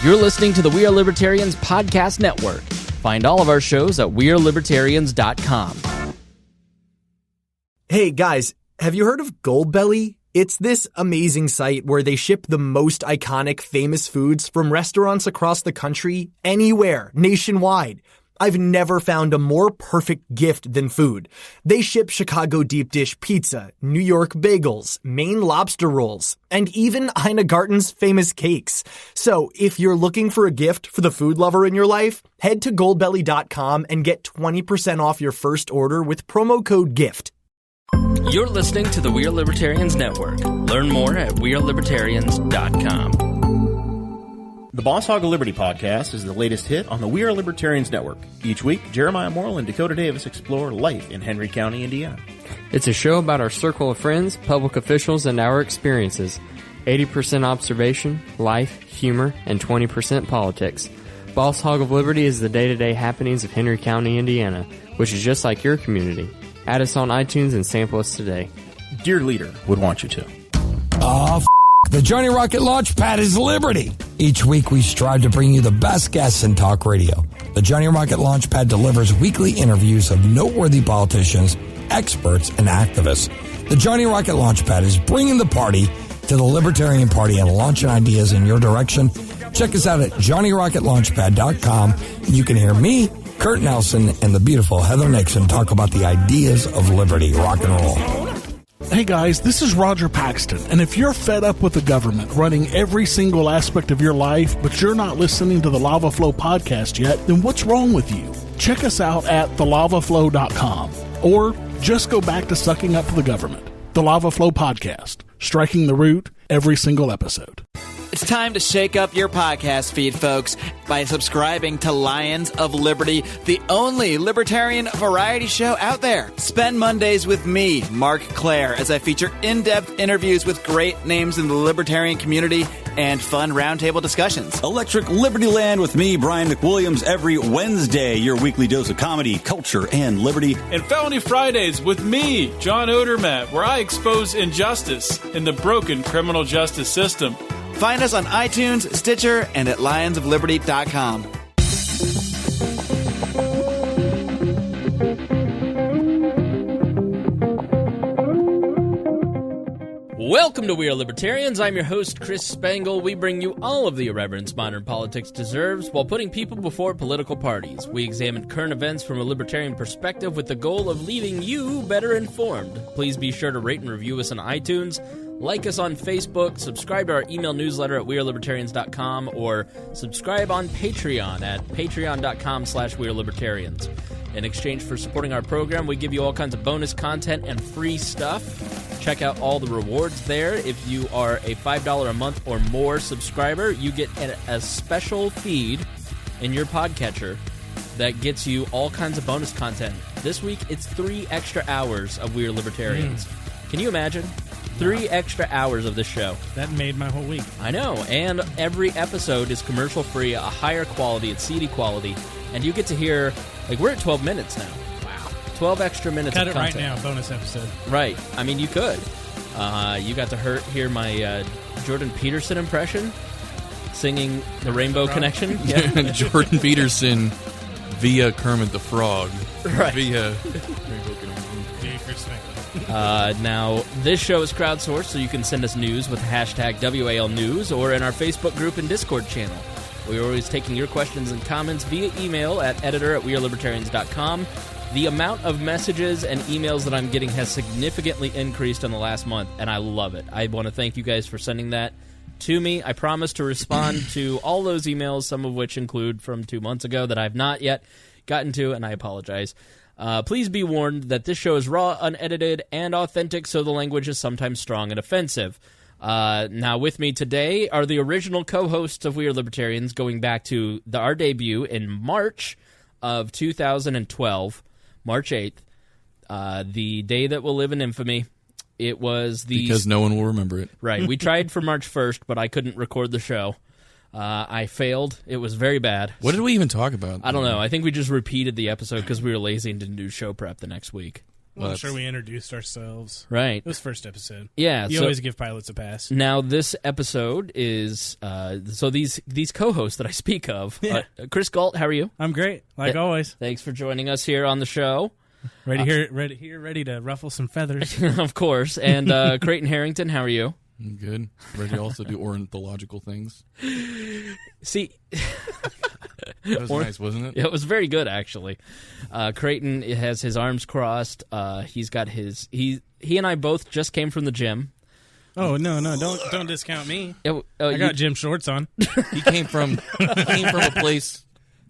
You're listening to the We Are Libertarians podcast network. Find all of our shows at wearelibertarians.com. Hey guys, have you heard of Goldbelly? It's this amazing site where they ship the most iconic famous foods from restaurants across the country, anywhere, nationwide. I've never found a more perfect gift than food. They ship Chicago deep dish pizza, New York bagels, Maine lobster rolls, and even Ina Garten's famous cakes. So if you're looking for a gift for the food lover in your life, head to goldbelly.com and get 20% off your first order with promo code GIFT. You're listening to the We Are Libertarians Network. Learn more at wearelibertarians.com. The Boss Hog of Liberty podcast is the latest hit on the We Are Libertarians Network. Each week, Jeremiah Morrill and Dakota Davis explore life in Henry County, Indiana. It's a show about our circle of friends, public officials, and our experiences. 80% observation, life, humor, and 20% politics. Boss Hog of Liberty is the day-to-day happenings of Henry County, Indiana, which is just like your community. Add us on iTunes and sample us today. Dear Leader would want you to. The Johnny Rocket Launchpad is Liberty. Each week we strive to bring you the best guests in talk radio. The Johnny Rocket Launchpad delivers weekly interviews of noteworthy politicians, experts, and activists. The Johnny Rocket Launchpad is bringing the party to the Libertarian Party and launching ideas in your direction. Check us out at johnnyrocketlaunchpad.com. You can hear me, Kurt Nelson, and the beautiful Heather Nixon talk about the ideas of liberty, rock and roll. Hey guys, this is Roger Paxton, and if you're fed up with the government running every single aspect of your life, but you're not listening to the Lava Flow podcast yet, then what's wrong with you? Check us out at thelavaflow.com, or just go back to sucking up to the government. The Lava Flow podcast, striking the root every single episode. It's time to shake up your podcast feed, folks, by subscribing to Lions of Liberty, the only libertarian variety show out there. Spend Mondays with me, Mark Claire, as I feature in-depth interviews with great names in the libertarian community and fun roundtable discussions. Electric Liberty Land with me, Brian McWilliams, every Wednesday, your weekly dose of comedy, culture, and liberty. And Felony Fridays with me, John Odermatt, where I expose injustice in the broken criminal justice system. Find us on iTunes, Stitcher, and at lionsofliberty.com. Welcome to We Are Libertarians. I'm your host, Chris Spangle. We bring you all of the irreverence modern politics deserves while putting people before political parties. We examine current events from a libertarian perspective with the goal of leaving you better informed. Please be sure to rate and review us on iTunes, like us on Facebook, subscribe to our email newsletter at wearelibertarians.com, or subscribe on Patreon at patreon.com/wearelibertarians. In exchange for supporting our program, we give you all kinds of bonus content and free stuff. Check out all the rewards there. If you are a $5 a month or more subscriber, you get a special feed in your podcatcher that gets you all kinds of bonus content. This week, it's 3 extra hours of We Are Libertarians. Can you imagine? 3 extra hours of this show. That made my whole week. I know, and every episode is commercial-free, a higher quality, it's CD quality, and you get to hear, like, we're at 12 minutes now. Wow. 12 extra minutes Cut of it content. right now, bonus episode. Right. I mean, you could. You got to hear my Jordan Peterson impression, singing The Rainbow Connection. Yeah. Jordan Peterson via Kermit the Frog. Right. Via Rainbow Connection. Now, this show is crowdsourced, so you can send us news with the hashtag WALNews or in our Facebook group and Discord channel. We're always taking your questions and comments via email at editor@wearelibertarians.com. The amount of messages and emails that I'm getting has significantly increased in the last month, and I love it. I want to thank you guys for sending that to me. I promise to respond to all those emails, some of which include from 2 months ago that I've not yet gotten to, and I apologize. Please be warned that this show is raw, unedited, and authentic, so the language is sometimes strong and offensive. Now, with me today are the original co-hosts of We Are Libertarians, going back to our debut in March of 2012, March 8th, the day that will live in infamy. It was the... Because no one will remember it. Right. We tried for March 1st, but I couldn't record the show. I failed. It was very bad. What did we even talk about? I don't know. I think we just repeated the episode because we were lazy and didn't do show prep the next week. Well, I'm sure we introduced ourselves. Right. It was first episode. Yeah. You always give pilots a pass. Now, this episode is, so these co-hosts that I speak of, Chris Gault, how are you? I'm great, like always. Thanks for joining us here on the show. Ready to ruffle some feathers. Of course. And Creighton Harrington, how are you? I'm good. Ready to also do ornithological things. See... That was nice, wasn't it? It was very good, actually. Creighton has his arms crossed. He's got his... He and I both just came from the gym. Oh, no, don't discount me. I got gym shorts on. He came from a place...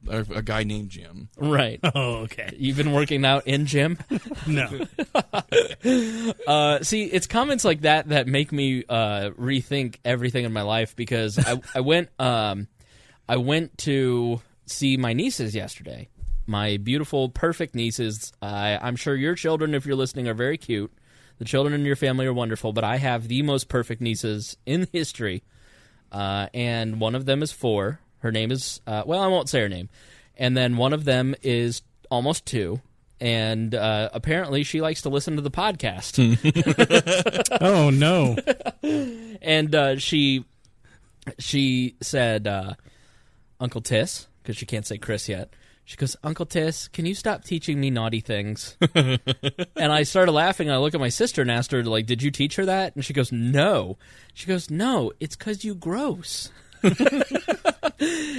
A guy named Jim. Right. Oh, okay. You've been working out in gym? No. See, it's comments like that make me rethink everything in my life, because I went to see my nieces yesterday. My beautiful, perfect nieces. I'm sure your children, if you're listening, are very cute. The children in your family are wonderful, but I have the most perfect nieces in history, and one of them is 4. Her name is, I won't say her name. And then one of them is almost 2. And apparently she likes to listen to the podcast. Oh, no. And she said, Uncle Tiss, because she can't say Chris yet. She goes, Uncle Tiss, can you stop teaching me naughty things? And I started laughing. I look at my sister and asked her, like, did you teach her that? And she goes, no. She goes, no, it's because you gross.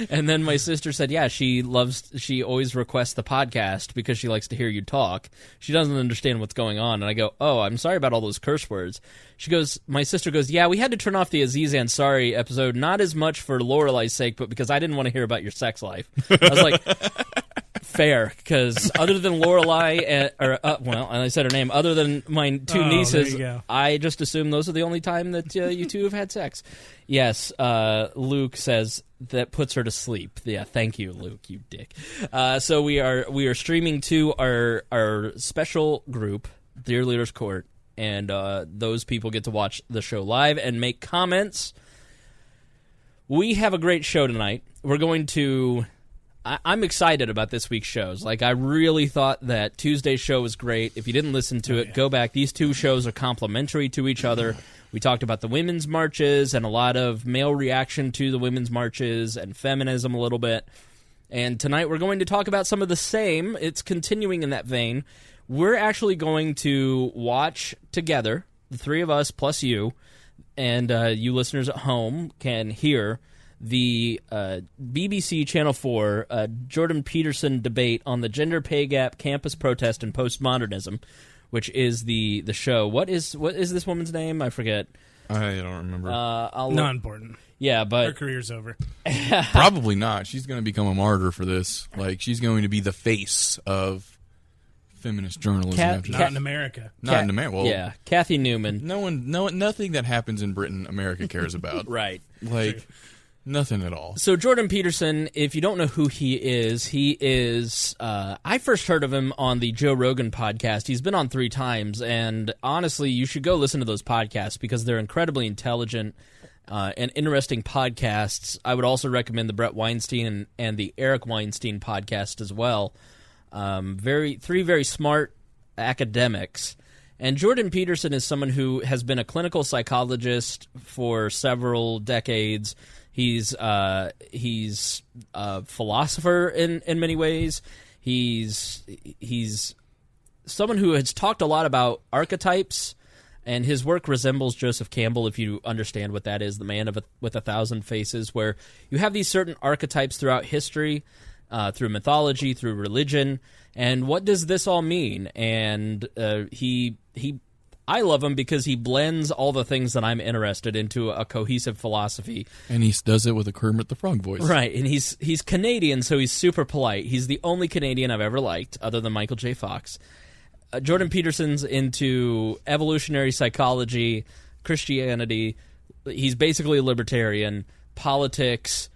And then my sister said, yeah, she always requests the podcast because she likes to hear you talk. She doesn't understand what's going on. And I go, oh, I'm sorry about all those curse words. My sister goes, yeah, we had to turn off the Aziz Ansari episode, not as much for Lorelei's sake, but because I didn't want to hear about your sex life. I was like, fair, because other than Lorelei, and I said her name, other than my 2 nieces, I just assume those are the only time that you 2 have had sex. Yes, Luke says that puts her to sleep. Yeah, thank you, Luke, you dick. So we are streaming to our special group, Dear Leaders Court, and those people get to watch the show live and make comments. We have a great show tonight. We're going to... I'm excited about this week's shows. Like, I really thought that Tuesday's show was great. If you didn't listen to it, go back. These 2 shows are complementary to each other. We talked about the women's marches and a lot of male reaction to the women's marches and feminism a little bit. And tonight we're going to talk about some of the same. It's continuing in that vein. We're actually going to watch together, the 3 of us plus you, and you listeners at home can hear the BBC Channel 4 Jordan Peterson debate on the gender pay gap, campus protest, and postmodernism, which is the show. What is this woman's name? I forget. I don't remember. Not important. Yeah, but her career's over. Probably not. She's going to become a martyr for this. Like, she's going to be the face of feminist journalism. Not in America. Not in America. Well, yeah, Cathy Newman. Nothing that happens in Britain, America cares about. Right. Like. True. Nothing at all. So Jordan Peterson, if you don't know who he is, I first heard of him on the Joe Rogan podcast. He's been on 3 times, and honestly, you should go listen to those podcasts because they're incredibly intelligent and interesting podcasts. I would also recommend the Brett Weinstein and the Eric Weinstein podcast as well. 3 very smart academics. And Jordan Peterson is someone who has been a clinical psychologist for several decades. He's a philosopher in many ways. He's someone who has talked a lot about archetypes, and his work resembles Joseph Campbell, if you understand what that is, the man with 1,000 faces, where you have these certain archetypes throughout history, through mythology, through religion, and what does this all mean? And I love him because he blends all the things that I'm interested into a cohesive philosophy. And he does it with a Kermit the Frog voice. Right, and he's Canadian, so he's super polite. He's the only Canadian I've ever liked, other than Michael J. Fox. Jordan Peterson's into evolutionary psychology, Christianity. He's basically a libertarian, politics,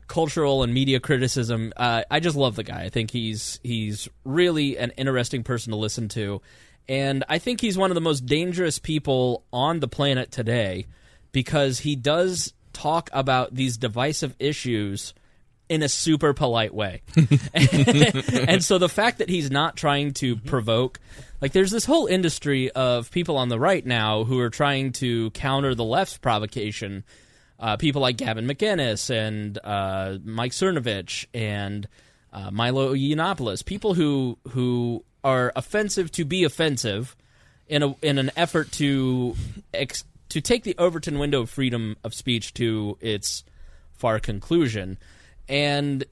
cultural and media criticism. I just love the guy. I think he's really an interesting person to listen to. And I think he's one of the most dangerous people on the planet today because he does talk about these divisive issues in a super polite way. And so the fact that he's not trying to provoke, like there's this whole industry of people on the right now who are trying to counter the left's provocation. People like Gavin McInnes and Mike Cernovich and Milo Yiannopoulos, people who are offensive to be offensive in an effort to take the Overton window of freedom of speech to its far conclusion. And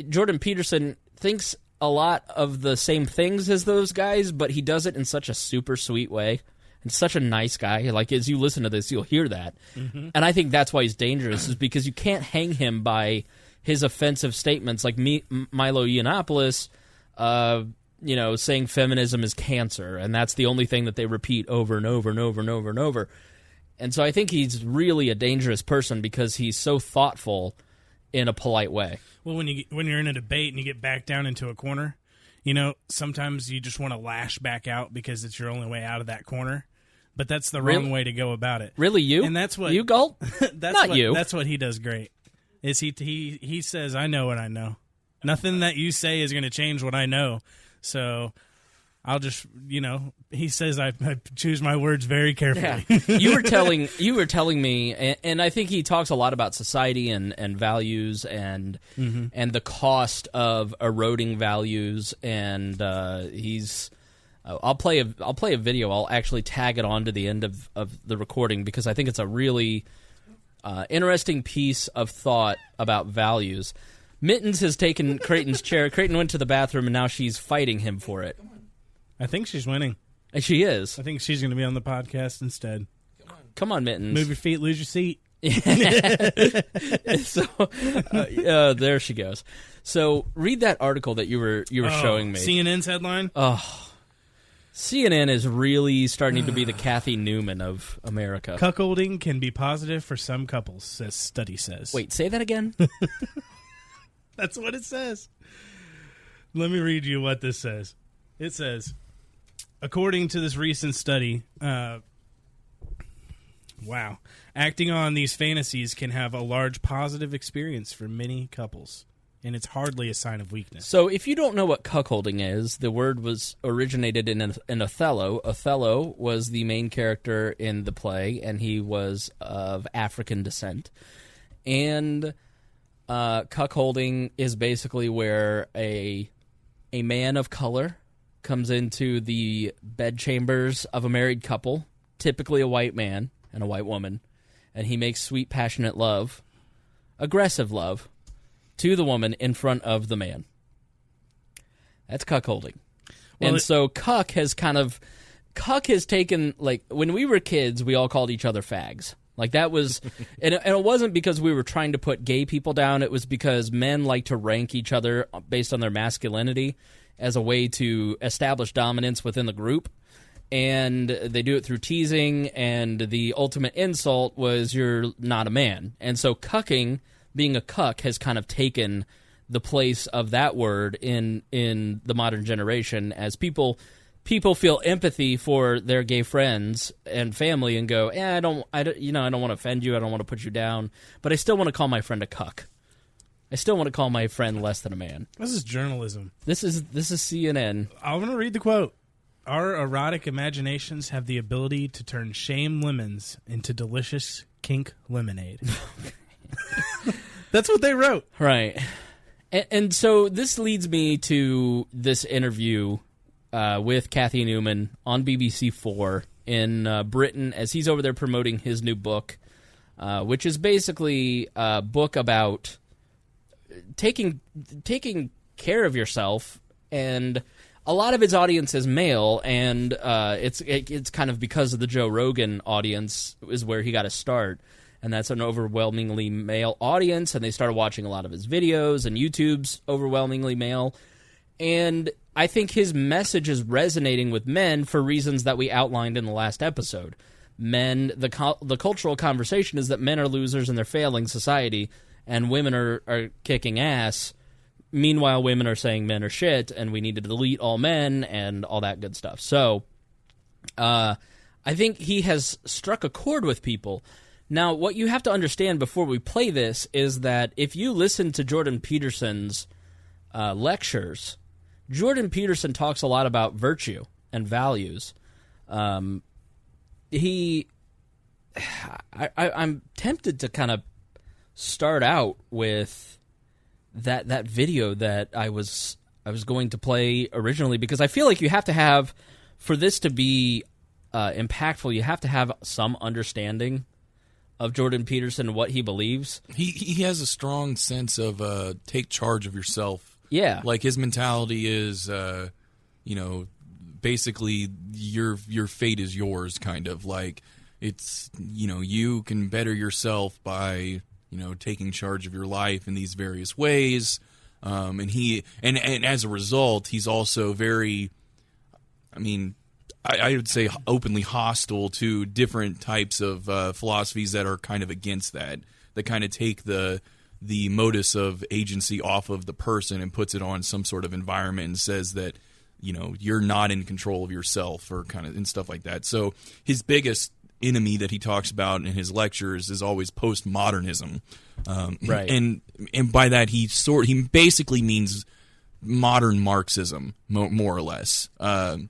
Jordan Peterson thinks a lot of the same things as those guys, but he does it in such a super sweet way. And such a nice guy. Like, as you listen to this, you'll hear that. Mm-hmm. And I think that's why he's dangerous, is because you can't hang him by his offensive statements like Milo Yiannopoulos, saying feminism is cancer, and that's the only thing that they repeat over and over and over and over and over. And so I think he's really a dangerous person because he's so thoughtful in a polite way. Well, when you're in a debate and you get backed down into a corner, sometimes you just want to lash back out because it's your only way out of that corner. But that's the wrong way to go about it. Really, you? And that's what you, Gault? You. That's what he does great. Is he says, "I know what I know. Nothing that you say is going to change what I know." So I'll just, he says I choose my words very carefully. Yeah. You were telling me, and I think he talks a lot about society and values and the cost of eroding values, and he's. I'll play a video. I'll actually tag it on to the end of the recording because I think it's a really interesting piece of thought about values. Mittens has taken Creighton's chair. Creighton went to the bathroom, and now she's fighting him for it. I think she's winning. And she is. I think she's going to be on the podcast instead. Come on, Mittens. Move your feet, lose your seat. So there she goes. So read that article that you were showing me. CNN's headline? Oh. CNN is really starting to be the Cathy Newman of America. Cuckolding can be positive for some couples, this study says. Wait, say that again? That's what it says. Let me read you what this says. It says, according to this recent study, acting on these fantasies can have a large positive experience for many couples. And it's hardly a sign of weakness. So if you don't know what cuckolding is, the word was originated in Othello. Othello was the main character in the play, and he was of African descent. And cuckolding is basically where a man of color comes into the bedchambers of a married couple, typically a white man and a white woman, and he makes sweet, passionate love, aggressive love, to the woman in front of the man. That's cuckolding. Well, so cuck has taken, like, when we were kids, we all called each other fags. Like, that was, and it wasn't because we were trying to put gay people down. It was because men like to rank each other based on their masculinity as a way to establish dominance within the group. And they do it through teasing, and the ultimate insult was you're not a man. And so cucking, being a cuck, has kind of taken the place of that word in the modern generation, as people feel empathy for their gay friends and family and go, I don't want to offend you, I don't want to put you down, but I still want to call my friend a cuck. I still want to call my friend less than a man. This is journalism. This is CNN. I'm going to read the quote. Our erotic imaginations have the ability to turn shame lemons into delicious kink lemonade. That's what they wrote. Right. And so this leads me to this interview with Cathy Newman on BBC4 in Britain, as he's over there promoting his new book, which is basically a book about taking care of yourself. And a lot of his audience is male, and it's kind of because of the Joe Rogan audience is where he got to start. And that's an overwhelmingly male audience, and they started watching a lot of his videos, and YouTube's overwhelmingly male. And I think his message is resonating with men for reasons that we outlined in the last episode. Men, the cultural conversation is that men are losers and they're failing society, and women are kicking ass. Meanwhile, women are saying men are shit, and we need to delete all men, and all that good stuff. So I think he has struck a chord with people. Now, what you have to understand before we play this is that if you listen to Jordan Peterson's lectures, Jordan Peterson talks a lot about virtue and values. I'm tempted to kind of start out with that video that I was going to play originally, because I feel like you have to have, for this to be impactful, you have to have some understanding of Jordan Peterson and what he believes. He has a strong sense of take charge of yourself. Yeah. Like his mentality is, basically your fate is yours, kind of. Like it's, you can better yourself by, taking charge of your life in these various ways. And as a result, he's also very, I would say openly hostile to different types of philosophies that are kind of against that kind of take the modus of agency off of the person and puts it on some sort of environment and says that, you're not in control of yourself or kind of and stuff like that. So his biggest enemy that he talks about in his lectures is always postmodernism. Right. And by that he basically means modern Marxism, more or less. I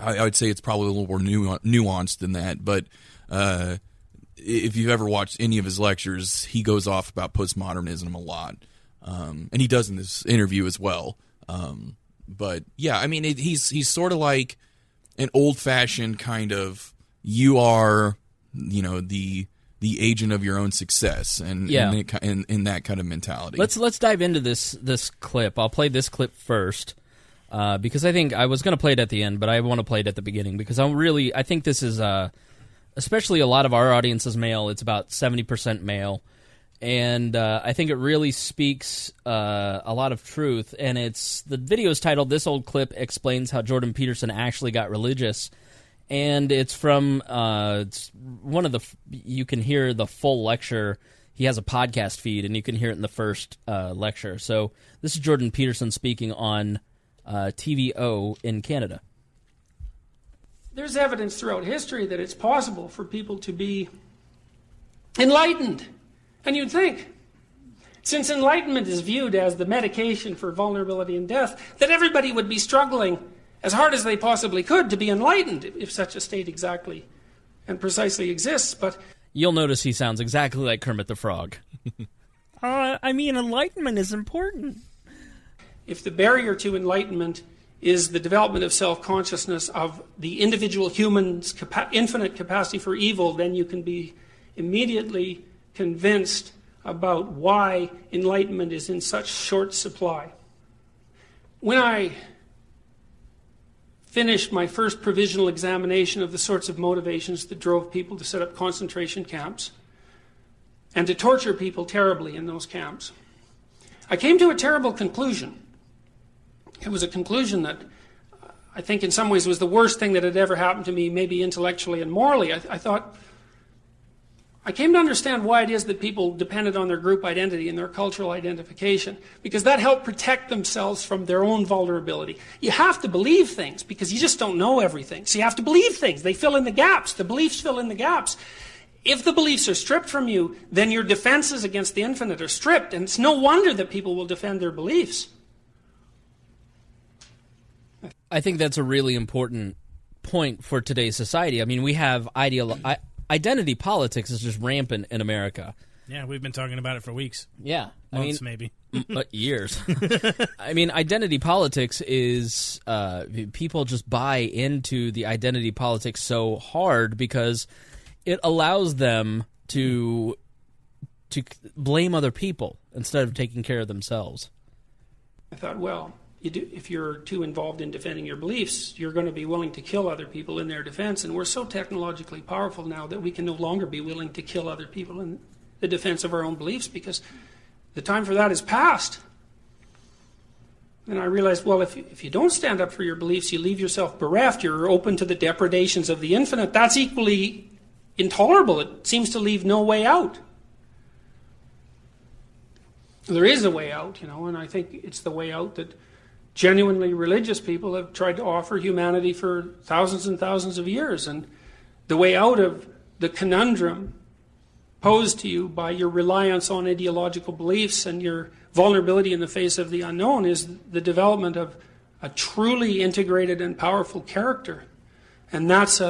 would say it's probably a little more nuanced than that, but if you've ever watched any of his lectures, he goes off about postmodernism a lot, and he does in this interview as well. But yeah, he's sort of like an old-fashioned kind of, you are, the agent of your own success, and in that kind of mentality. Let's dive into this clip. I'll play this clip first. Because I think I was going to play it at the end, but I want to play it at the beginning because I think this is, especially a lot of our audience is male. It's about 70% male, and I think it really speaks a lot of truth. And the video is titled "This Old Clip Explains How Jordan Peterson Actually Got Religious," and it's from it's one of the. You can hear the full lecture. He has a podcast feed, and you can hear it in the first lecture. So this is Jordan Peterson speaking on TVO in Canada. There's evidence throughout history that it's possible for people to be enlightened. And you'd think, since enlightenment is viewed as the medication for vulnerability and death, that everybody would be struggling as hard as they possibly could to be enlightened, if such a state exactly and precisely exists. But you'll notice he sounds exactly like Kermit the Frog. Enlightenment is important. If the barrier to enlightenment is the development of self-consciousness of the individual human's infinite capacity for evil, then you can be immediately convinced about why enlightenment is in such short supply. When I finished my first provisional examination of the sorts of motivations that drove people to set up concentration camps and to torture people terribly in those camps, I came to a terrible conclusion. It was a conclusion that I think in some ways was the worst thing that had ever happened to me, maybe intellectually and morally. I came to understand why it is that people depended on their group identity and their cultural identification, because that helped protect themselves from their own vulnerability. You have to believe things because you just don't know everything. So you have to believe things. They fill in the gaps. The beliefs fill in the gaps. If the beliefs are stripped from you, then your defenses against the infinite are stripped, and it's no wonder that people will defend their beliefs. I think that's a really important point for today's society. We have identity politics is just rampant in America. Yeah, we've been talking about it for weeks. Yeah. Months, maybe. Years. Identity politics is people just buy into the identity politics so hard because it allows them to blame other people instead of taking care of themselves. I thought, well, if you're too involved in defending your beliefs, you're going to be willing to kill other people in their defense. And we're so technologically powerful now that we can no longer be willing to kill other people in the defense of our own beliefs because the time for that is past. And I realized, well, if you don't stand up for your beliefs, you leave yourself bereft. You're open to the depredations of the infinite. That's equally intolerable. It seems to leave no way out. There is a way out, and I think it's the way out that genuinely religious people have tried to offer humanity for thousands and thousands of years. And the way out of the conundrum posed to you by your reliance on ideological beliefs and your vulnerability in the face of the unknown is the development of a truly integrated and powerful character. And that's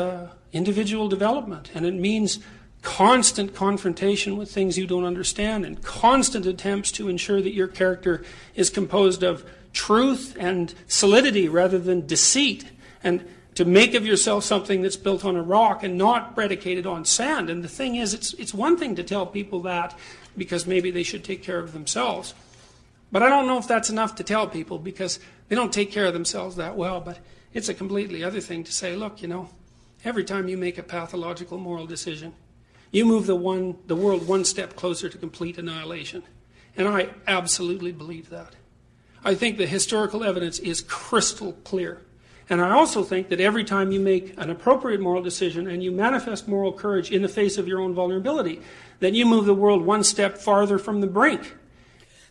individual development. And it means constant confrontation with things you don't understand and constant attempts to ensure that your character is composed of truth and solidity rather than deceit, and to make of yourself something that's built on a rock and not predicated on sand. And the thing is, it's one thing to tell people that because maybe they should take care of themselves. But I don't know if that's enough to tell people because they don't take care of themselves that well. But it's a completely other thing to say, look, every time you make a pathological moral decision, you move the world one step closer to complete annihilation. And I absolutely believe that. I think the historical evidence is crystal clear. And I also think that every time you make an appropriate moral decision and you manifest moral courage in the face of your own vulnerability, then you move the world one step farther from the brink.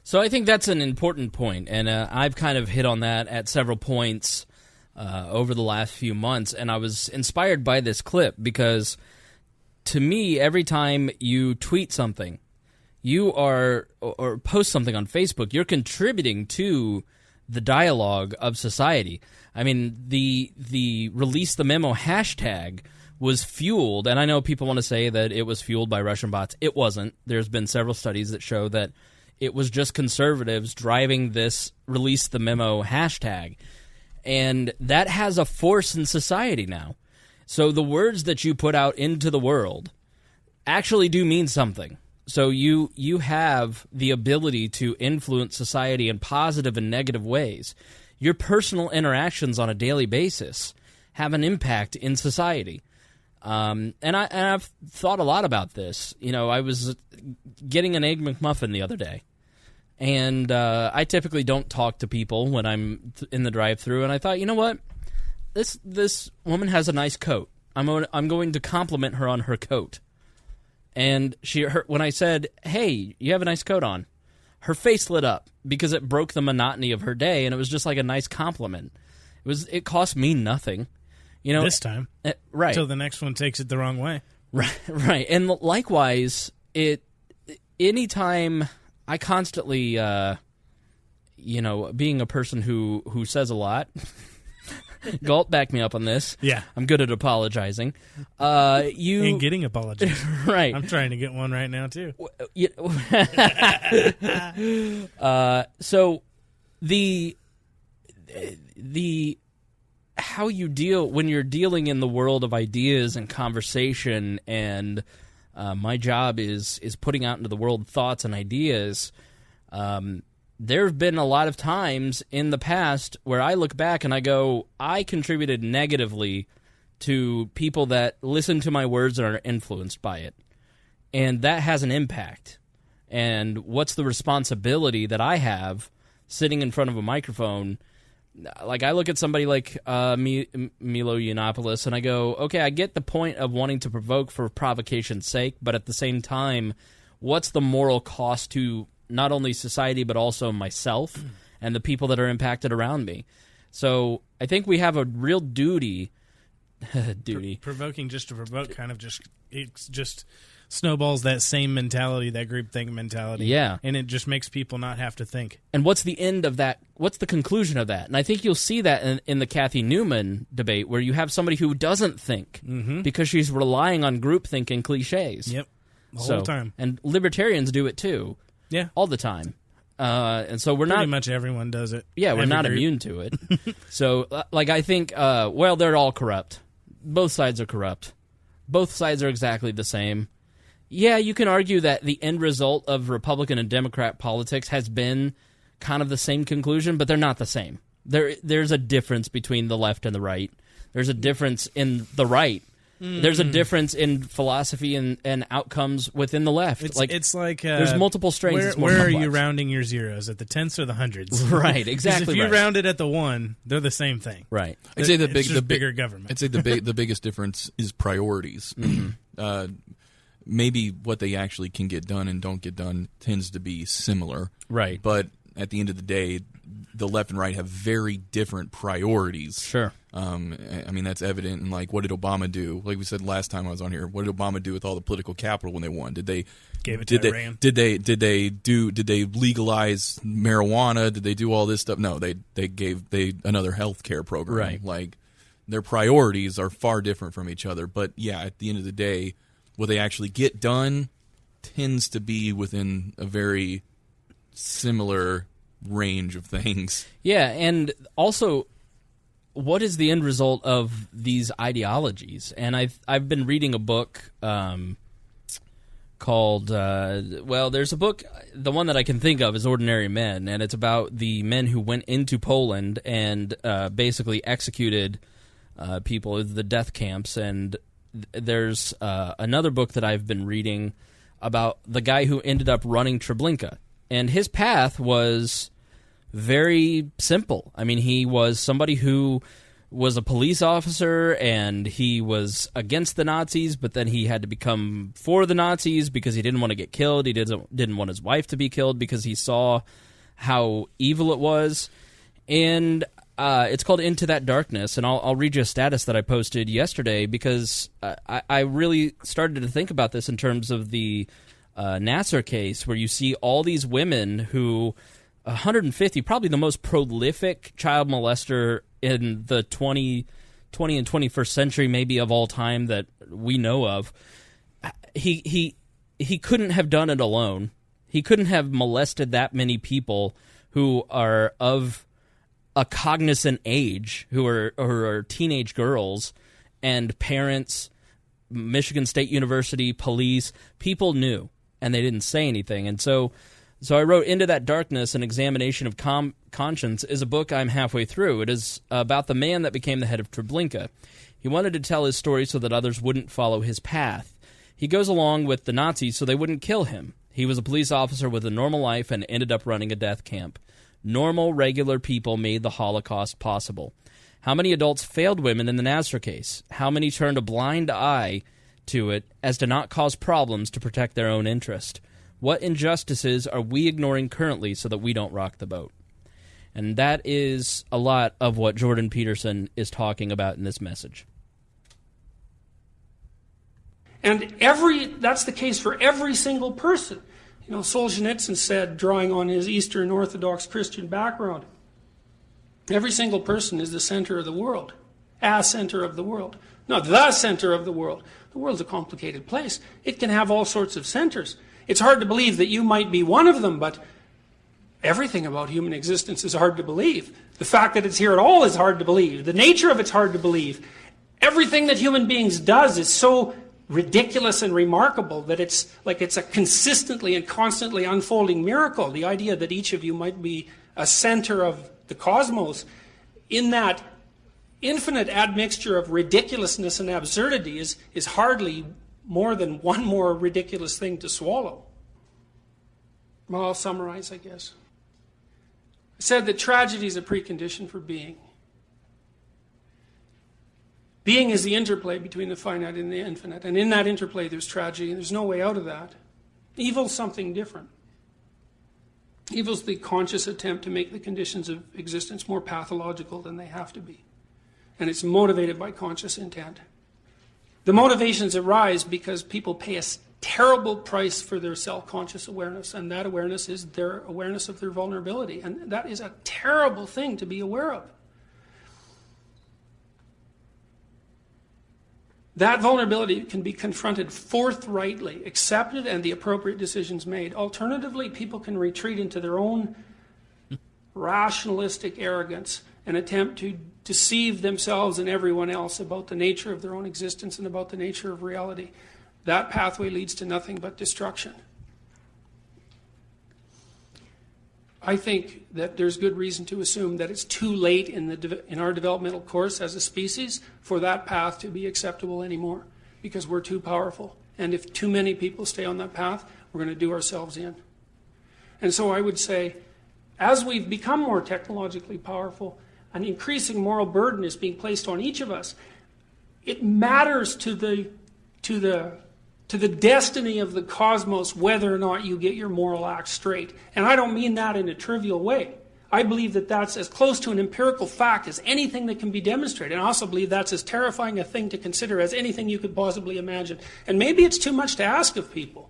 So I think that's an important point, and I've kind of hit on that at several points over the last few months, and I was inspired by this clip because to me, every time you tweet something, you are, or post something on Facebook, you're contributing to the dialogue of society. I mean, the Release the Memo hashtag was fueled, and I know people want to say that it was fueled by Russian bots. It wasn't. There's been several studies that show that it was just conservatives driving this Release the Memo hashtag. And that has a force in society now. So the words that you put out into the world actually do mean something. So you have the ability to influence society in positive and negative ways. Your personal interactions on a daily basis have an impact in society. And I've thought a lot about this. I was getting an Egg McMuffin the other day. And I typically don't talk to people when I'm in the drive-thru. And I thought, you know what? This woman has a nice coat. I'm going to compliment her on her coat. And when I said, "Hey, you have a nice coat on," her face lit up because it broke the monotony of her day, and it was just like a nice compliment. It cost me nothing, This time, right? Until the next one takes it the wrong way, right. And likewise, anytime I constantly, being a person who says a lot. Gault, back me up on this. Yeah. I'm good at apologizing. And getting apologies. Right. I'm trying to get one right now, too. So the how you deal when you're dealing in the world of ideas and conversation, and my job is putting out into the world thoughts and ideas. There have been a lot of times in the past where I look back and I go, I contributed negatively to people that listen to my words and are influenced by it. And that has an impact. And what's the responsibility that I have sitting in front of a microphone? Like, I look at somebody like Milo Yiannopoulos and I go, okay, I get the point of wanting to provoke for provocation's sake, but at the same time, what's the moral cost to not only society, but also myself and the people that are impacted around me? So I think we have a real duty. Provoking just to provoke it just snowballs that same mentality, that groupthink mentality. Yeah. And it just makes people not have to think. And what's the end of that? What's the conclusion of that? And I think you'll see that in the Cathy Newman debate, where you have somebody who doesn't think because she's relying on groupthink and cliches. Yep. The whole time. And libertarians do it too. Yeah. All the time. And so we're pretty much everyone does it. Yeah, we're not immune to it. So, I think, they're all corrupt. Both sides are corrupt. Both sides are exactly the same. Yeah, you can argue that the end result of Republican and Democrat politics has been kind of the same conclusion, but they're not the same. There's a difference between the left and the right. There's a difference in the right. There's a difference in philosophy and outcomes within the left. It's like there's multiple strains. Where are you rounding your zeros, at the tenths or the hundreds? Right, exactly. If you round it at the one, they're the same thing. Right. I'd say the bigger government. I'd say the biggest difference is priorities. Maybe what they actually can get done and don't get done tends to be similar. Right. But at the end of the day, the left and right have very different priorities. Sure. I mean, that's evident in, like, what did Obama do? Like we said last time I was on here, what did Obama do with all the political capital when they won? Did they gave it to Iran? Did they legalize marijuana? Did they do all this stuff? No, they gave another health care program. Right. Like, their priorities are far different from each other. But yeah, at the end of the day, what they actually get done tends to be within a very similar range of things. Yeah, and also, what is the end result of these ideologies? And I've been reading a book called there's a book, the one that I can think of is Ordinary Men, and it's about the men who went into Poland and basically executed people at the death camps. And there's another book that I've been reading about the guy who ended up running Treblinka, and his path was very simple. I mean, he was somebody who was a police officer, and he was against the Nazis, but then he had to become for the Nazis because he didn't want to get killed. He didn't want his wife to be killed because he saw how evil it was. And it's called Into That Darkness, and I'll read you a status that I posted yesterday because I really started to think about this in terms of the Nasser case, where you see all these women who... 150, probably the most prolific child molester in the 20 and 21st century, maybe of all time that we know of. He couldn't have done it alone. He couldn't have molested that many people who are of a cognizant age, who are teenage girls, and parents, Michigan State University, police, people knew, and they didn't say anything. And so I wrote Into That Darkness, An Examination of Conscience, is a book I'm halfway through. It is about the man that became the head of Treblinka. He wanted to tell his story so that others wouldn't follow his path. He goes along with the Nazis so they wouldn't kill him. He was a police officer with a normal life and ended up running a death camp. Normal, regular people made the Holocaust possible. How many adults failed women in the Nasser case? How many turned a blind eye to it as to not cause problems to protect their own interest? What injustices are we ignoring currently so that we don't rock the boat? And that is a lot of what Jordan Peterson is talking about in this message. And that's the case for every single person. You know, Solzhenitsyn said, drawing on his Eastern Orthodox Christian background, every single person is the center of the world, a center of the world, not the center of the world. The world's a complicated place. It can have all sorts of centers. It's hard to believe that you might be one of them, but everything about human existence is hard to believe. The fact that it's here at all is hard to believe. The nature of it's hard to believe. Everything that human beings does is so ridiculous and remarkable that it's a consistently and constantly unfolding miracle. The idea that each of you might be a center of the cosmos in that infinite admixture of ridiculousness and absurdity is hardly more than one more ridiculous thing to swallow. Well, I'll summarize, I guess. I said that tragedy is a precondition for being. Being is the interplay between the finite and the infinite, and in that interplay there's tragedy, and there's no way out of that. Evil's something different. Evil's the conscious attempt to make the conditions of existence more pathological than they have to be, and it's motivated by conscious intent. The motivations arise because people pay a terrible price for their self-conscious awareness, and that awareness is their awareness of their vulnerability, and that is a terrible thing to be aware of. That vulnerability can be confronted forthrightly, accepted, and the appropriate decisions made. Alternatively, people can retreat into their own rationalistic arrogance and attempt to deceive themselves and everyone else about the nature of their own existence and about the nature of reality. That pathway leads to nothing but destruction. I think that there's good reason to assume that it's too late in our developmental course as a species for that path to be acceptable anymore, because we're too powerful. And if too many people stay on that path, we're going to do ourselves in. And so I would say, as we've become more technologically powerful, an increasing moral burden is being placed on each of us. It matters to the destiny of the cosmos whether or not you get your moral act straight. And I don't mean that in a trivial way. I believe that that's as close to an empirical fact as anything that can be demonstrated. And I also believe that's as terrifying a thing to consider as anything you could possibly imagine. And maybe it's too much to ask of people.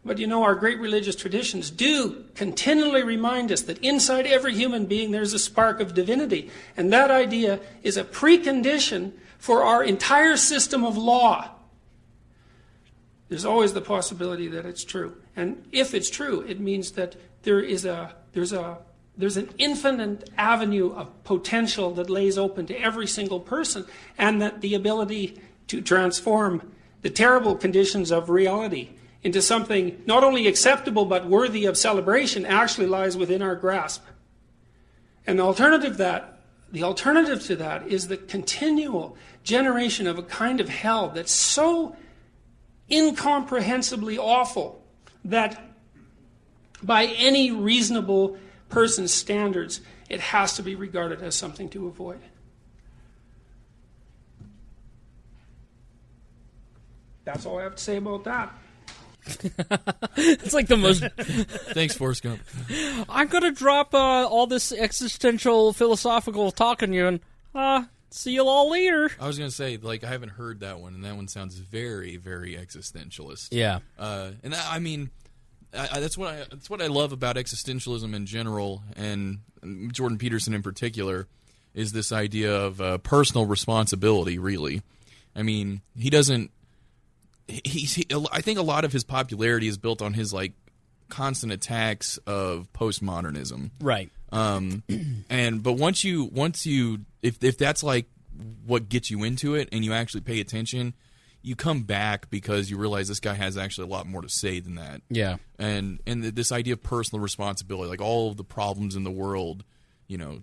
But you know, our great religious traditions do continually remind us that inside every human being there's a spark of divinity. And that idea is a precondition for our entire system of law. There's always the possibility that it's true. And if it's true, it means that there's an infinite avenue of potential that lays open to every single person, and that the ability to transform the terrible conditions of reality into something not only acceptable but worthy of celebration actually lies within our grasp. And the alternative to that is the continual generation of a kind of hell that's so incomprehensibly awful that by any reasonable person's standards, it has to be regarded as something to avoid. That's all I have to say about that. It's like the most... Thanks, Forrest Gump. I'm going to drop all this existential philosophical talk on you and see you all later. I was going to say, like, I haven't heard that one, and that one sounds very, very existentialist. Yeah. And I mean... that's what I love about existentialism in general, and Jordan Peterson in particular, is this idea of personal responsibility. Really, I mean, he doesn't. I think a lot of his popularity is built on his like constant attacks of postmodernism. Right. But once you if that's like what gets you into it, and you actually pay attention, you come back because you realize this guy has actually a lot more to say than that. Yeah. And this idea of personal responsibility, like all of the problems in the world, you know,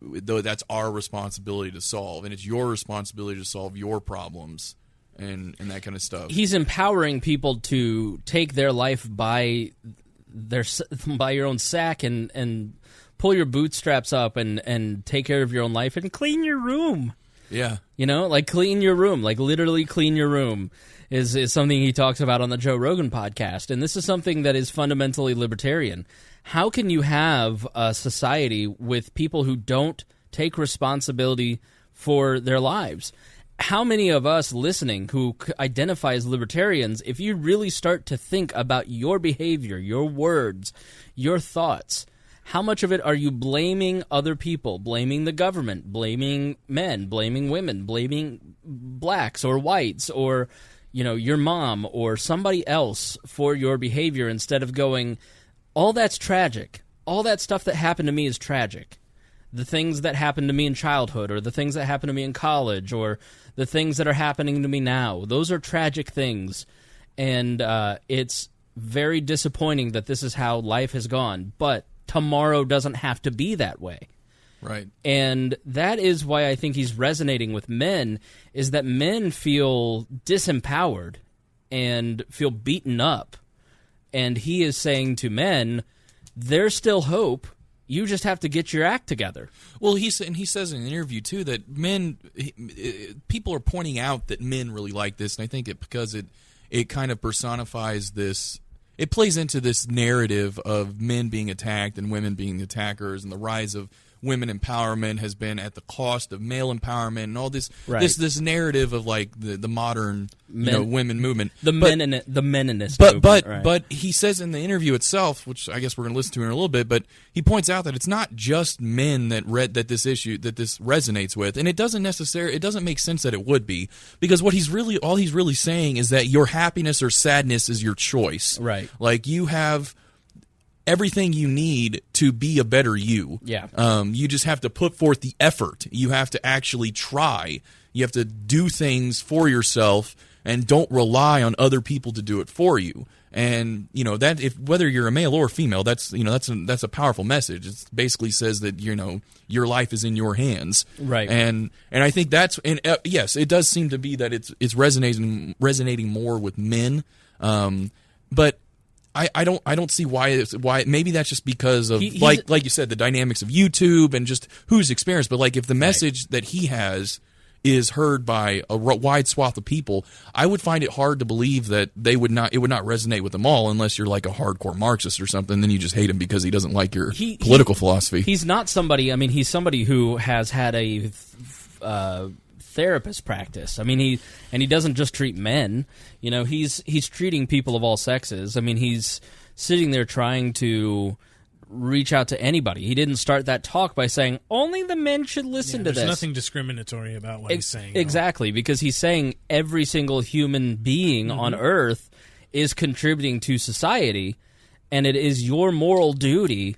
though that's our responsibility to solve, and it's your responsibility to solve your problems and that kind of stuff. He's empowering people to take their life by your own sack and pull your bootstraps up and take care of your own life and clean your room. Yeah. You know, like clean your room, like literally clean your room is something he talks about on the Joe Rogan podcast. And this is something that is fundamentally libertarian. How can you have a society with people who don't take responsibility for their lives? How many of us listening who identify as libertarians, if you really start to think about your behavior, your words, your thoughts, how much of it are you blaming other people, blaming the government, blaming men, blaming women, blaming blacks or whites or, you know, your mom or somebody else for your behavior instead of going, all that's tragic. All that stuff that happened to me is tragic. The things that happened to me in childhood or the things that happened to me in college or the things that are happening to me now, those are tragic things. And it's very disappointing that this is how life has gone. But tomorrow doesn't have to be that way. Right. And that is why I think he's resonating with men, is that men feel disempowered and feel beaten up. And he is saying to men, there's still hope. You just have to get your act together. Well, he says in an interview, too, that people are pointing out that men really like this, and I think because it kind of personifies this. It plays into this narrative of men being attacked and women being the attackers, and the rise of women empowerment has been at the cost of male empowerment, and all this this narrative of like the modern women movement, the meninist movement. But he says in the interview itself, which I guess we're going to listen to in a little bit, but he points out that it's not just men that this resonates with, and it doesn't make sense that it would be, because all he's really saying is that your happiness or sadness is your choice. Right. Like you have everything you need to be a better you. Yeah. You just have to put forth the effort. You have to actually try. You have to do things for yourself and don't rely on other people to do it for you. And that whether you're a male or female, that's a powerful message. It basically says that your life is in your hands. Right. And I think that's yes, it does seem to be that it's resonating more with men. But I don't see why maybe that's just because of like you said, the dynamics of YouTube and just who's experienced. But like if the message that he has is heard by a wide swath of people, I would find it hard to believe that it would not resonate with them all, unless you're like a hardcore Marxist or something. Then you just hate him because he doesn't like your political philosophy. He's not somebody. I mean, he's somebody who has had a therapist practice. I mean, he doesn't just treat men. You know, he's treating people of all sexes. I mean, he's sitting there trying to reach out to anybody. He didn't start that talk by saying only the men should listen to this. There's nothing discriminatory about what he's saying. Exactly, because he's saying every single human being on Earth is contributing to society, and it is your moral duty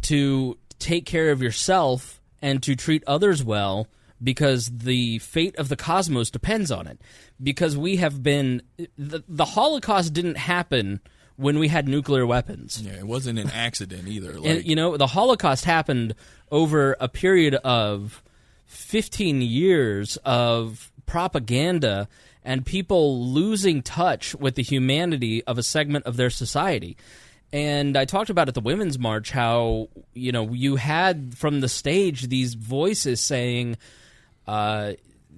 to take care of yourself and to treat others well, because the fate of the cosmos depends on it. Because we have been... The Holocaust didn't happen when we had nuclear weapons. Yeah, it wasn't an accident either. And, you know, the Holocaust happened over a period of 15 years of propaganda and people losing touch with the humanity of a segment of their society. And I talked about at the Women's March how, you know, you had from the stage these voices saying,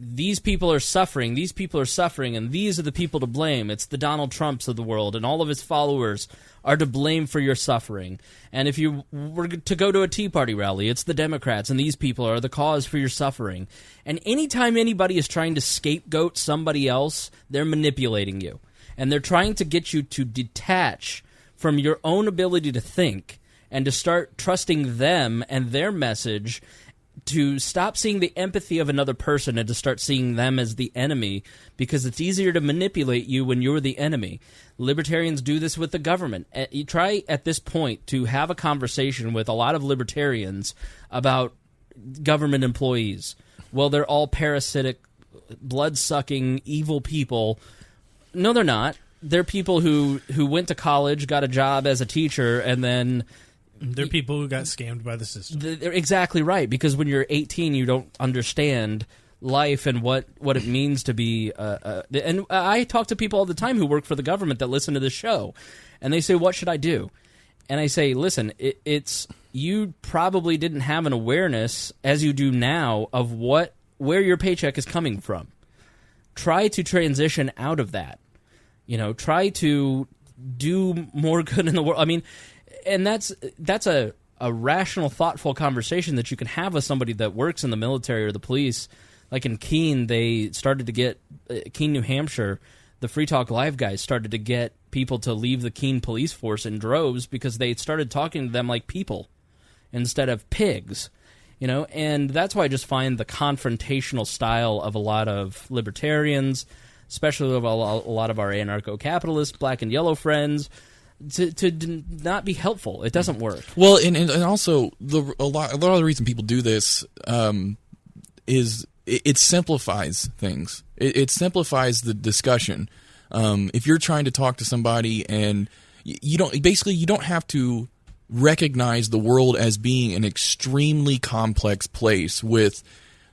these people are suffering, and these are the people to blame. It's the Donald Trumps of the world, and all of his followers are to blame for your suffering. And if you were to go to a Tea Party rally, it's the Democrats, and these people are the cause for your suffering. And anytime anybody is trying to scapegoat somebody else, they're manipulating you. And they're trying to get you to detach from your own ability to think and to start trusting them and their message, to stop seeing the empathy of another person and to start seeing them as the enemy, because it's easier to manipulate you when you're the enemy. Libertarians do this with the government. You try at this point to have a conversation with a lot of libertarians about government employees. Well, they're all parasitic, blood-sucking, evil people. No, they're not. They're people who went to college, got a job as a teacher, and then... They're people who got scammed by the system. They're exactly right, because when you're 18, you don't understand life and what it means to be... and I talk to people all the time who work for the government that listen to this show, and they say, what should I do? And I say, listen, it's you probably didn't have an awareness, as you do now, of where your paycheck is coming from. Try to transition out of that. You know, try to do more good in the world. I mean... And that's a rational, thoughtful conversation that you can have with somebody that works in the military or the police. Like in Keene, they started to get Keene, New Hampshire. The Free Talk Live guys started to get people to leave the Keene police force in droves because they started talking to them like people instead of pigs. You know, and that's why I just find the confrontational style of a lot of libertarians, especially of a lot of our anarcho-capitalist black and yellow friends, to not be helpful. It doesn't work. Well, and also a lot of the reason people do this is it simplifies things. It simplifies the discussion. If you're trying to talk to somebody and you don't have to recognize the world as being an extremely complex place with,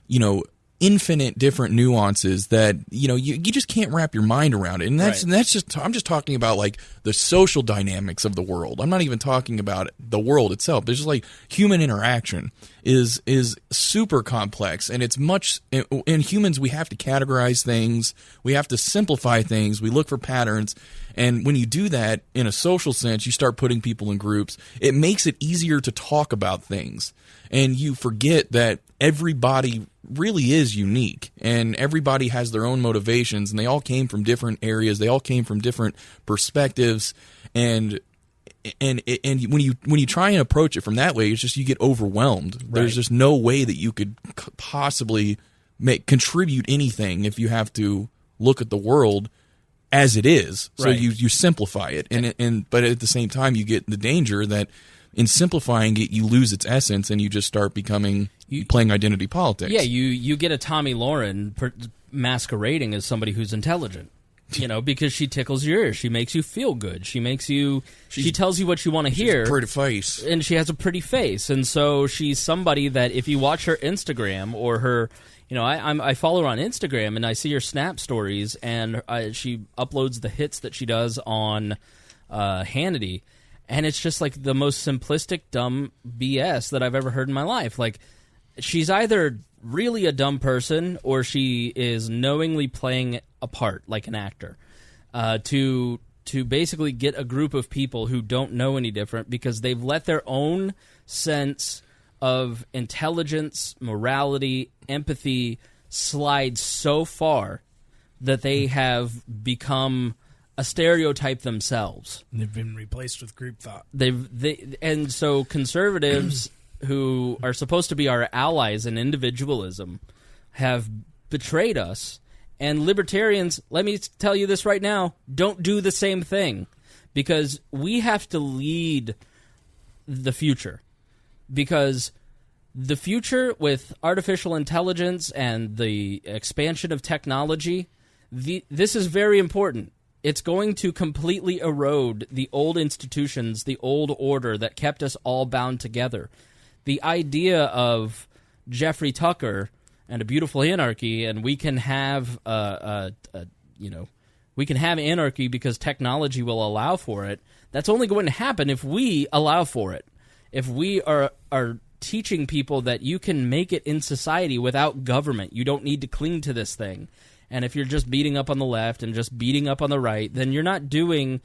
you know, infinite different nuances that, you know, you just can't wrap your mind around it. And that's just, I'm just talking about like the social dynamics of the world. I'm not even talking about the world itself. There's just like human interaction is super complex, and it's much, in humans we have to categorize things, we have to simplify things, we look for patterns. And when you do that in a social sense, you start putting people in groups. It makes it easier to talk about things. And you forget that everybody really is unique, and everybody has their own motivations, and they all came from different areas. They all came from different perspectives. And when you try and approach it from that way, it's just you get overwhelmed. Right. There's just no way that you could possibly contribute anything if you have to look at the world as it is. So right. you simplify it, but at the same time you get the danger that in simplifying it you lose its essence and you just start playing identity politics. Yeah, you get a Tommy Lauren masquerading as somebody who's intelligent. You know, because she tickles your ears. She makes you feel good. She tells you what you want to hear. She's a pretty face. And she has a pretty face. And so she's somebody that if you watch her Instagram or her, you know, I follow her on Instagram and I see her Snap stories, and she uploads the hits that she does on Hannity. And it's just like the most simplistic, dumb BS that I've ever heard in my life. Like, she's either really a dumb person or she is knowingly playing a part like an actor to basically get a group of people who don't know any different because they've let their own sense of intelligence, morality, empathy slide so far that they have become a stereotype themselves. They've been replaced with group thought. And so conservatives who are supposed to be our allies in individualism have betrayed us. And libertarians, let me tell you this right now, don't do the same thing because we have to lead the future. Because the future with artificial intelligence and the expansion of technology, this is very important. It's going to completely erode the old institutions, the old order that kept us all bound together. The idea of Jeffrey Tucker and a beautiful anarchy, and we can have we can have anarchy because technology will allow for it. That's only going to happen if we allow for it. If we are teaching people that you can make it in society without government, you don't need to cling to this thing. And if you're just beating up on the left and just beating up on the right, then you're not doing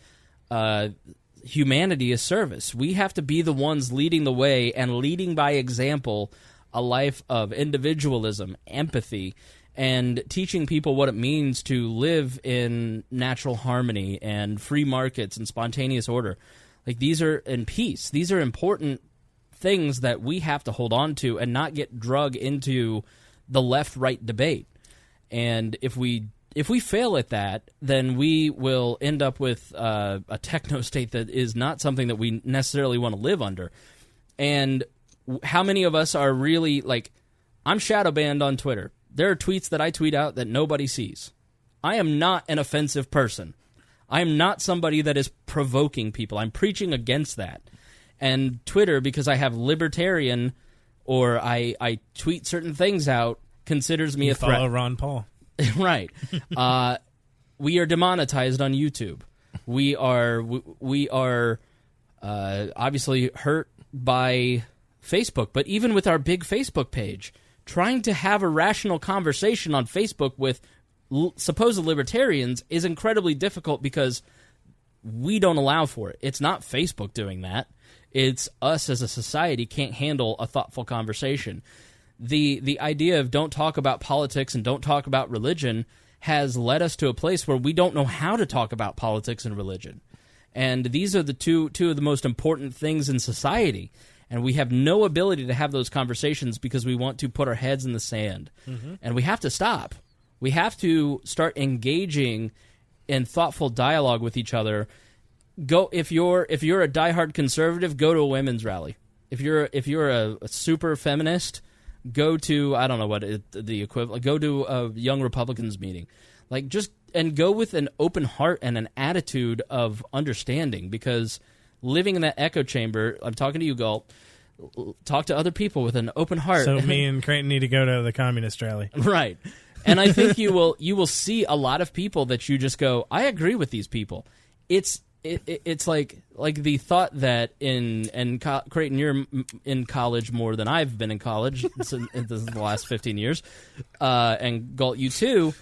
humanity a service. We have to be the ones leading the way and leading by example a life of individualism, empathy, and teaching people what it means to live in natural harmony and free markets and spontaneous order. Like these are in peace. These are important things that we have to hold on to and not get drug into the left-right debate. And if we fail at that, then we will end up with a techno state that is not something that we necessarily want to live under. And how many of us are really like, I'm shadow banned on Twitter. There are tweets that I tweet out that nobody sees. I am not an offensive person. I am not somebody that is provoking people. I'm preaching against that. And Twitter, because I have libertarian or I tweet certain things out, considers me a threat. Follow Ron Paul. Right. We are demonetized on YouTube. We are obviously hurt by Facebook, but even with our big Facebook page, trying to have a rational conversation on Facebook with supposed libertarians is incredibly difficult because we don't allow for it. It's not Facebook doing that. It's us as a society can't handle a thoughtful conversation. The idea of don't talk about politics and don't talk about religion has led us to a place where we don't know how to talk about politics and religion. And these are the two of the most important things in society. And we have no ability to have those conversations because we want to put our heads in the sand. Mm-hmm. And we have to stop. We have to start engaging in thoughtful dialogue with each other. Go if you're a diehard conservative, go to a women's rally. If you're a super feminist, go to, I don't know what the equivalent, go to a Young Republicans meeting. Like and go with an open heart and an attitude of understanding, because living in that echo chamber, I'm talking to you, Gault, talk to other people with an open heart. So me and Creighton need to go to the communist rally. Right. And I think you will see a lot of people that you just go, I agree with these people. It's like the thought that in Creighton, you're in college more than I've been in college in the last 15 years, and Gault, you too.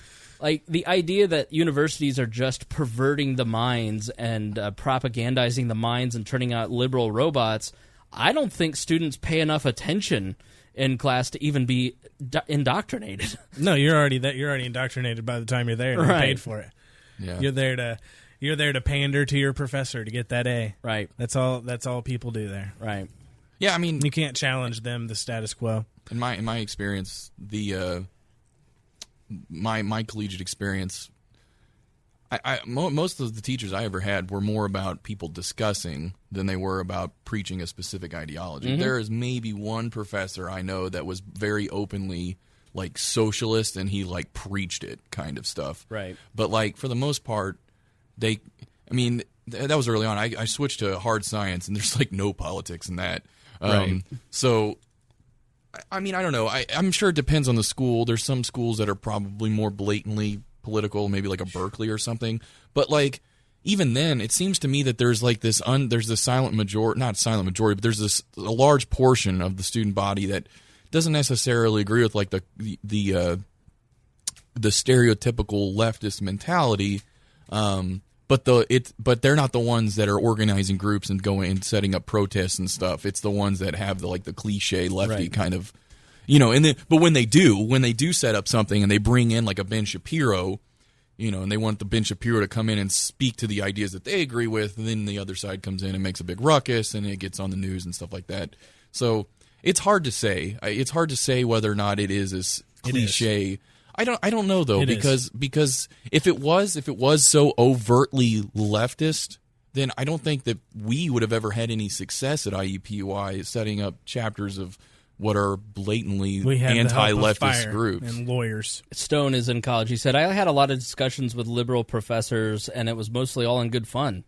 Like the idea that universities are just perverting the minds and propagandizing the minds and turning out liberal robots. I don't think students pay enough attention in class to even be indoctrinated. No, you're already indoctrinated by the time you're there and you're paid for it. Yeah. You're there to pander to your professor to get that A. Right. That's all people do there. Right. Yeah, I mean, you can't challenge the status quo. In my experience, my collegiate experience, most of the teachers I ever had were more about people discussing than they were about preaching a specific ideology. Mm-hmm. There is maybe one professor I know that was very openly like socialist, and he like preached it kind of stuff. Right. But like for the most part, that was early on. I switched to hard science, and there's like no politics in that. Right. So, I mean, I don't know. I'm sure it depends on the school. There's some schools that are probably more blatantly political, maybe like a Berkeley or something. But like even then, it seems to me that there's like this there's this silent majority, not silent majority, but there's a large portion of the student body that doesn't necessarily agree with like the stereotypical leftist mentality. But they're not the ones that are organizing groups and going and setting up protests and stuff. It's the ones that have the cliche lefty kind of, but when they do set up something and they bring in like a Ben Shapiro, and they want the Ben Shapiro to come in and speak to the ideas that they agree with, and then the other side comes in and makes a big ruckus and it gets on the news and stuff like that. So it's hard to say. It's hard to say whether or not it is as cliche. I don't know though, because if it was so overtly leftist, then I don't think that we would have ever had any success at IUPUI setting up chapters of what are blatantly anti-leftist groups and lawyers. Stone is in college. He said, I had a lot of discussions with liberal professors, and it was mostly all in good fun.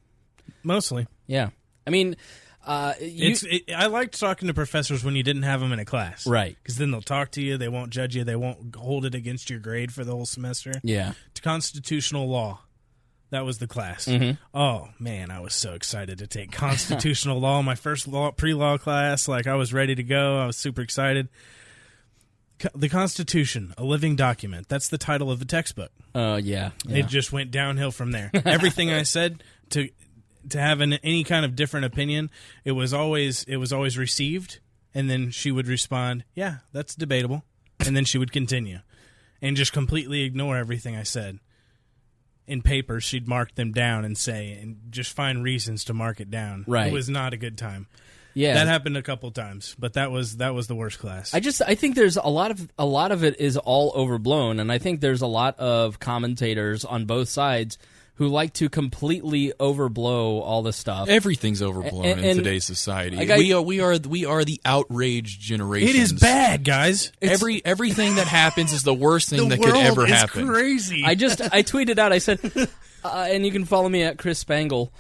Mostly. Yeah. I mean, I liked talking to professors when you didn't have them in a class. Right. Because then they'll talk to you, they won't judge you, they won't hold it against your grade for the whole semester. Yeah. To constitutional law. That was the class. Mm-hmm. Oh, man, I was so excited to take constitutional law, my first pre-law class. Like, I was ready to go. I was super excited. The Constitution, a living document. That's the title of the textbook. Yeah. It just went downhill from there. Everything I said to have any kind of different opinion, it was always received, and then she would respond, yeah, that's debatable, and then she would continue and just completely ignore everything I said. In papers, she'd mark them down and just find reasons to mark it down. Right. It was not a good time. Yeah, that happened a couple times, but that was the worst class. I think there's a lot of it is all overblown, and I think there's a lot of commentators on both sides who like to completely overblow all the stuff. Everything's overblown in today's society. We are the outraged generation. It is bad, guys. Everything that happens is the worst thing that could ever happen. The world is crazy. I tweeted out. I said, and you can follow me at Chris Spangle.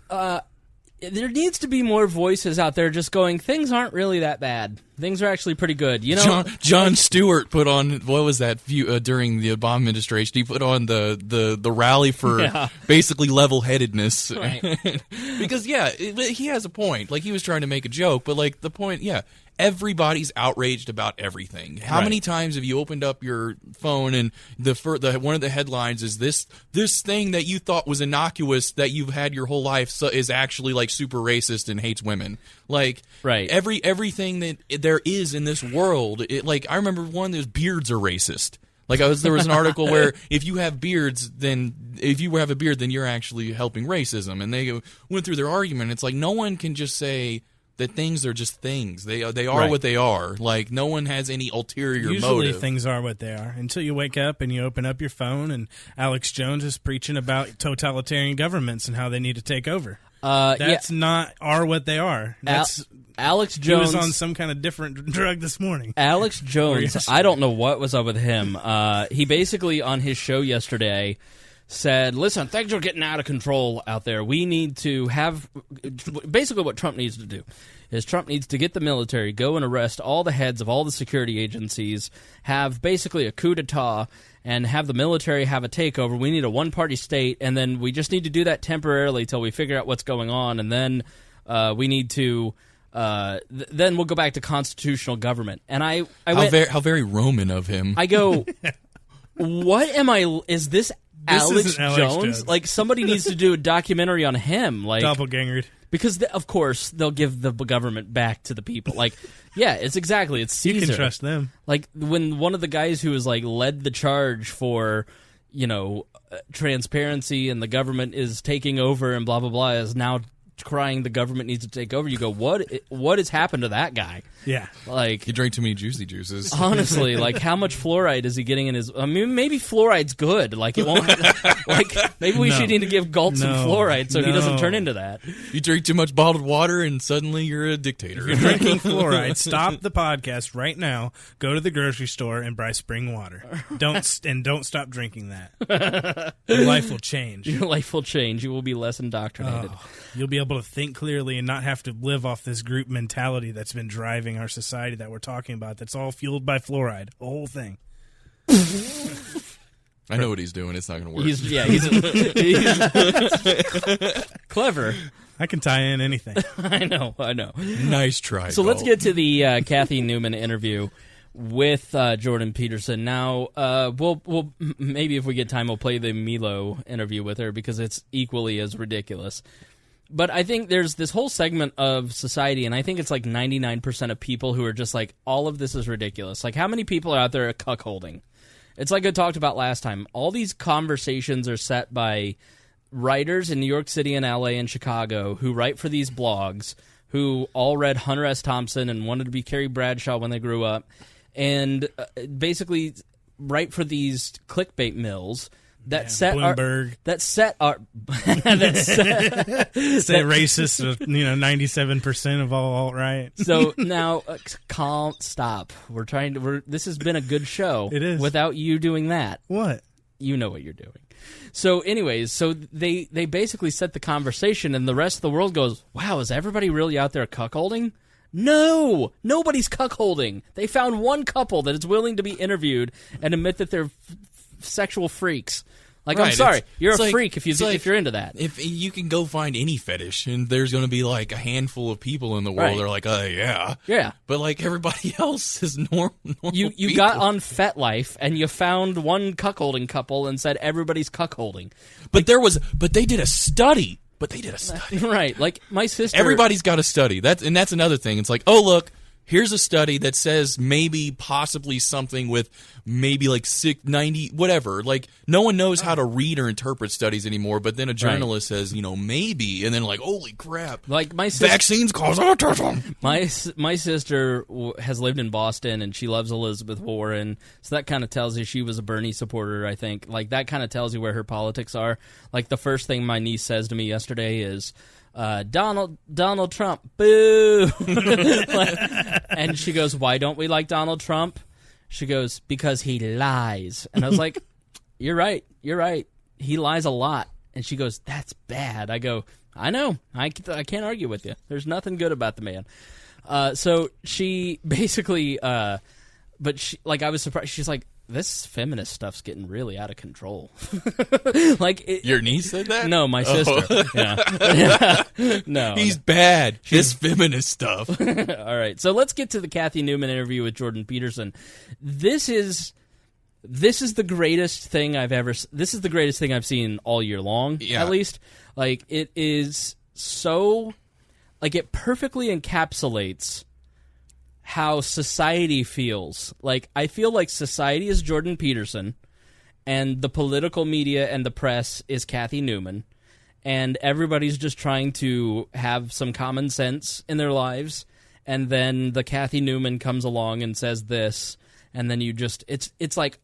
There needs to be more voices out there just going, things aren't really that bad. Things are actually pretty good. Jon Stewart put on, what was that, during the Obama administration, he put on the rally for basically level-headedness. Right. Because, he has a point. Like, he was trying to make a joke, but, like, the point, everybody's outraged about everything. How many times have you opened up your phone and one of the headlines is this thing that you thought was innocuous that you've had your whole life is actually like super racist and hates women. Like everything that there is in this world. I remember those beards are racist. Like there was an article where if you have a beard, then you're actually helping racism. And they went through their argument. It's like no one can just say that things are just things. They are what they are. Like, no one has any ulterior motive. Usually things are what they are until you wake up and you open up your phone and Alex Jones is preaching about totalitarian governments and how they need to take over. That's not what they are. Alex Jones was on some kind of different drug this morning. Alex Jones, I don't know what was up with him. He basically, on his show yesterday, said, listen, things are getting out of control out there. We need to have – basically what Trump needs to do is Trump needs to get the military, go and arrest all the heads of all the security agencies, have basically a coup d'etat, and have the military have a takeover. We need a one-party state, and then we just need to do that temporarily till we figure out what's going on, and then we need to then we'll go back to constitutional government. And I went, how very Roman of him. I go, what am I – is this – Alex Jones? Like, somebody needs to do a documentary on him. Like, doppelgangered. Because, of course, they'll give the government back to the people. Like, it's Caesar. You can trust them. Like, when one of the guys who was, like, led the charge for, transparency and the government is taking over and blah, blah, blah, is now crying the government needs to take over, you go, what has happened to that guy? Yeah. Like, he drank too many juicy juices. Honestly, like, how much fluoride is he getting in his... I mean, maybe fluoride's good. Like, it won't... like, maybe we should need to give Gault some fluoride so he doesn't turn into that. You drink too much bottled water and suddenly you're a dictator. If you're drinking fluoride, stop the podcast right now, go to the grocery store and buy spring water. Don't stop drinking that. Your life will change. Your life will change. You will be less indoctrinated. You'll be able to think clearly and not have to live off this group mentality that's been driving our society that we're talking about. That's all fueled by fluoride. The whole thing. I know what he's doing. It's not going to work. He's clever. I can tie in anything. I know. Nice try. So let's get to the Cathy Newman interview. with Jordan Peterson. Now, we'll maybe if we get time, we'll play the Milo interview with her because it's equally as ridiculous. But I think there's this whole segment of society, and I think it's like 99% of people who are just like, all of this is ridiculous. Like, how many people are out there cuckolding? It's like I talked about last time. All these conversations are set by writers in New York City and LA and Chicago who write for these blogs, who all read Hunter S. Thompson and wanted to be Carrie Bradshaw when they grew up, and basically write for these clickbait mills that set Bloomberg. Say racist, 97% of all alt-right. So now, stop. This has been a good show. It is. Without you doing that. What? You know what you're doing. So anyways, they basically set the conversation, and the rest of the world goes, wow, is everybody really out there cuckolding? No! Nobody's cuckolding. They found one couple that is willing to be interviewed and admit that they're sexual freaks. Like, right. I'm sorry, you're a freak if you're into that. If you can go find any fetish, and there's going to be like a handful of people in the world that are like, yeah. But like everybody else is normal. You got on FetLife and you found one cuckolding couple and said everybody's cuckolding. But they did a study. Right? Like my sister. Everybody's got a study. That's another thing. It's like, oh look. Here's a study that says maybe possibly something with maybe like 90, whatever. Like, no one knows how to read or interpret studies anymore, but then a journalist says, maybe, and then like, holy crap. Like my sister, vaccines cause autism. My sister has lived in Boston, and she loves Elizabeth Warren, so that kind of tells you she was a Bernie supporter, I think. Like, that kind of tells you where her politics are. Like, the first thing my niece says to me yesterday is, Donald Trump, boo. And she goes, why don't we like Donald Trump? She goes, because he lies. And I was like, you're right. He lies a lot. And she goes, that's bad. I go, I know. I can't argue with you. There's nothing good about the man. So she basically, but she, like, I was surprised. She's like, this feminist stuff's getting really out of control. Your niece said that? No, my sister. Yeah. No, he's bad. This feminist stuff. All right, so let's get to the Cathy Newman interview with Jordan Peterson. This is the greatest thing I've ever. This is the greatest thing I've seen all year long. Yeah. At least, like, it is so, like, it perfectly encapsulates how society feels. Like, I feel like society is Jordan Peterson, and the political media and the press is Cathy Newman, and everybody's just trying to have some common sense in their lives, and then the Cathy Newman comes along and says this, and then you just, it's like,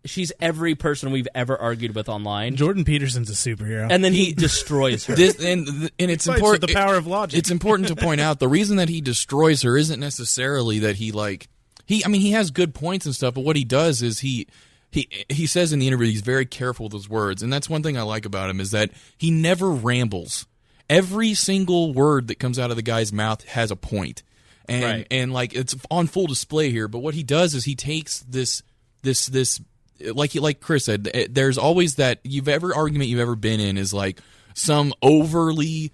she's every person we've ever argued with online. Jordan Peterson's a superhero. And then he destroys her. And it's important. The power of logic. It's important to point out the reason that he destroys her isn't necessarily that he has good points and stuff, but what he does is he says in the interview he's very careful with his words, and that's one thing I like about him is that he never rambles. Every single word that comes out of the guy's mouth has a point. And like, it's on full display here, but what he does is he takes this like Chris said, there's always that argument you've ever been in is like some overly,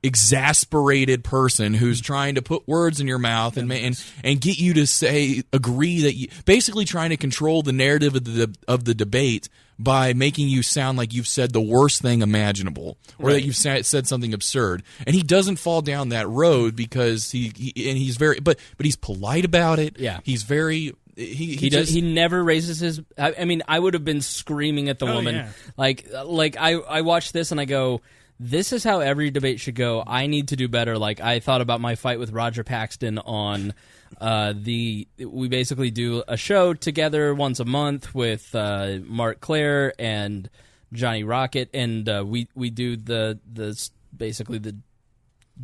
exasperated person who's trying to put words in your mouth and get you to agree that you basically trying to control the narrative of the debate by making you sound like you've said the worst thing imaginable or that you've said something absurd. And he doesn't fall down that road because he's very but he's polite about it. Yeah. He's very He never raises his. I mean, I would have been screaming at the woman. Yeah. Like I watched this and I go, this is how every debate should go. I need to do better. Like, I thought about my fight with Roger Paxton on we basically do a show together once a month with Mark Claire and Johnny Rocket, and we do the basically the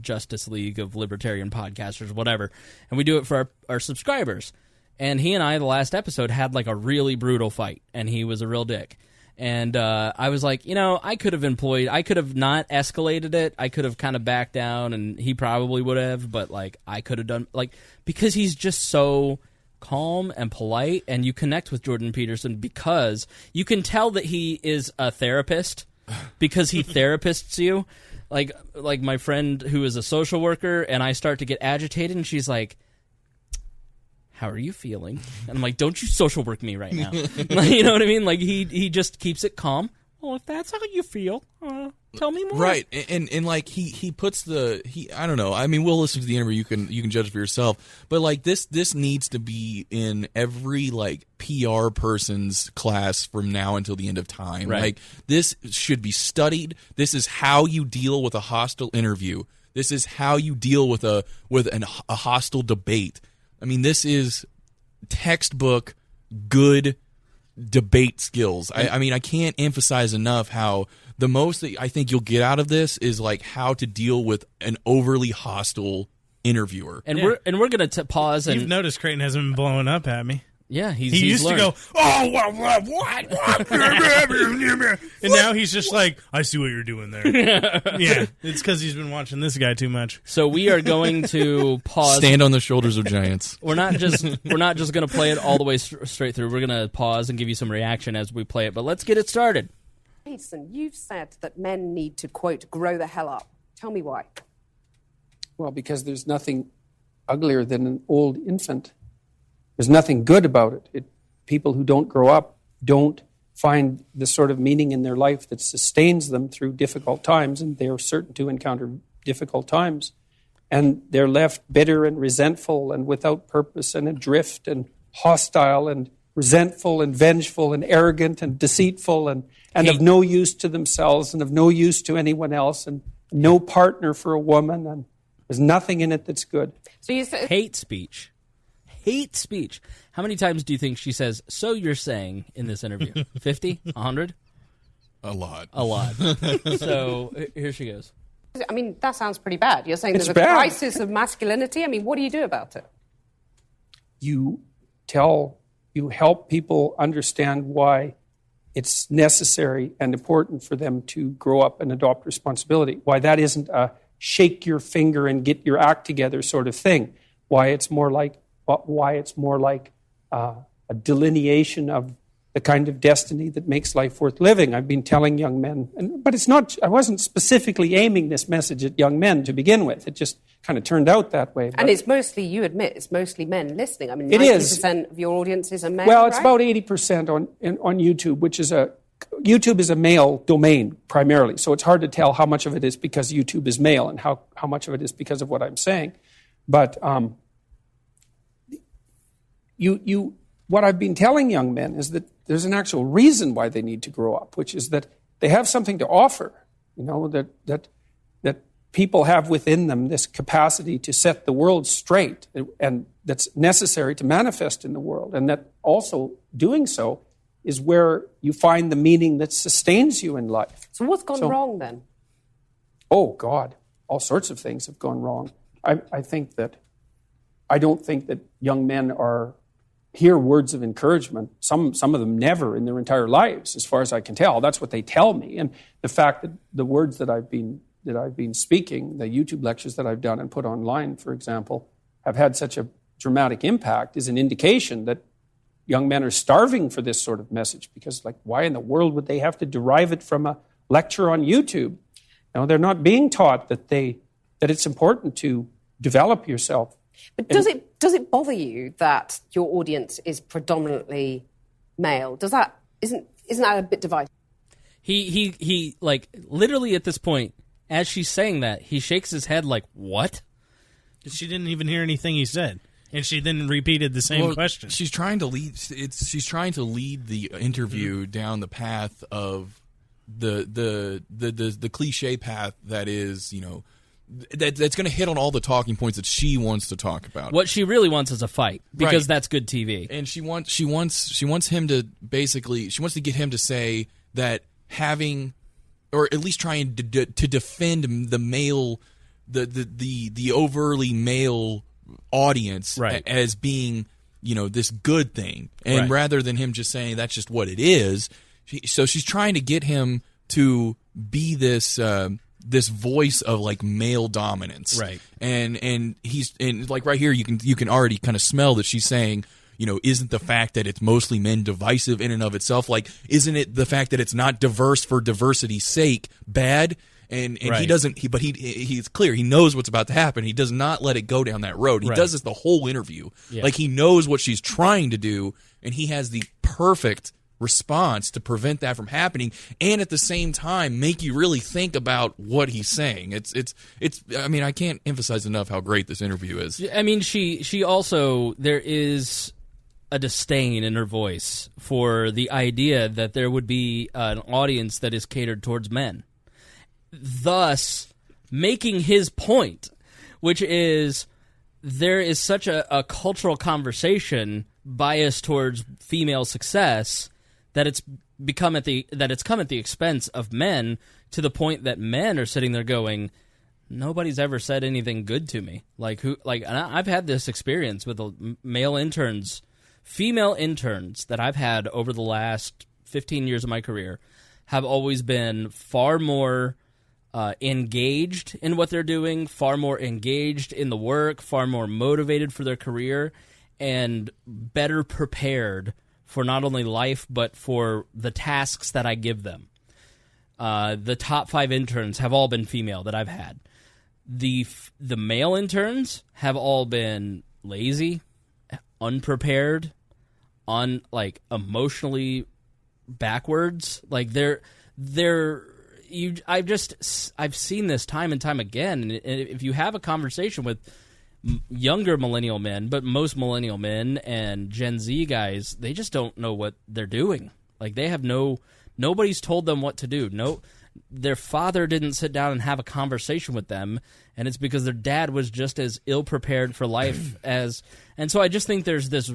Justice League of Libertarian Podcasters, whatever, and we do it for our subscribers. And he and I, the last episode, had like a really brutal fight, and he was a real dick. And I was like, I could have not escalated it. I could have kind of backed down, and he probably would have, but like I could have done, like, because he's just so calm and polite, and you connect with Jordan Peterson because you can tell that he is a therapist because he therapists you. Like my friend who is a social worker, and I start to get agitated, and she's like, how are you feeling? And I'm like, don't you social work me right now. You know what I mean? Like, he just keeps it calm. Well, if that's how you feel, tell me more. Right, and like he puts I don't know. I mean, we'll listen to the interview. You can judge for yourself. But like this needs to be in every like PR person's class from now until the end of time. Right. Like this should be studied. This is how you deal with a hostile interview. This is how you deal with a hostile debate. I mean, this is textbook good debate skills. I mean, I can't emphasize enough how the most that I think you'll get out of this is like how to deal with an overly hostile interviewer. And we're gonna pause. And you've noticed Creighton hasn't been blowing up at me. Yeah, he used learned. to go, oh, what? And now he's just like, I see what you're doing there. Yeah, it's because he's been watching this guy too much. So we are going to pause. Stand on the shoulders of giants. We're not just going to play it all the way straight through. We're going to pause and give you some reaction as we play it. But let's get it started. Peterson, you've said that men need to, quote, grow the hell up. Tell me why. Well, because there's nothing uglier than an old infant. There's nothing good about it. People who don't grow up don't find the sort of meaning in their life that sustains them through difficult times, and they're certain to encounter difficult times. And they're left bitter and resentful and without purpose and adrift and hostile and resentful and vengeful and arrogant and deceitful and of no use to themselves and of no use to anyone else and no partner for a woman, and there's nothing in it that's good. So you say hate speech. Hate speech. How many times do you think she says, so you're saying, in this interview? 50? 100? A lot. A lot. So here she goes. I mean, that sounds pretty bad. You're saying there's a crisis of masculinity? I mean, what do you do about it? You help people understand why it's necessary and important for them to grow up and adopt responsibility, why that isn't a shake your finger and get your act together sort of thing, why it's more like a delineation of the kind of destiny that makes life worth living. I've been telling young men, but it's not. I wasn't specifically aiming this message at young men to begin with. It just kind of turned out that way. And it's mostly, you admit, it's mostly men listening. I mean, 90% of your audiences are men. Well, it's right? about 80% on YouTube, YouTube is a male domain primarily. So it's hard to tell how much of it is because YouTube is male and how much of it is because of what I'm saying. But what I've been telling young men is that there's an actual reason why they need to grow up, which is that they have something to offer. You know, that people have within them this capacity to set the world straight, and that's necessary to manifest in the world, and that also doing so is where you find the meaning that sustains you in life. So what's gone wrong then? Oh, God, all sorts of things have gone wrong. I don't think that young men hear words of encouragement. Some of them never in their entire lives, as far as I can tell. That's what they tell me. And the fact that the words that I've been speaking, the YouTube lectures that I've done and put online, for example, have had such a dramatic impact is an indication that young men are starving for this sort of message, because, like, why in the world would they have to derive it from a lecture on YouTube? You know, they're not being taught that it's important to develop yourself. But does it bother you that your audience is predominantly male? Isn't that a bit divisive? He like literally at this point, as she's saying that, he shakes his head like, what? She didn't even hear anything he said, and she then repeated the same question. She's trying to lead. She's trying to lead the interview down the path of the cliche path that is, you know, that's going to hit on all the talking points that she wants to talk about. What she really wants is a fight, because that's good TV. And she wants him to basically, she wants to get him to say that having, or at least trying to defend the male, the overly male audience as being, you know, this good thing, and rather than him just saying that's just what it is. So she's trying to get him to be this voice of like male dominance, right? And he's like right here you can already kind of smell that she's saying, you know, isn't the fact that it's mostly men divisive in and of itself? Like, isn't it the fact that it's not diverse for diversity's sake bad? And Right. he doesn't. He's clear. He knows what's about to happen. He does not let it go down that road. He Right. does this the whole interview. Yeah. Like, he knows what she's trying to do, and he has the perfect response to prevent that from happening, and at the same time make you really think about what he's saying. It's. I mean, I can't emphasize enough how great this interview is. I mean, she also, there is a disdain in her voice for the idea that there would be an audience that is catered towards men, thus making his point, which is there is such a cultural conversation biased towards female success that it's come at the expense of men, to the point that men are sitting there going, nobody's ever said anything good to me. And I've had this experience with female interns that I've had over the last 15 years of my career have always been far more engaged in what they're doing, far more engaged in the work, far more motivated for their career, and better prepared for not only life but for the tasks that I give them. The top 5 interns have all been female that I've had. The male interns have all been lazy, unprepared, emotionally backwards. Like I've seen this time and time again. And if you have a conversation with younger millennial men, but most millennial men and Gen Z guys, they just don't know what they're doing. Like, they have nobody's told them what to do. Their father didn't sit down and have a conversation with them, and it's because their dad was just as ill-prepared for life as... And so I just think there's this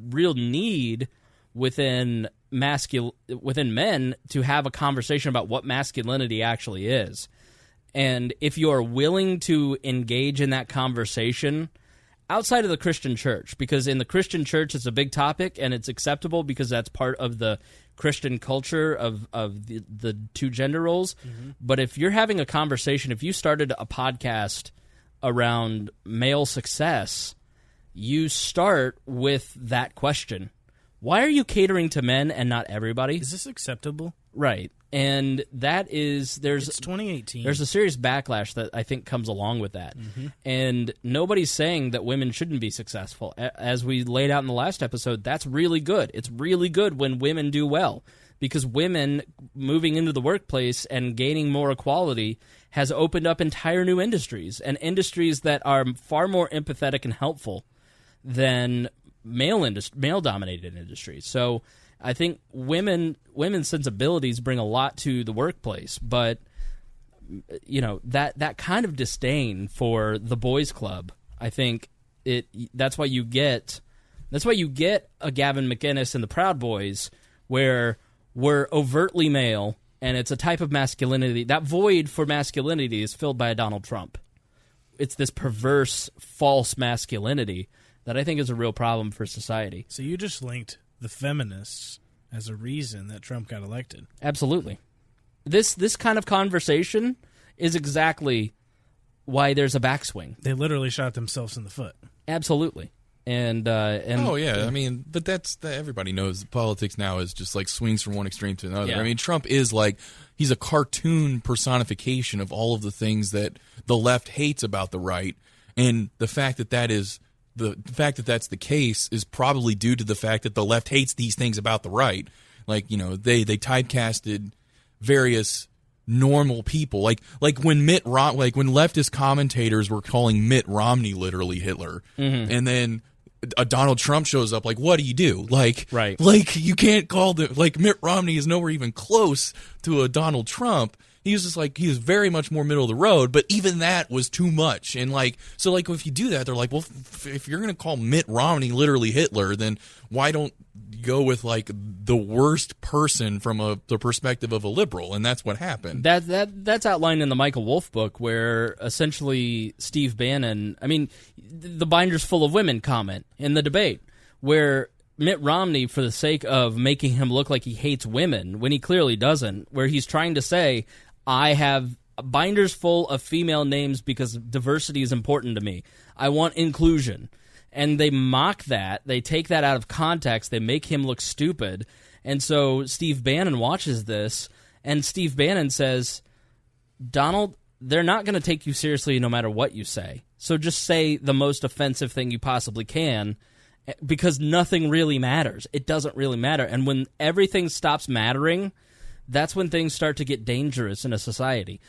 real need within men to have a conversation about what masculinity actually is. And if you are willing to engage in that conversation outside of the Christian church, because in the Christian church it's a big topic and it's acceptable because that's part of the Christian culture of the two gender roles. Mm-hmm. But if you're having a conversation, if you started a podcast around male success, you start with that question. Why are you catering to men and not everybody? Is this acceptable? Right. And that is, it's 2018. There's a serious backlash that I think comes along with that. Mm-hmm. And nobody's saying that women shouldn't be successful. As we laid out in the last episode, that's really good. It's really good when women do well, because women moving into the workplace and gaining more equality has opened up entire new industries, and industries that are far more empathetic and helpful than male-dominated industries. So I think women's sensibilities bring a lot to the workplace, but that kind of disdain for the boys' club, I think that's why you get a Gavin McInnes and the Proud Boys, where we're overtly male and it's a type of masculinity. That void for masculinity is filled by a Donald Trump. It's this perverse, false masculinity that I think is a real problem for society. So you just linked the feminists as a reason that Trump got elected. Absolutely. This kind of conversation is exactly why there's a backswing. They literally shot themselves in the foot. Absolutely. And oh yeah, I mean, but everybody knows politics now is just like swings from one extreme to another. Yeah. I mean, Trump is he's a cartoon personification of all of the things that the left hates about the right, and the fact that that's the case is probably due to the fact that the left hates these things about the right. They typecasted various normal people, like when when leftist commentators were calling Mitt Romney literally Hitler, mm-hmm. and then a Donald Trump shows up, what do you do? Right. You can't call Mitt Romney is nowhere even close to a Donald Trump. He was just he was very much more middle of the road, but even that was too much. And if you do that, they're like, well, if you're going to call Mitt Romney literally Hitler, then why don't you go with the worst person from the perspective of a liberal? And that's what happened. That's outlined in the Michael Wolff book, where essentially Steve Bannon, the binder's full of women comment in the debate, where Mitt Romney, for the sake of making him look like he hates women when he clearly doesn't, where he's trying to say, I have binders full of female names because diversity is important to me. I want inclusion. And they mock that. They take that out of context. They make him look stupid. And so Steve Bannon watches this, and Steve Bannon says, Donald, they're not going to take you seriously no matter what you say. So just say the most offensive thing you possibly can, because nothing really matters. It doesn't really matter. And when everything stops mattering, that's when things start to get dangerous in a society.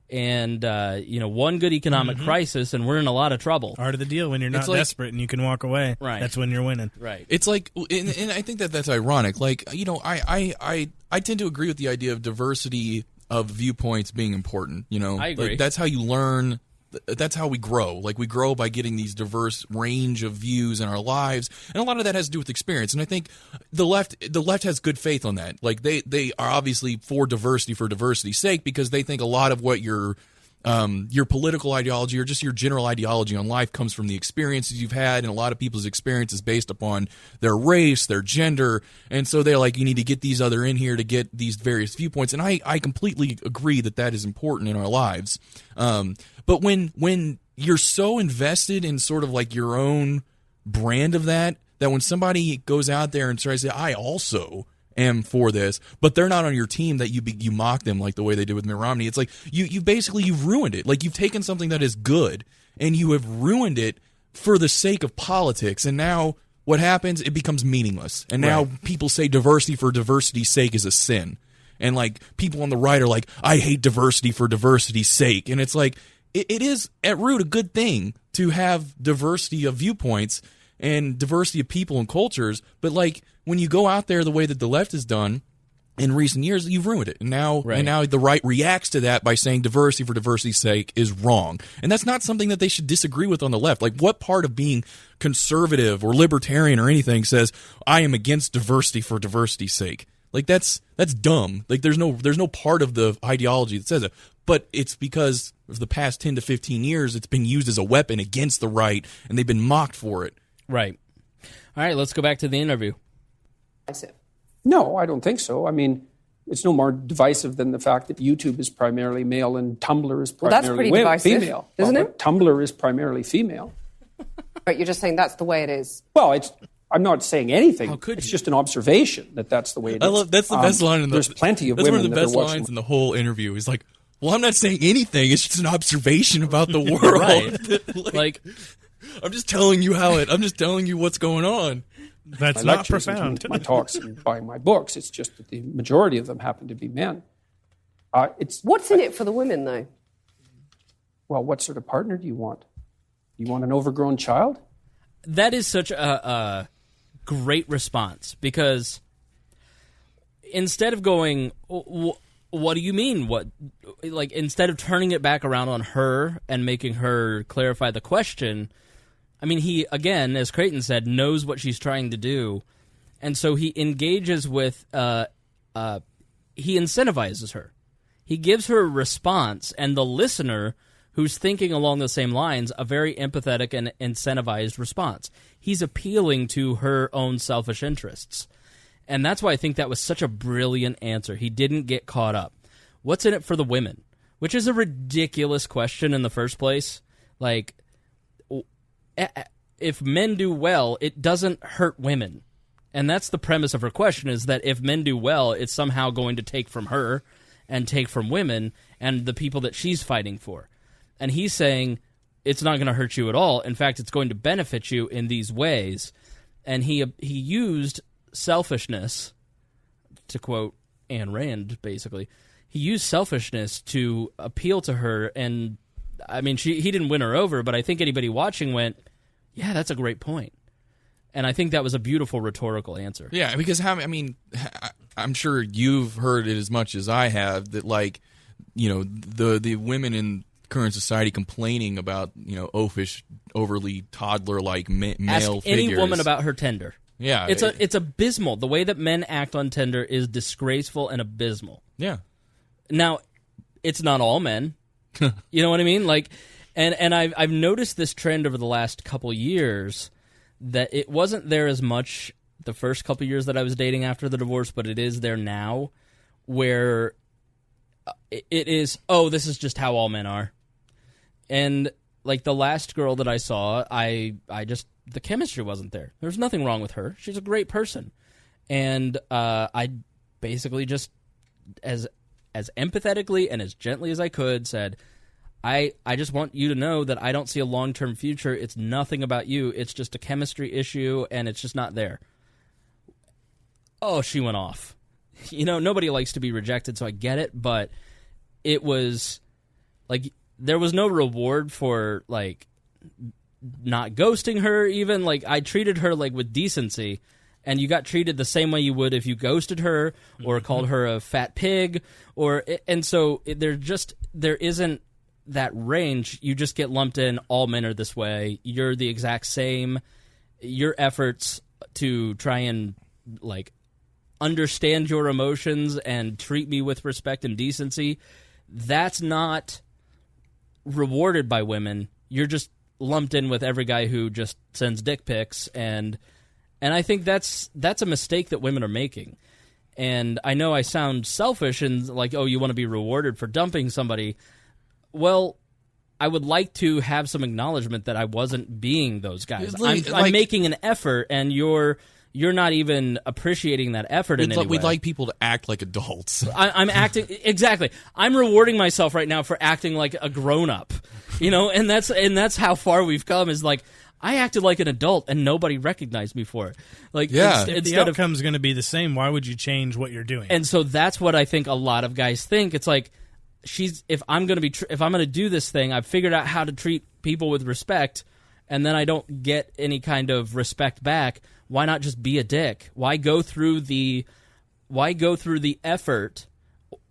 And, one good economic crisis, and we're in a lot of trouble. Part of the deal when you're not desperate and you can walk away. Right. That's when you're winning. Right. It's like, and I think that's ironic. Like, I tend to agree with the idea of diversity of viewpoints being important. I agree. Like, that's how you learn. That's how we grow. Like, we grow by getting these diverse range of views in our lives, and a lot of that has to do with experience. And I think the left has good faith on that. Like, they are obviously for diversity's sake, because they think a lot of what your political ideology or just your general ideology on life comes from the experiences you've had, and a lot of people's experience is based upon their race, their gender, and so they're like, you need to get these other in here to get these various viewpoints. And I completely agree that is important in our lives. But when you're so invested in sort of like your own brand of that when somebody goes out there and tries to say, I also am for this, but they're not on your team, that you mock them like the way they did with Mitt Romney. It's like you've ruined it. Like, you've taken something that is good and you have ruined it for the sake of politics. And now what happens? It becomes meaningless. And now people say diversity for diversity's sake is a sin. And like, people on the right are like, I hate diversity for diversity's sake. And it's like, it is at root a good thing to have diversity of viewpoints and diversity of people and cultures, but like, when you go out there the way that the left has done in recent years, you've ruined it. And now the right reacts to that by saying diversity for diversity's sake is wrong. And that's not something that they should disagree with on the left. Like, what part of being conservative or libertarian or anything says, I am against diversity for diversity's sake? Like, that's dumb. Like, there's no part of the ideology that says it. But it's because of the past 10 to 15 years, it's been used as a weapon against the right, and they've been mocked for it. Right. All right, let's go back to the interview. No, I don't think so. I mean, it's no more divisive than the fact that YouTube is primarily male and Tumblr is primarily female. Isn't it? Tumblr is primarily female. But you're just saying that's the way it is. Well, I'm not saying anything. How could it's you? just an observation that's the way it is. That's the best line. There's plenty of that's women one of the that best are watching. lines in the whole interview. He's like, well, I'm not saying anything. It's just an observation about the world. Right. like, I'm just telling you I'm just telling you what's going on. That's my not lectures profound. And my talks and buying my books. It's just that the majority of them happen to be men. What's in it for the women, though? Well, what sort of partner do you want? You want an overgrown child? That is such a great response, because instead of going, what do you mean? Instead of turning it back around on her and making her clarify the question, I mean, he, again, as Creighton said, knows what she's trying to do, and so he engages with, he incentivizes her. He gives her a response, and the listener, who's thinking along the same lines, a very empathetic and incentivized response. He's appealing to her own selfish interests. And that's why I think that was such a brilliant answer. He didn't get caught up. What's in it for the women? Which is a ridiculous question in the first place. Like, if men do well, it doesn't hurt women. And that's the premise of her question, is that if men do well, it's somehow going to take from her and take from women and the people that she's fighting for. And he's saying it's not going to hurt you at all. In fact, it's going to benefit you in these ways. And he used selfishness, to quote Ayn Rand, basically. He used selfishness to appeal to her, and I mean, he didn't win her over, but I think anybody watching went, yeah, that's a great point. And I think that was a beautiful rhetorical answer. Yeah, because I'm sure you've heard it as much as I have, that, like, you know, the women in current society complaining about, you know, oafish, overly toddler-like male Ask figures. any woman about her Tinder. Yeah, it's abysmal. The way that men act on Tinder is disgraceful and abysmal. Yeah. Now, it's not all men. You know what I mean? Like, and I've noticed this trend over the last couple years, that it wasn't there as much the first couple years that I was dating after the divorce, but it is there now, where it is, oh, this is just how all men are. And like the last girl that I saw, I just, the chemistry wasn't there. There's nothing wrong with her. She's a great person. And I basically just, as as empathetically and as gently as I could, said, I just want you to know that I don't see a long-term future. It's nothing about you. It's just a chemistry issue, and it's just not there. Oh, she went off. Nobody likes to be rejected, so I get it, but it was, like, there was no reward for, like, not ghosting her even. Like, I treated her, like, with decency, and you got treated the same way you would if you ghosted her or called her a fat pig, and so there isn't that range. You just get lumped in, all men are this way, you're the exact same. Your efforts to try and, like, understand your emotions and treat me with respect and decency, that's not rewarded by women. You're just lumped in with every guy who just sends dick pics, and I think that's a mistake that women are making. And I know I sound selfish and like, oh, you want to be rewarded for dumping somebody. Well, I would like to have some acknowledgement that I wasn't being those guys. I'm making an effort, and you're not even appreciating that effort in any way. We'd like people to act like adults. I'm acting exactly. I'm rewarding myself right now for acting like a grown-up, and that's how far we've come. Is like, I acted like an adult and nobody recognized me for it. Like, if the outcome's going to be the same, why would you change what you're doing? And so that's what I think a lot of guys think. It's like, if I'm going to do this thing, I've figured out how to treat people with respect, and then I don't get any kind of respect back. Why not just be a dick? Why go through the effort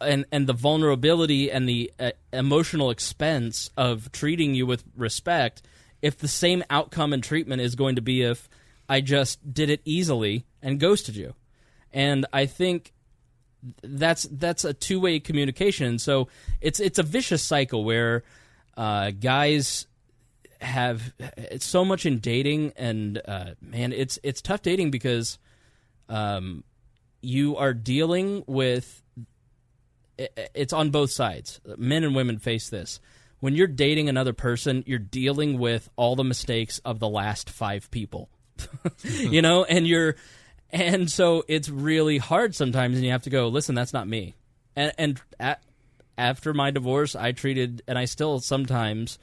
and the vulnerability and the emotional expense of treating you with respect if the same outcome and treatment is going to be if I just did it easily and ghosted you? And I think that's a two-way communication. So it's a vicious cycle where guys have so much in dating, and man, it's tough dating because you are dealing with it's on both sides. Men and women face this. When you're dating another person, you're dealing with all the mistakes of the last 5 people. And so it's really hard sometimes, and you have to go, listen, that's not me. And after my divorce, I treated, and I still sometimes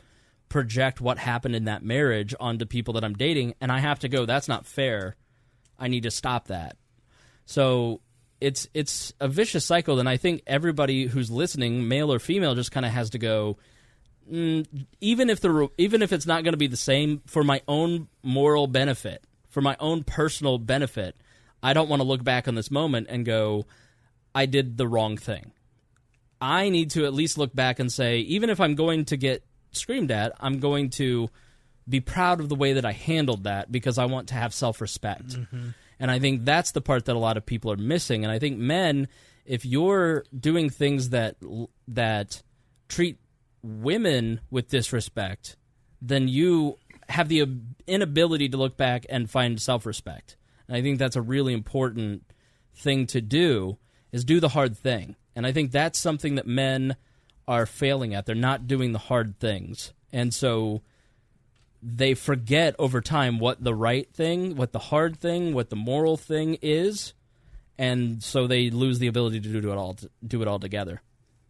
project what happened in that marriage onto people that I'm dating, and I have to go, that's not fair. I need to stop that. So it's a vicious cycle, and I think everybody who's listening, male or female, just kind of has to go, even if it's not going to be the same, for my own moral benefit, for my own personal benefit, I don't want to look back on this moment and go, I did the wrong thing. I need to at least look back and say, even if I'm going to get screamed at, I'm going to be proud of the way that I handled that because I want to have self-respect. Mm-hmm. And I think that's the part that a lot of people are missing. And I think men, if you're doing things that treat women with disrespect, then you have the inability to look back and find self-respect. And I think that's a really important thing to do, is do the hard thing. And I think that's something that men are failing at. They're not doing the hard things. And so they forget over time what the right thing, what the hard thing, what the moral thing is, and so they lose the ability to do it all together.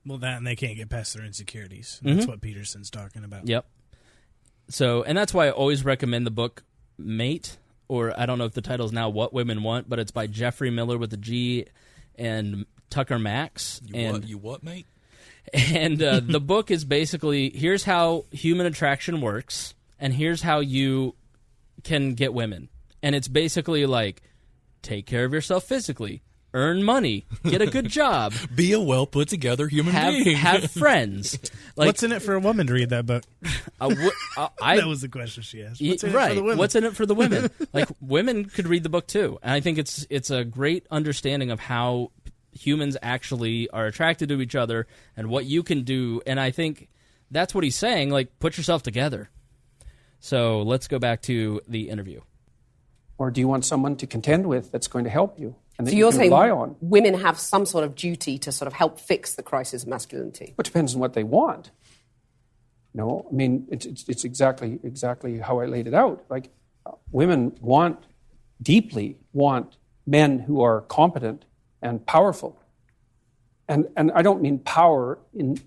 Well, that, and they can't get past their insecurities. That's what Peterson's talking about. Yep. So, and that's why I always recommend the book Mate, or I don't know if the title is now What Women Want, but it's by Jeffrey Miller with a G and Tucker Max. You what, mate? And the book is basically, here's how human attraction works, and here's how you can get women. And it's basically like, take care of yourself physically, earn money, get a good job, be a well put together human being, have friends. Like, what's in it for a woman to read that book? That was the question she asked. What's in it for the women? What's in it for the women? Like, women could read the book too, and I think it's a great understanding of how humans actually are attracted to each other and what you can do. And I think that's what he's saying. Like, put yourself together. So let's go back to the interview. Or do you want someone to contend with that's going to help you and that so you you're can saying rely on? Women have some sort of duty to sort of help fix the crisis of masculinity? It depends on what they want. No, I mean, it's exactly how I laid it out. Like, women deeply want men who are competent and powerful And I don't mean power in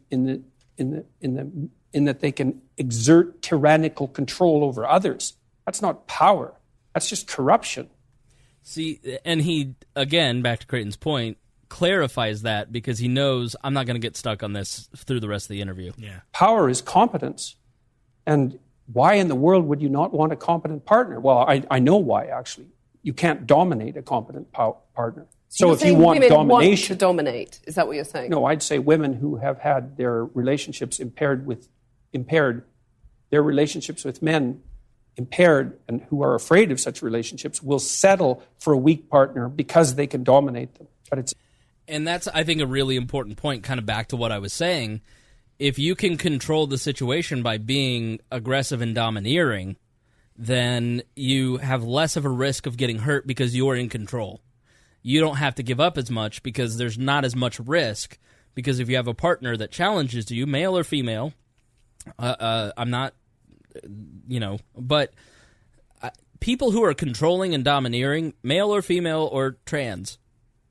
that they can exert tyrannical control over others. That's not power. That's just corruption. See, and he, again, back to Creighton's point, clarifies that because he knows I'm not going to get stuck on this through the rest of the interview. Yeah. Power is competence. And why in the world would you not want a competent partner? Well, I know why, actually. You can't dominate a competent partner. So if you want domination... want to dominate, is that what you're saying? No, I'd say women who have had their relationships impaired, their relationships with men impaired, and who are afraid of such relationships will settle for a weak partner because they can dominate them. And that's, I think, a really important point, kind of back to what I was saying. If you can control the situation by being aggressive and domineering, then you have less of a risk of getting hurt because you're in control. You don't have to give up as much because there's not as much risk, because if you have a partner that challenges you, male or female, I'm not, but people who are controlling and domineering, male or female or trans,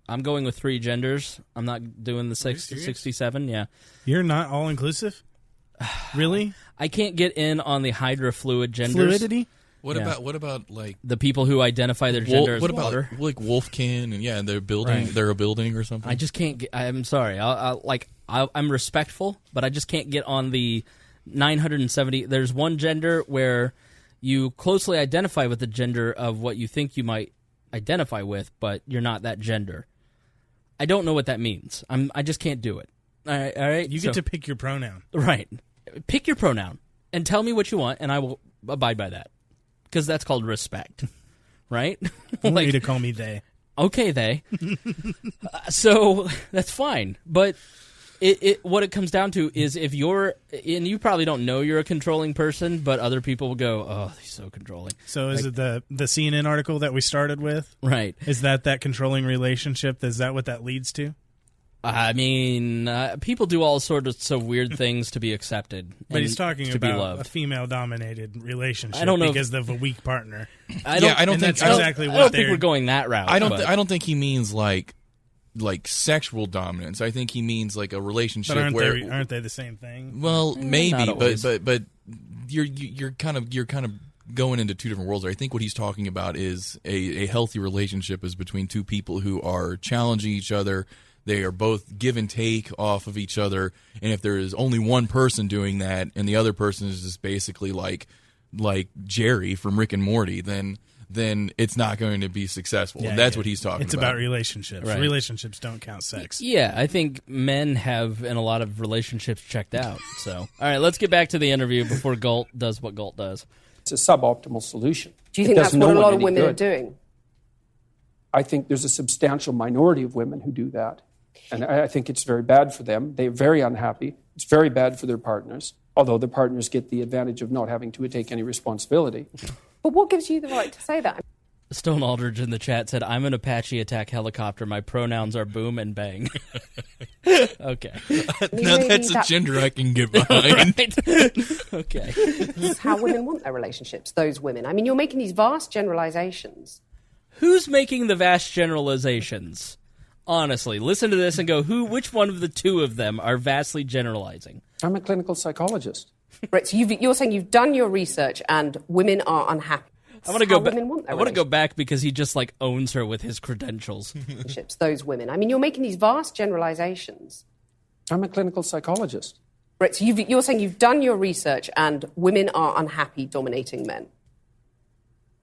I'm going with 3 genders. I'm not doing the 67. Yeah. You're not all-inclusive? Really? I can't get in on the hydrofluid genders. Fluidity? What about like the people who identify their gender as water? Like Wolfkin and they're building they're a building or something? I just can't get, I'm sorry. I'm respectful, but I just can't get on the 970. There's one gender where you closely identify with the gender of what you think you might identify with, but you're not that gender. I don't know what that means. I just can't do it. All right. You get to pick your pronoun. Right. Pick your pronoun and tell me what you want, and I will abide by that. Because that's called respect, right? I want you to call me they. Okay, they. So that's fine. But what it comes down to is if you're, and you probably don't know you're a controlling person, but other people will go, oh, he's so controlling. So is it the CNN article that we started with? Right. Is that controlling relationship? Is that what that leads to? I mean, people do all sorts of weird things to be accepted. But he's talking to about a female-dominated relationship I don't know because of a weak partner. I don't think that's exactly what I don't think we're going that route. I don't think he means like sexual dominance. I think he means like a relationship but where aren't they the same thing? Well, maybe, but you're kind of going into two different worlds. I think what he's talking about is a healthy relationship is between two people who are challenging each other. They are both give and take off of each other, and if there is only one person doing that, and the other person is just basically like Jerry from Rick and Morty, then it's not going to be successful. Yeah, and that's what he's talking about. It's about relationships. Right. Relationships don't count sex. Yeah, I think men have in a lot of relationships checked out. So, all right, let's get back to the interview before Gault does what Gault does. It's a suboptimal solution. Do you think that's what a lot of women are doing? I think there's a substantial minority of women who do that. And I think it's very bad for them. They're very unhappy. It's very bad for their partners, although the partners get the advantage of not having to take any responsibility. But what gives you the right to say that? Stone Aldridge in the chat said, I'm an Apache attack helicopter. My pronouns are boom and bang. Okay. Now that's a gender I can get behind. Okay. This is how women want their relationships, those women. I mean, you're making these vast generalizations. Who's making the vast generalizations? Honestly, listen to this and go, which one of the two of them are vastly generalizing? I'm a clinical psychologist. Right, so you're saying you've done your research and women are unhappy. I want to go back because he just owns her with his credentials. Those women. I mean, you're making these vast generalizations. I'm a clinical psychologist. Right, so you're saying you've done your research and women are unhappy dominating men.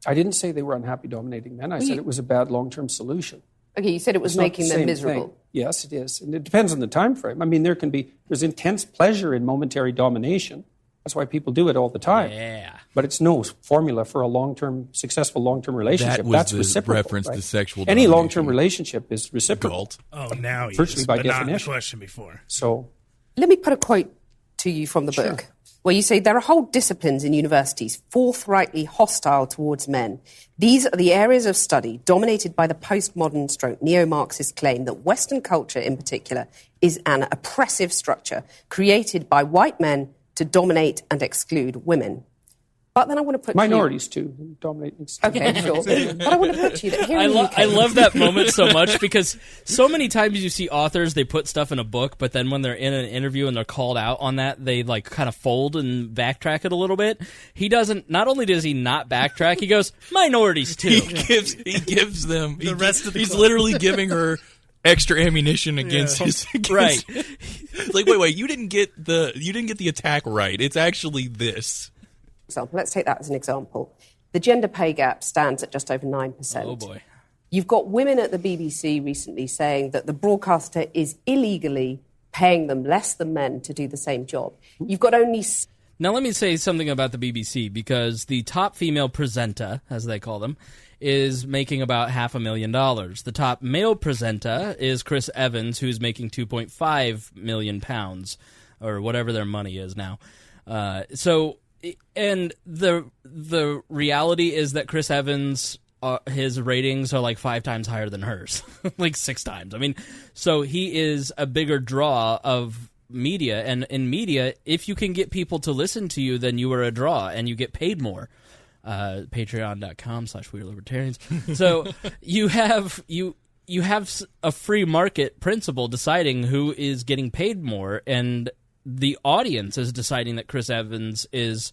I didn't say they were unhappy dominating men. I said it was a bad long-term solution. Okay, you said it was making them miserable. Thing. Yes, it is. And it depends on the time frame. I mean, there's intense pleasure in momentary domination. That's why people do it all the time. Yeah. But it's no formula for a successful long-term relationship. That's reciprocal. Reference to sexual Any domination. long-term relationship is reciprocal. Gault. Oh, now he virtually is, by but definition. not the question before. So, let me put a quote to you from the book, where you say there are whole disciplines in universities forthrightly hostile towards men. These are the areas of study dominated by the postmodern neo-Marxist claim that Western culture in particular is an oppressive structure created by white men to dominate and exclude women. But then I want to put minorities too dominate. Okay, sure. But I want to put to you that here in the UK, I love that moment so much because so many times you see authors, they put stuff in a book, but then when they're in an interview and they're called out on that, they like kind of fold and backtrack it a little bit. He doesn't. Not only does he not backtrack, he goes minorities too. He gives them the rest of the. He's literally giving her extra ammunition against his right. Like wait, you didn't get the attack right. It's actually this. Example. Let's take that as an example. The gender pay gap stands at just over 9%. Oh, boy. You've got women at the BBC recently saying that the broadcaster is illegally paying them less than men to do the same job. You've got only... Now, let me say something about the BBC, because the top female presenter, as they call them, is making about $500,000. The top male presenter is Chris Evans, who's making £2.5 million, or whatever their money is now. And the reality is that Chris Evans, his ratings are like 5 times higher than hers, like 6 times. I mean, so he is a bigger draw of media, and in media, if you can get people to listen to you, then you are a draw, and you get paid more. Patreon.com/WeAreLibertarians. So you have a free market principle deciding who is getting paid more, and the audience is deciding that Chris Evans is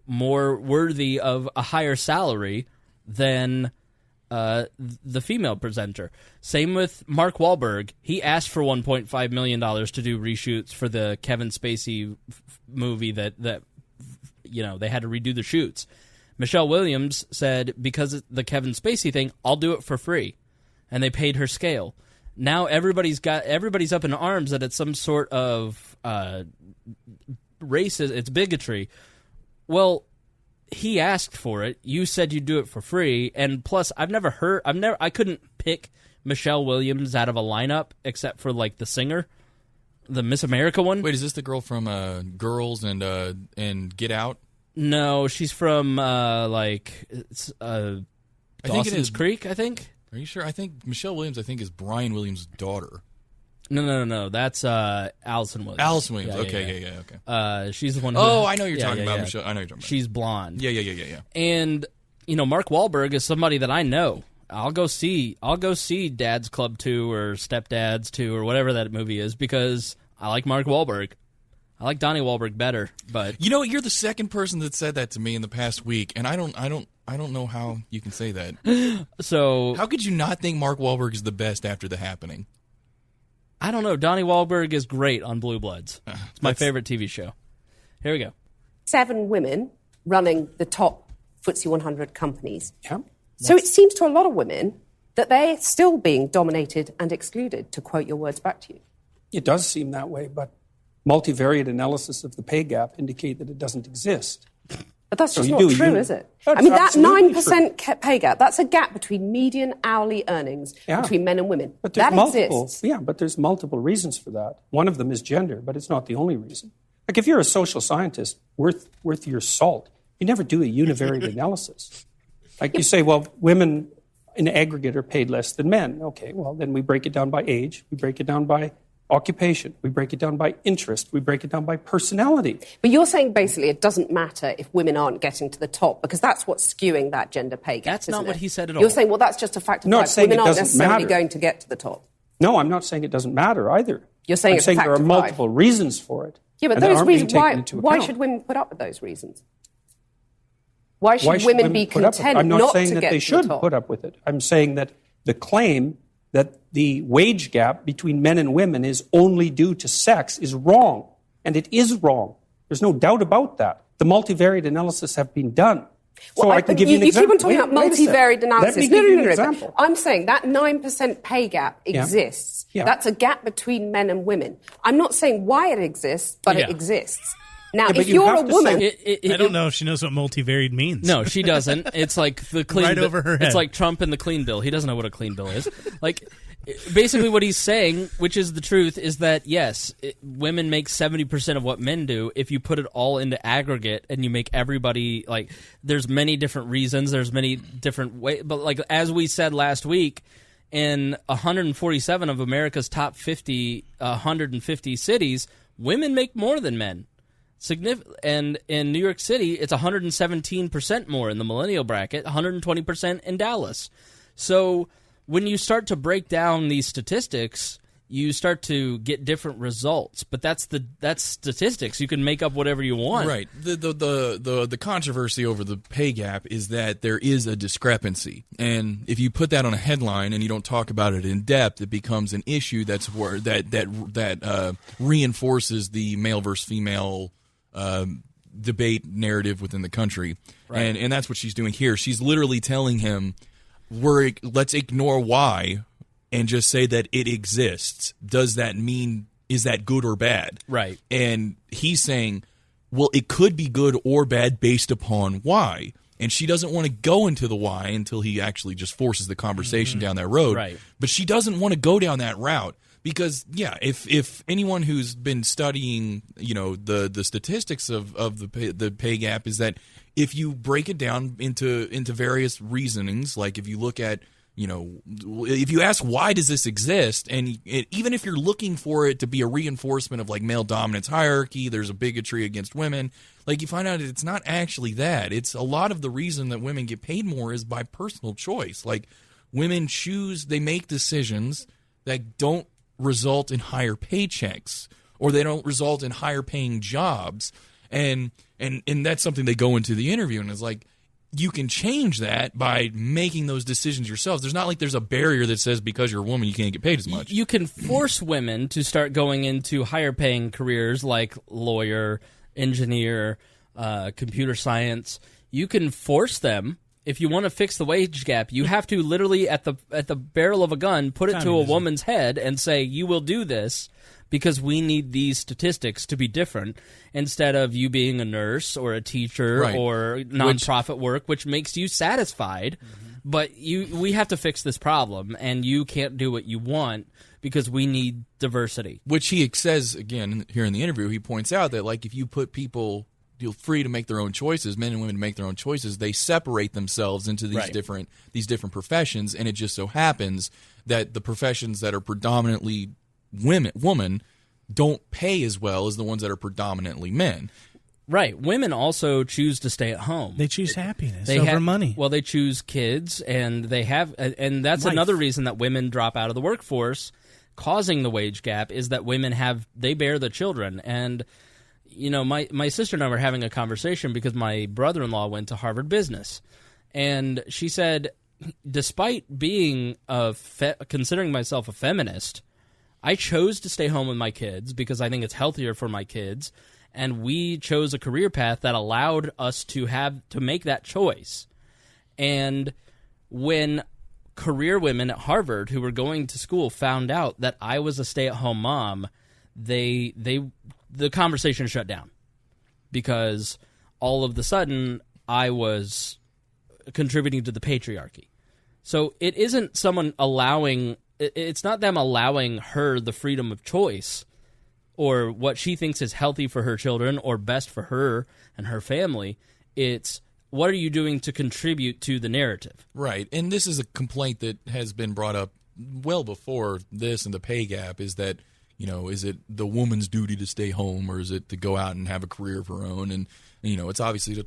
more worthy of a higher salary than the female presenter. Same with Mark Wahlberg. He asked for $1.5 million to do reshoots for the Kevin Spacey movie that they had to redo the shoots. Michelle Williams said, because of the Kevin Spacey thing, I'll do it for free. And they paid her scale. Now everybody's up in arms that it's some sort of racist, it's bigotry. Well, he asked for it. You said you'd do it for free, and plus, I couldn't pick Michelle Williams out of a lineup except for like the singer, the Miss America one. Wait, is this the girl from Girls and Get Out? No, she's from Dawson's Creek, I think. Are you sure? I think Michelle Williams, is Brian Williams' daughter. No. That's Allison Williams. Allison Williams. Okay. She's the one. Who, I know you're talking about Michelle. I know you're talking about. She's blonde. Yeah. And Mark Wahlberg is somebody that I know. I'll go see Dad's Club 2 or Stepdads 2 or whatever that movie is because I like Mark Wahlberg. I like Donnie Wahlberg better, but you're the second person that said that to me in the past week, and I don't know how you can say that. So how could you not think Mark Wahlberg is the best after The Happening? I don't know. Donnie Wahlberg is great on Blue Bloods. It's my favorite TV show. Here we go. 7 women running the top FTSE 100 companies. Yeah. So it seems to a lot of women that they're still being dominated and excluded, to quote your words back to you. It does seem that way, but multivariate analysis of the pay gap indicate that it doesn't exist. But that's just not true, is it? I mean, that 9% pay gap, that's a gap between median hourly earnings between men and women. But there's that exists. Yeah, but there's multiple reasons for that. One of them is gender, but it's not the only reason. Like if you're a social scientist worth your salt, you never do a univariate analysis. Like you say, well, women in aggregate are paid less than men. Okay, well, then we break it down by age. We break it down by occupation. We break it down by interest. We break it down by personality. But you're saying basically it doesn't matter if women aren't getting to the top because that's what's skewing that gender pay gap. That's not what he said at all. You're saying, well, that's just a fact of life. Women aren't necessarily going to get to the top. No, I'm not saying it doesn't matter either. You're saying it's a fact there are multiple reasons for it. Yeah, but those reasons, why should women put up with those reasons? Why should women be content I'm not saying to that get they to the should top? put up with it. I'm saying that the claim that the wage gap between men and women is only due to sex is wrong. And it is wrong. There's no doubt about that. The multivariate analysis have been done. So I can give you an example. You keep on talking about multivariate analysis. Let me give you an example. I'm saying that 9% pay gap exists. Yeah. That's a gap between men and women. I'm not saying why it exists, but it exists. Now, if you're a woman... I don't know if she knows what multivariate means. No, she doesn't. It's like the clean right over her head. It's like Trump and the clean bill. He doesn't know what a clean bill is. Like, basically what he's saying, which is the truth, is that, yes, women make 70% of what men do. If you put it all into aggregate and you make everybody, like, there's many different reasons, there's many different ways. But, like, as we said last week, in 147 of America's top 150 cities, women make more than men. And in New York City, it's 117% more in the millennial bracket, 120% in Dallas. So when you start to break down these statistics, you start to get different results. But that's statistics. You can make up whatever you want. Right. The controversy over the pay gap is that there is a discrepancy, and if you put that on a headline and you don't talk about it in depth, it becomes an issue that reinforces the male versus female debate narrative within the country. Right. And that's what she's doing here. She's literally telling him, let's ignore why and just say that it exists. Does that mean, is that good or bad? Right. And he's saying, well, it could be good or bad based upon why. And she doesn't want to go into the why until he actually just forces the conversation down that road. Right. But she doesn't want to go down that route because, yeah, if anyone who's been studying, the statistics of the pay gap is that if you break it down into various reasonings, like if you look at, if you ask why does this exist, and even if you're looking for it to be a reinforcement of like male dominance hierarchy, there's a bigotry against women, like you find out it's not actually that. It's a lot of the reason that women get paid more is by personal choice. Like women they make decisions that don't result in higher paychecks, or they don't result in higher paying jobs. And that's something they go into the interview and it's like, you can change that by making those decisions yourselves. There's not like there's a barrier that says because you're a woman you can't get paid as much. You can force women to start going into higher paying careers like lawyer, engineer, computer science. You can force them. If you want to fix the wage gap, you have to literally at the barrel of a gun put it to a woman's head and say, you will do this because we need these statistics to be different, instead of you being a nurse or a teacher or nonprofit work, which makes you satisfied. But we have to fix this problem, and you can't do what you want because we need diversity. Which he says, again, here in the interview, he points out that like if you put people free to make their own choices, men and women to make their own choices, they separate themselves into these different professions, and it just so happens that the professions that are predominantly woman don't pay as well as the ones that are predominantly men. Right. Women also choose to stay at home. They choose happiness over money. Well, they choose kids, and and that's another reason that women drop out of the workforce, causing the wage gap, is that women they bear the children. And my sister and I were having a conversation because my brother-in-law went to Harvard Business, and she said, despite being considering myself a feminist, I chose to stay home with my kids because I think it's healthier for my kids, and we chose a career path that allowed us to make that choice. And when career women at Harvard who were going to school found out that I was a stay-at-home mom, the conversation shut down because all of the sudden I was contributing to the patriarchy. So it isn't it's not them allowing her the freedom of choice or what she thinks is healthy for her children or best for her and her family. It's what are you doing to contribute to the narrative? Right. And this is a complaint that has been brought up well before this and the pay gap, is that, is it the woman's duty to stay home or is it to go out and have a career of her own? And, it's obviously,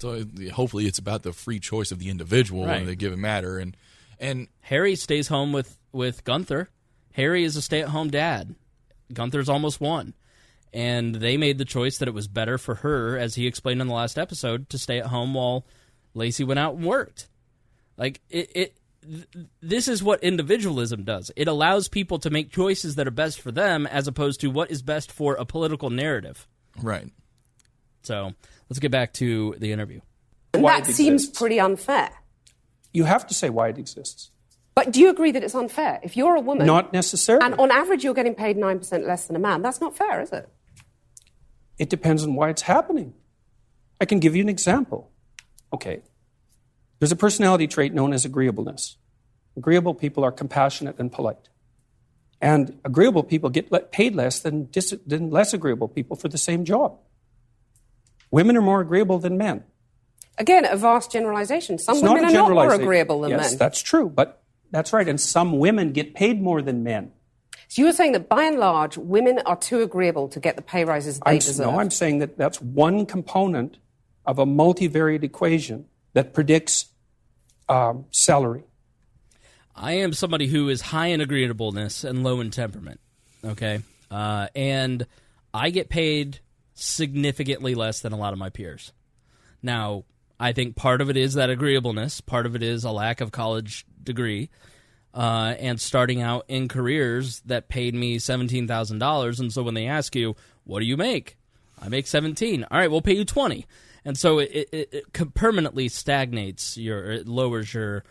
hopefully it's about the free choice of the individual in a given matter. And Harry stays home with Gunther. Harry is a stay-at-home dad. Gunther's almost 1. And they made the choice that it was better for her, as he explained in the last episode, to stay at home while Lacey went out and worked. Like, this is what individualism does. It allows people to make choices that are best for them as opposed to what is best for a political narrative. Right. So, let's get back to the interview. And that seems pretty unfair. You have to say why it exists. But do you agree that it's unfair? If you're a woman... Not necessarily. And on average you're getting paid 9% less than a man, that's not fair, is it? It depends on why it's happening. I can give you an example. Okay. There's a personality trait known as agreeableness. Agreeable people are compassionate and polite. And agreeable people get paid less than less agreeable people for the same job. Women are more agreeable than men. Again, a vast generalization. Some women are not more agreeable than men. Yes, that's true, but that's right. And some women get paid more than men. So you're saying that by and large, women are too agreeable to get the pay rises they deserve? No, I'm saying that that's one component of a multivariate equation that predicts salary. I am somebody who is high in agreeableness and low in temperament, okay? And I get paid significantly less than a lot of my peers. Now, I think part of it is that agreeableness. Part of it is a lack of college degree and starting out in careers that paid me $17,000. And so when they ask you, what do you make? I make 17. All right, we'll pay you 20. And so it permanently stagnates it lowers your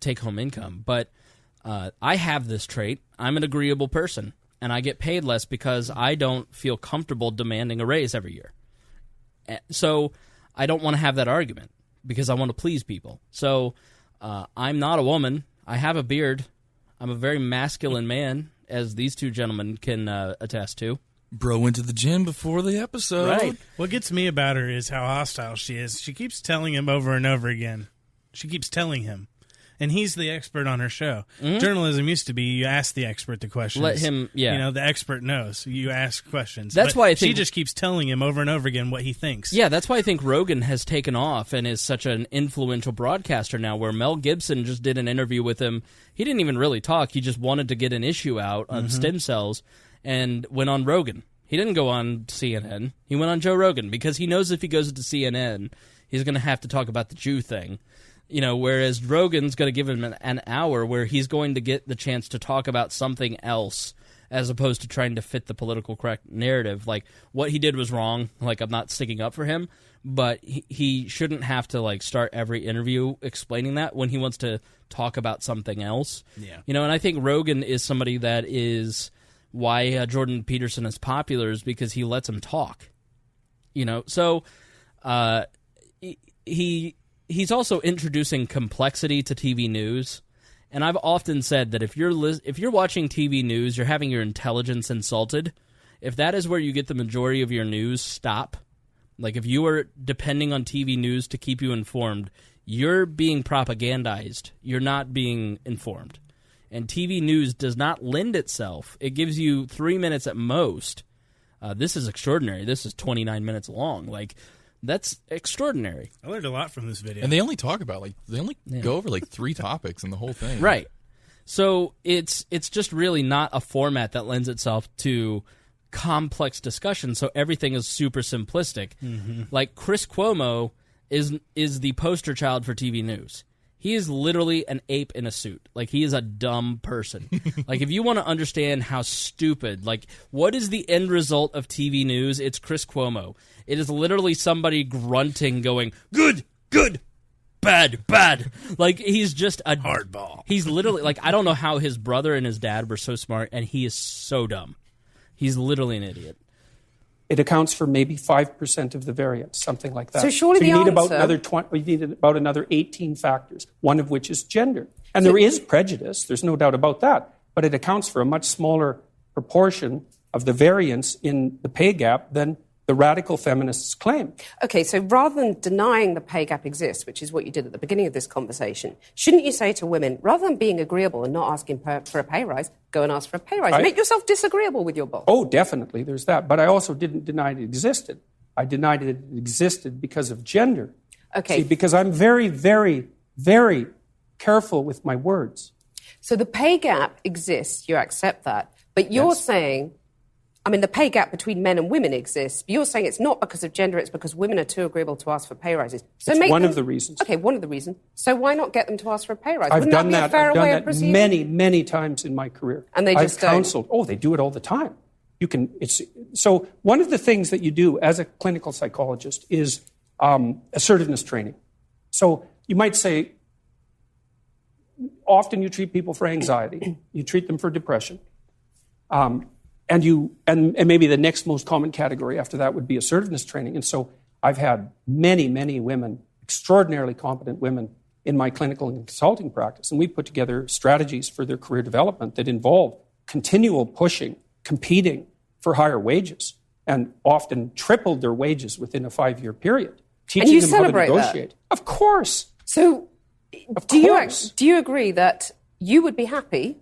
take-home income. But I have this trait. I'm an agreeable person, and I get paid less because I don't feel comfortable demanding a raise every year. So I don't want to have that argument because I want to please people. So I'm not a woman. I have a beard. I'm a very masculine man, as these two gentlemen can attest to. Bro went to the gym before the episode. Right. What gets me about her is how hostile she is. She keeps telling him over and over again. She keeps telling him. And he's the expert on her show. Mm-hmm. Journalism used to be you ask the expert the questions. Let him, yeah. You know, the expert knows. You ask questions. That's why I think she just keeps telling him over and over again what he thinks. Yeah, that's why I think Rogan has taken off and is such an influential broadcaster now, where Mel Gibson just did an interview with him. He didn't even really talk. He just wanted to get an issue out on stem cells and went on Rogan. He didn't go on CNN. He went on Joe Rogan because he knows if he goes to CNN, he's going to have to talk about the Jew thing. You know, whereas Rogan's going to give him an hour where he's going to get the chance to talk about something else as opposed to trying to fit the political correct narrative. Like, what he did was wrong. Like, I'm not sticking up for him, but he shouldn't have to, like, start every interview explaining that when he wants to talk about something else. Yeah. You know, and I think Rogan is somebody that is why Jordan Peterson is popular, is because he lets him talk. You know, so he's also introducing complexity to TV news, and I've often said that if you're watching TV news, you're having your intelligence insulted. If that is where you get the majority of your news, stop. Like, if you are depending on TV news to keep you informed, you're being propagandized. You're not being informed. And TV news does not lend itself. It gives you 3 minutes at most. This is extraordinary. This is 29 minutes long. Like, that's extraordinary. I learned a lot from this video. And they only talk about, go over, 3 topics in the whole thing. Right. So it's just really not a format that lends itself to complex discussion, so everything is super simplistic. Mm-hmm. Like, Chris Cuomo is the poster child for TV news. He is literally an ape in a suit. Like, he is a dumb person. Like, if you want to understand how stupid, like, what is the end result of TV news? It's Chris Cuomo. It is literally somebody grunting, going, good, good, bad, bad. Like, he's just a hardball. He's literally, like, I don't know how his brother and his dad were so smart, and he is so dumb. He's literally an idiot. It accounts for maybe 5% of the variance, something like that. So surely you the need answer... you need about another 18 factors, one of which is gender. And there is prejudice, there's no doubt about that, but it accounts for a much smaller proportion of the variance in the pay gap than the radical feminists claim. Okay, so rather than denying the pay gap exists, which is what you did at the beginning of this conversation, shouldn't you say to women, rather than being agreeable and not asking for a pay rise, go and ask for a pay rise? Make yourself disagreeable with your boss. Oh, definitely, there's that. But I also didn't deny it existed. I denied it existed because of gender. Okay. See, because I'm very, very, very careful with my words. So the pay gap exists, you accept that, but you're saying... I mean, the pay gap between men and women exists. But you're saying it's not because of gender, it's because women are too agreeable to ask for pay rises. So it's one of the reasons. Okay, one of the reasons. So why not get them to ask for a pay rise? I've done that proceeding? many, many times in my career. And they just I've counseled. Oh, they do it all the time. So one of the things that you do as a clinical psychologist is assertiveness training. So you might say, often you treat people for anxiety. You treat them for depression. And maybe the next most common category after that would be assertiveness training. And so I've had many, many women, extraordinarily competent women, in my clinical and consulting practice. And we put together strategies for their career development that involve continual pushing, competing for higher wages, and often tripled their wages within a 5-year period. Teaching them how to negotiate. That? Of course. So do you agree that you would be happy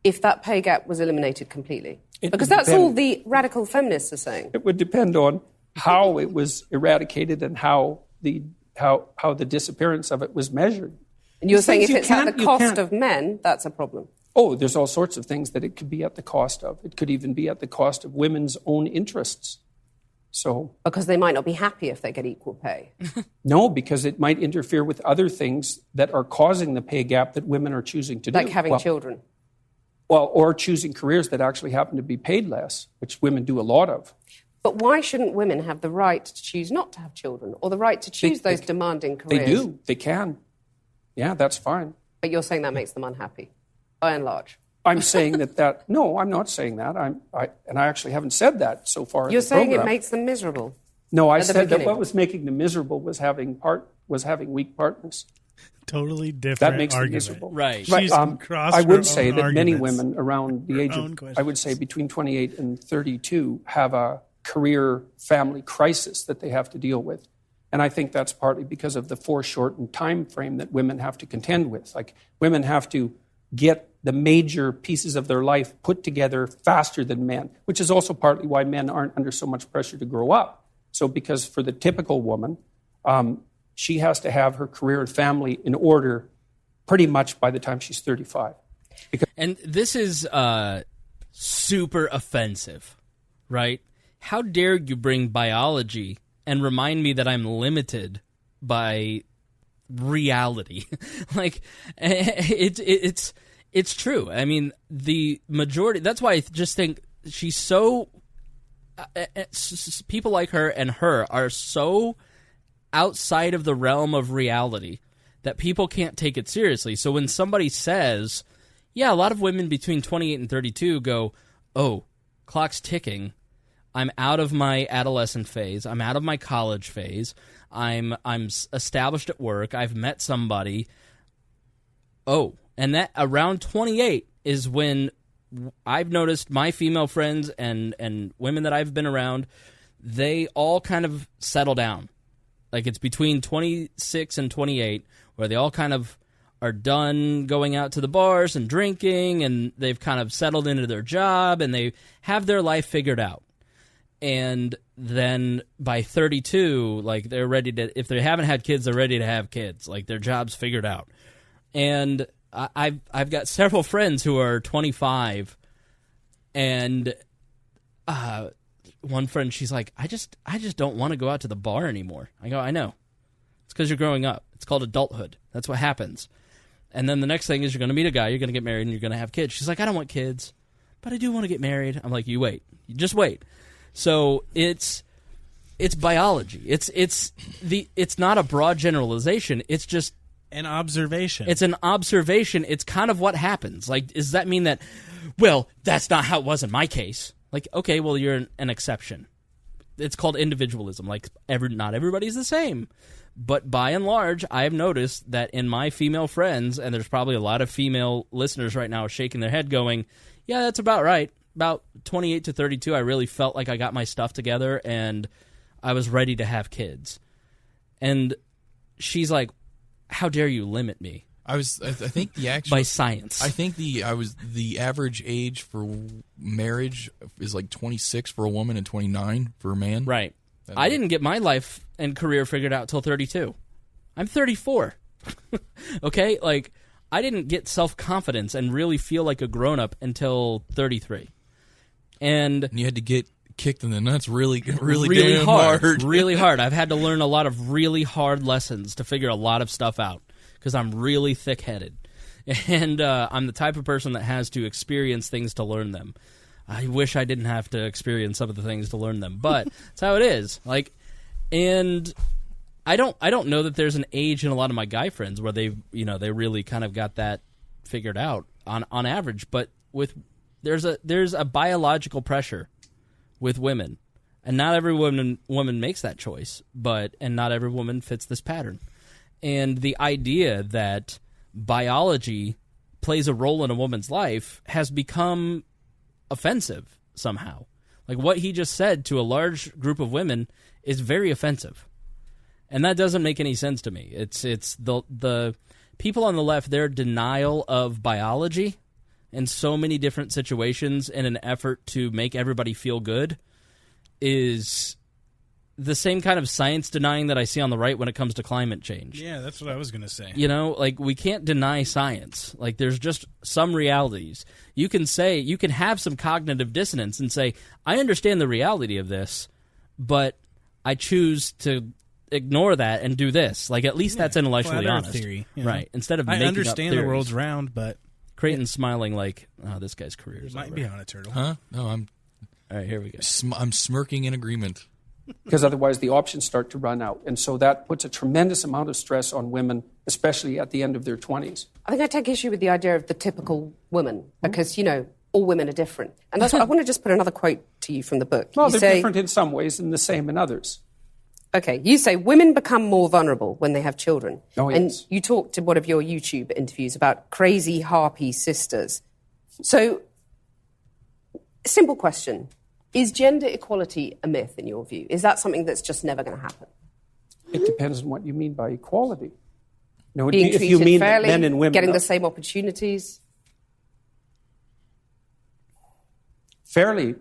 if that pay gap was eliminated completely? Because that's all the radical feminists are saying. It would depend on how it was eradicated and how the disappearance of it was measured. And you're saying if it's at the cost of men, that's a problem? Oh, there's all sorts of things that it could be at the cost of. It could even be at the cost of women's own interests. So, because they might not be happy if they get equal pay. No, because it might interfere with other things that are causing the pay gap that women are choosing to do. Like having children. Well, or choosing careers that actually happen to be paid less, which women do a lot of. But why shouldn't women have the right to choose not to have children, or the right to choose those demanding careers? They do. They can. Yeah, that's fine. But you're saying that makes them unhappy, by and large. I'm saying that no, I'm not saying that. I actually haven't said that so far. You're saying it makes them miserable. No, I said that what was making them miserable was having weak partners. Totally different. That makes argument. them miserable. Right. I would say that many women around the age of, I would say between 28 and 32, have a career family crisis that they have to deal with. And I think that's partly because of the foreshortened time frame that women have to contend with. Like, women have to get the major pieces of their life put together faster than men, which is also partly why men aren't under so much pressure to grow up. So because for the typical woman, she has to have her career and family in order pretty much by the time she's 35. And this is super offensive, right? How dare you bring biology and remind me that I'm limited by reality? Like, it's true. I mean, the majority, that's why I just think she's so, people like her and her are so outside of the realm of reality that people can't take it seriously. So when somebody says, yeah, a lot of women between 28 and 32 go, oh, clock's ticking. I'm out of my adolescent phase. I'm out of my college phase. I'm established at work. I've met somebody. Oh, and that around 28 is when I've noticed my female friends and women that I've been around, they all kind of settle down. Like, it's between 26 and 28 where they all kind of are done going out to the bars and drinking, and they've kind of settled into their job, and they have their life figured out. And then by 32, like, they're ready to, if they haven't had kids, they're ready to have kids. Like, their job's figured out. And I've got several friends who are 25, and one friend, she's like, I just don't want to go out to the bar anymore. I go, I know. It's because you're growing up. It's called adulthood. That's what happens. And then the next thing is you're going to meet a guy, you're going to get married, and you're going to have kids. She's like, I don't want kids, but I do want to get married. I'm like, you wait. You just wait. So it's biology. It's not a broad generalization. It's just an observation. It's an observation. It's kind of what happens. Like, does that mean that, well, that's not how it was in my case? Like, okay, well, you're an exception. It's called individualism. Like, not everybody's the same. But by and large, I have noticed that in my female friends, and there's probably a lot of female listeners right now shaking their head going, yeah, that's about right. About 28 to 32, I really felt like I got my stuff together and I was ready to have kids. And she's like, how dare you limit me? I think the actual by science. I think the average age for marriage is like 26 for a woman and 29 for a man. Right. I didn't get my life and career figured out till 32. I'm 34. Okay? Like, I didn't get self-confidence and really feel like a grown-up until 33. And you had to get kicked in the nuts really hard. Really hard. I've had to learn a lot of really hard lessons to figure a lot of stuff out because I'm really thick-headed. And I'm the type of person that has to experience things to learn them. I wish I didn't have to experience some of the things to learn them, but that's how it is. Like, and I don't know that there's an age in a lot of my guy friends where they really kind of got that figured out on average, but there's a biological pressure with women, and not every woman makes that choice, and not every woman fits this pattern. And the idea that biology plays a role in a woman's life has become offensive somehow. Like, what he just said to a large group of women is very offensive. And that doesn't make any sense to me. It's the people on the left, their denial of biology in so many different situations in an effort to make everybody feel good is the same kind of science denying that I see on the right when it comes to climate change. Yeah, that's what I was going to say. You know, like, we can't deny science. Like, there's just some realities. You can have some cognitive dissonance and say, I understand the reality of this, but I choose to ignore that and do this. Like, at least that's intellectually honest. Theory, you know? Right. Instead of I making understand up theories. the world's round, but Creighton's smiling like, oh, this guy's career is might over. be on a turtle. Huh? No, I'm. All right, here we go. I'm smirking in agreement. Because otherwise the options start to run out. And so that puts a tremendous amount of stress on women, especially at the end of their 20s. I think I take issue with the idea of the typical woman because, you know, all women are different. And that's what I want to just put another quote to you from the book. Well, you they're say, different in some ways and the same in others. Okay, you say women become more vulnerable when they have children. Oh, yes. And you talked in one of your YouTube interviews about crazy harpy sisters. So, simple question. Is gender equality a myth in your view? Is that something that's just never going to happen? It depends on what you mean by equality. No, Being if treated you mean fairly, men and women, getting the same opportunities? Fairly,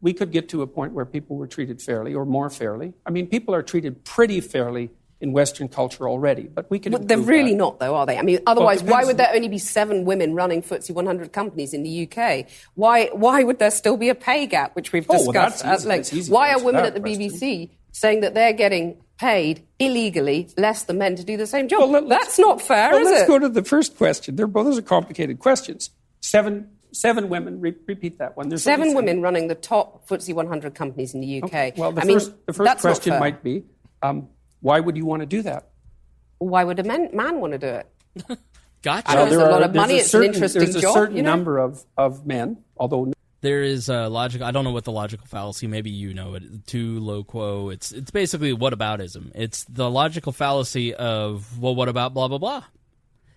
we could get to a point where people were treated fairly or more fairly. I mean, people are treated pretty fairly in Western culture already, but we can. Well, they're really that. not, though, are they? I mean, otherwise, Well, why would there only be 7 women running FTSE 100 companies in the UK? Why would there still be a pay gap, which we've discussed at length? Why are women at the BBC saying that they're getting paid illegally less than men to do the same job? Well, that's not fair, is it? Let's go to the first question. Those are complicated questions. 7 women. Repeat that one. There's 7 women running the top FTSE 100 companies in the UK. Okay. Well, the first that's question might be, why would you want to do that? Why would a man want to do it? Gotcha. I know there's a lot of money. It's an interesting job. There's a certain number of men, although there is a logical. I don't know what the logical fallacy. Maybe you know it. Tu lo quo. It's basically whataboutism. It's the logical fallacy of, well, what about blah blah blah,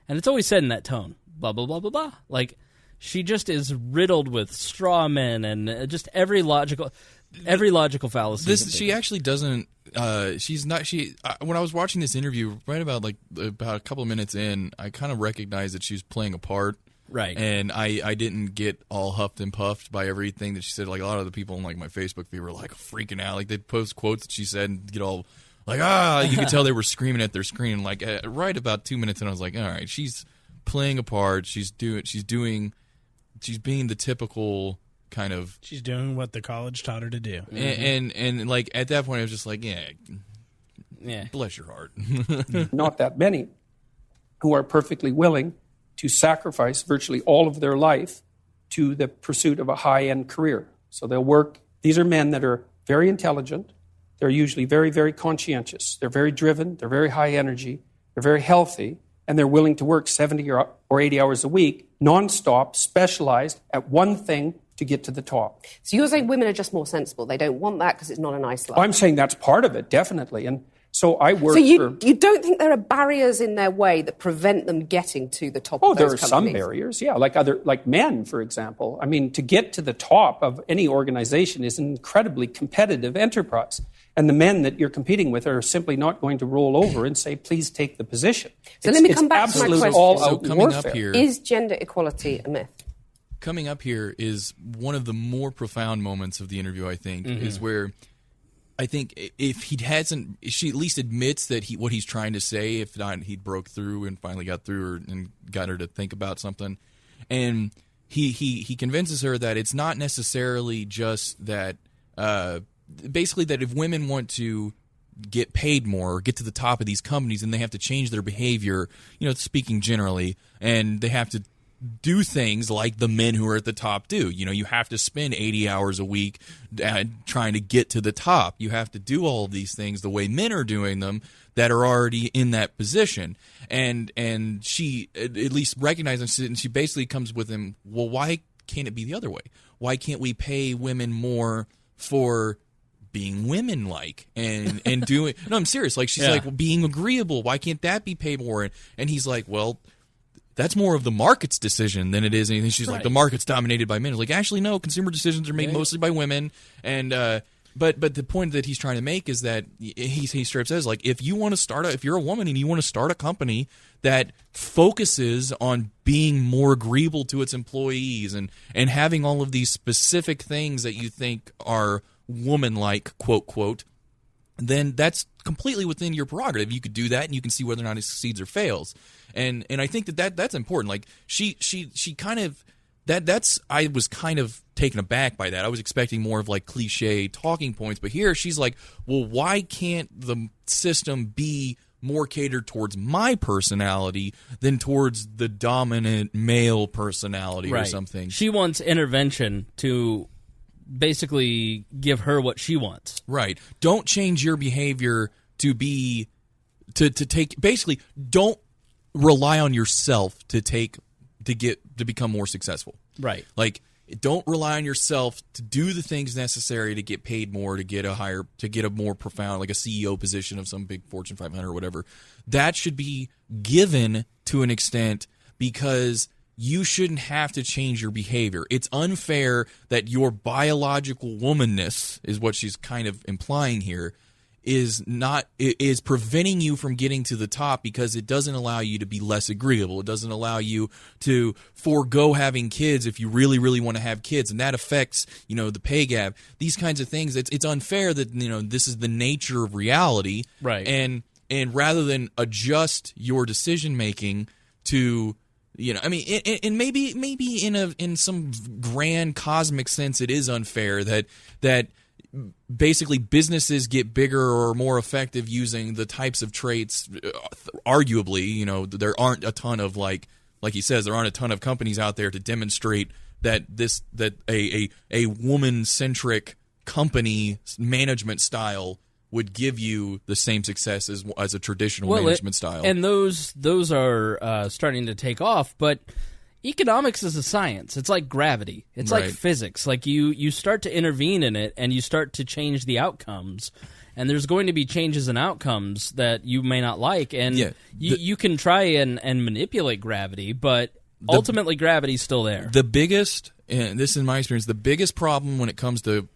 and it's always said in that tone. Blah blah blah blah blah. Like, she just is riddled with straw men and just every logical fallacy. She actually doesn't. She's not. When I was watching this interview, right about a couple of minutes in, I kind of recognized that she was playing a part. Right. And I didn't get all huffed and puffed by everything that she said. Like, a lot of the people in, like, my Facebook feed were, like, freaking out. Like, they'd post quotes that she said and get all, like, you could tell they were screaming at their screen. Like, right about 2 minutes in, I was like, all right, she's playing a part. She's being the typical kind of... She's doing what the college taught her to do. And like, at that point, I was just like, yeah, bless your heart. Not that many who are perfectly willing to sacrifice virtually all of their life to the pursuit of a high-end career. So they'll work. These are men that are very intelligent. They're usually very, very conscientious. They're very driven. They're very high energy. They're very healthy. And they're willing to work 70 or 80 hours a week, nonstop, specialized at one thing to get to the top. So you're saying women are just more sensible. They don't want that because it's not a nice life. I'm saying that's part of it, definitely. And so I work So you don't think there are barriers in their way that prevent them getting to the top of those companies? There are some barriers, yeah. Like men, for example. I mean, to get to the top of any organization is an incredibly competitive enterprise. And the men that you're competing with are simply not going to roll over and say, please take the position. So let me come back to my question. All-out coming warfare. up here, is gender equality a myth? Coming up here is one of the more profound moments of the interview, I think, is where I think if he hasn't, she at least admits that what he's trying to say, if not, he broke through and finally got through her and got her to think about something. And he convinces her that it's not necessarily just that, basically that if women want to get paid more or get to the top of these companies, then they have to change their behavior, speaking generally, and they have to do things like the men who are at the top do. You have to spend 80 hours a week trying to get to the top. You have to do all of these things the way men are doing them that are already in that position. And she at least recognizes it, and she basically comes with him, well, why can't it be the other way? Why can't we pay women more for being women-like and doing... No, I'm serious. Like, she's like, well, being agreeable, why can't that be paid more? And he's like, well... that's more of the market's decision than it is anything. She's like, the market's dominated by men. Like, actually, no, consumer decisions are made mostly by women. And But the point that he's trying to make is that he straight up says, like, if you're a woman and you want to start a company that focuses on being more agreeable to its employees and having all of these specific things that you think are woman-like, quote, quote, then that's completely within your prerogative. You could do that, and you can see whether or not it succeeds or fails. And I think that's important. Like, she kind of I was kind of taken aback by that. I was expecting more of like cliche talking points, but here she's like, well, why can't the system be more catered towards my personality than towards the dominant male personality or something? She wants intervention to basically give her what she wants. Right. Don't change your behavior to take basically don't rely on yourself to become more successful. Right. Like, don't rely on yourself to do the things necessary to get paid more, to get a more profound, like a CEO position of some big Fortune 500 or whatever. That should be given to an extent, because you shouldn't have to change your behavior. It's unfair that your biological womanness, is what she's kind of implying here, is preventing you from getting to the top, because it doesn't allow you to be less agreeable. It doesn't allow you to forego having kids if you really, really want to have kids, and that affects, the pay gap. These kinds of things. It's unfair that, this is the nature of reality. Right. And rather than adjust your decision making to, and maybe in some grand cosmic sense, it is unfair that basically businesses get bigger or more effective using the types of traits. Arguably, there aren't a ton of like he says, there aren't a ton of companies out there to demonstrate that a woman-centric company management style would give you the same success as a traditional management style. And those are starting to take off, but economics is a science. It's like gravity. It's like physics. Like you start to intervene in it, and you start to change the outcomes. And there's going to be changes in outcomes that you may not like, and you can try and manipulate gravity, but ultimately gravity's still there. The biggest, and this is my experience, the biggest problem when it comes to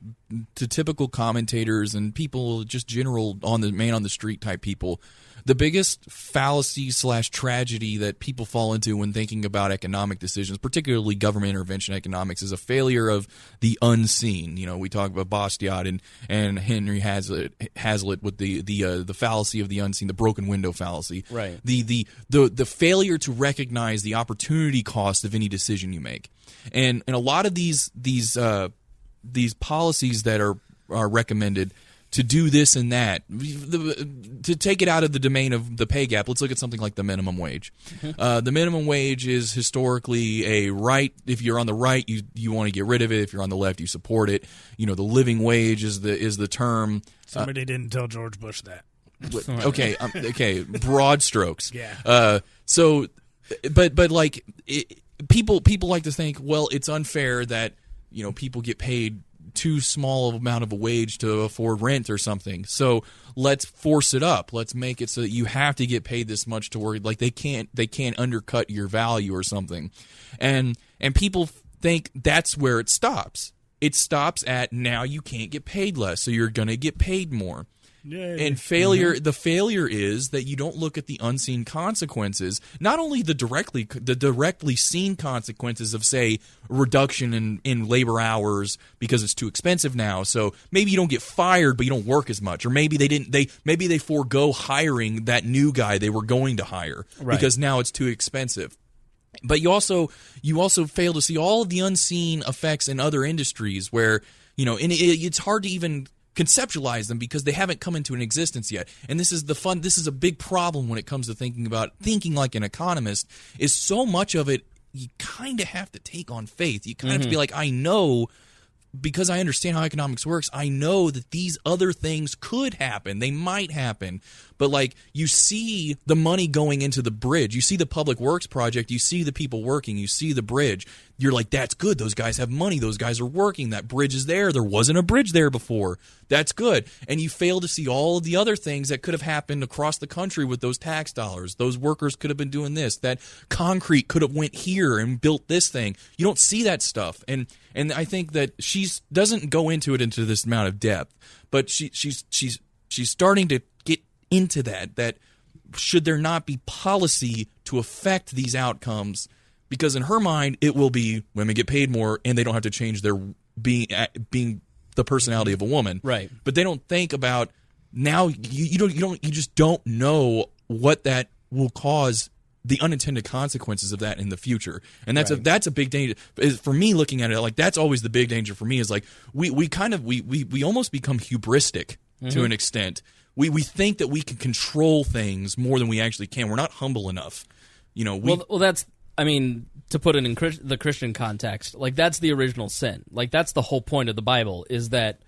typical commentators and people, just general on the street type people, the biggest fallacy / tragedy that people fall into when thinking about economic decisions, particularly government intervention economics, is a failure of the unseen. We talk about Bastiat and Henry Hazlitt with the fallacy of the unseen, the broken window fallacy. Right. The failure to recognize the opportunity cost of any decision you make, and a lot of these policies that are recommended to do this and that, to take it out of the domain of the pay gap, let's look at something like the minimum wage. The minimum wage is historically a right. If you're on the right, you want to get rid of it. If you're on the left, you support it. The living wage is the term. Somebody didn't tell George Bush that. Okay, broad strokes. Yeah. But like people like to think, well, it's unfair that people get paid too small amount of a wage to afford rent or something. So let's force it up. Let's make it so that you have to get paid this much to work. Like they can't undercut your value or something. And people think that's where it stops. It stops at, now you can't get paid less, so you're going to get paid more. Yay. And the failure is that you don't look at the unseen consequences, not only the directly seen consequences of, say, reduction in labor hours because it's too expensive now. So maybe you don't get fired, but you don't work as much, or maybe they forego hiring that new guy they were going to hire because now it's too expensive. But you also fail to see all of the unseen effects in other industries where, it's hard to even conceptualize them because they haven't come into an existence yet. And this is a big problem when it comes to thinking like an economist, is so much of it you kind of have to take on faith. You kind of have to be like, I know, because I understand how economics works, I know that these other things could happen. They might happen. But like, you see the money going into the bridge. You see the public works project. You see the people working. You see the bridge. You're like, that's good. Those guys have money. Those guys are working. That bridge is there. There wasn't a bridge there before. That's good. And you fail to see all of the other things that could have happened across the country with those tax dollars. Those workers could have been doing this. That concrete could have went here and built this thing. You don't see that stuff. And I think that she she's doesn't go into this amount of depth, but she's starting to get into that should there not be policy to affect these outcomes, because in her mind it will be women get paid more and they don't have to change their being the personality of a woman, right? But they don't think about now you just don't know what that will cause, the unintended consequences of that in the future. And that's a big danger for me looking at it. Like, that's always the big danger for me, is like we almost become hubristic to an extent. We think that we can control things more than we actually can. We're not humble enough. Well, that's, I mean, to put it in the Christian context, like, that's the original sin. Like, that's the whole point of the Bible, is that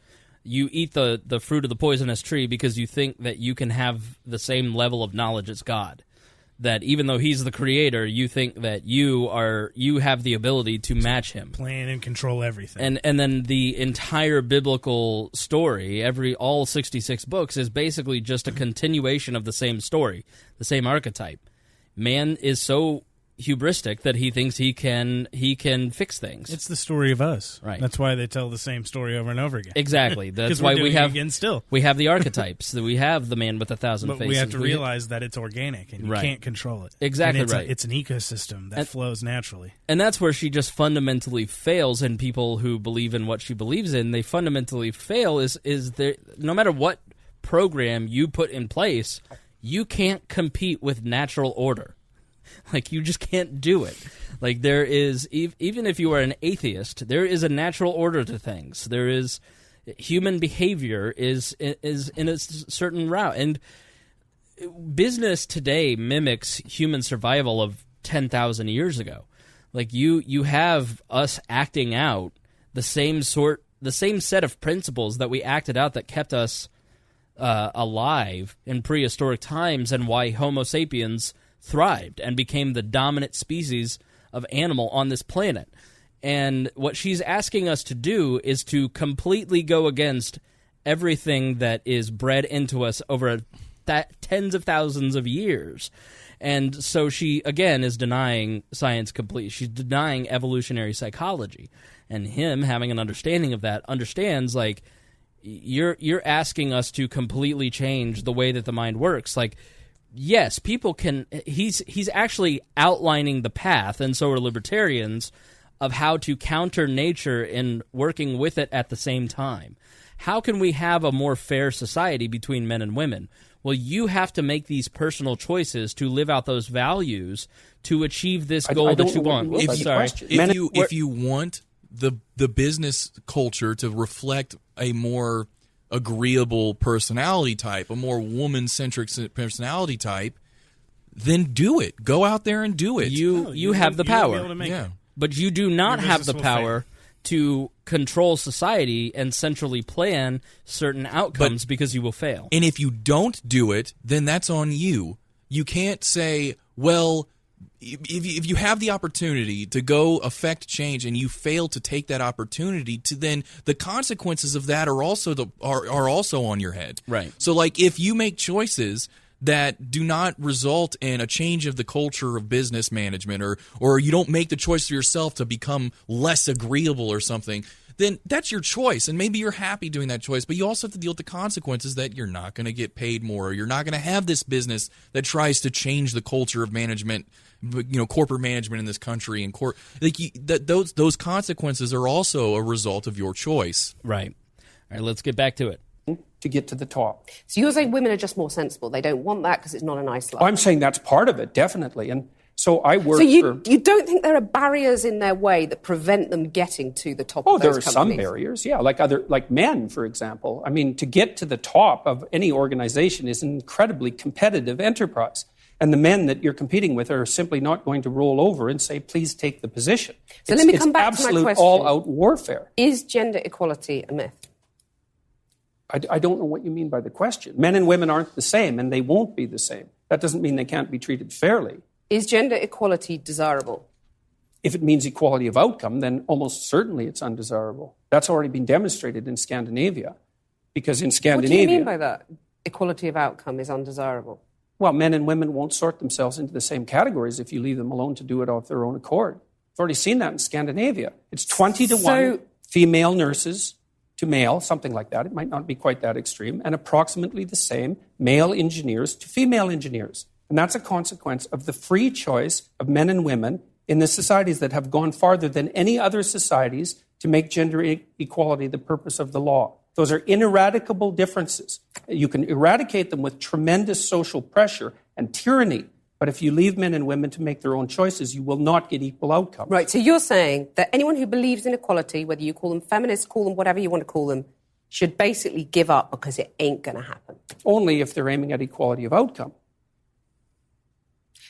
you eat the fruit of the poisonous tree because you think that you can have the same level of knowledge as God. That even though he's the creator, you think that you have the ability to match him, plan and control everything. And then the entire biblical story, all 66 books, is basically just a continuation of the same story, the same archetype. Man is so hubristic that he thinks he can fix things. It's the story of us, right? That's why they tell the same story over and over again. Exactly. That's why we have the archetypes. That we have the man with 1,000 faces. But we have to realize that it's organic and you can't control it. Exactly, and right. It's an ecosystem that flows naturally. And that's where she just fundamentally fails. And people who believe in what she believes in, they fundamentally fail. Is there, no matter what program you put in place, you can't compete with natural order. Like, you just can't do it. Like, there is, even if you are an atheist, there is a natural order to things. There is, human behavior is in a certain route. And business today mimics human survival of 10,000 years ago. Like, you have us acting out the same set of principles that we acted out that kept us alive in prehistoric times, and why Homo sapiens thrived and became the dominant species of animal on this planet. And what she's asking us to do is to completely go against everything that is bred into us over tens of thousands of years. And so she, again, is denying science completely. She's denying evolutionary psychology. And him, having an understanding of that, understands, like, you're asking us to completely change the way that the mind works. Like, yes, people can. He's actually outlining the path, and so are libertarians, of how to counter nature and working with it at the same time. How can we have a more fair society between men and women? Well, you have to make these personal choices to live out those values to achieve this goal that you want. If you want the business culture to reflect a more agreeable personality type, a more woman-centric personality type, then do it. Go out there and do it. You have the power. But you do not have the power to control society and centrally plan certain outcomes, because you will fail. And if you don't do it, then that's on you. You can't say, well, if you have the opportunity to go affect change and you fail to take that opportunity, to then the consequences of that are also on your head. Right. So, like, if you make choices that do not result in a change of the culture of business management, or you don't make the choice for yourself to become less agreeable or something, then that's your choice, and maybe you're happy doing that choice, but you also have to deal with the consequences that you're not going to get paid more, or you're not going to have this business that tries to change the culture of management, corporate management in this country, and those consequences are also a result of your choice. Right. All right, let's get back to it. To get to the top. So you're saying women are just more sensible. They don't want that because it's not a nice life. I'm saying that's part of it, definitely. And so I work you don't think there are barriers in their way that prevent them getting to the top of those there are companies? some barriers, yeah. Like men, for example. I mean, to get to the top of any organization is an incredibly competitive enterprise. And the men that you're competing with are simply not going to roll over and say, please take the position. So let me come back to my question. It's absolute all-out warfare. Is gender equality a myth? I don't know what you mean by the question. Men and women aren't the same, and they won't be the same. That doesn't mean they can't be treated fairly. Is gender equality desirable? If it means equality of outcome, then almost certainly it's undesirable. That's already been demonstrated in Scandinavia. Because in Scandinavia... What do you mean by that? Equality of outcome is undesirable? Well, men and women won't sort themselves into the same categories if you leave them alone to do it of their own accord. I've already seen that in Scandinavia. It's 20 to 1 female nurses to male, something like that. It might not be quite that extreme, and approximately the same male engineers to female engineers. And that's a consequence of the free choice of men and women in the societies that have gone farther than any other societies to make gender equality the purpose of the law. Those are ineradicable differences. You can eradicate them with tremendous social pressure and tyranny, but if you leave men and women to make their own choices, you will not get equal outcomes. Right, so you're saying that anyone who believes in equality, whether you call them feminists, call them whatever you want to call them, should basically give up because it ain't going to happen. Only if they're aiming at equality of outcome.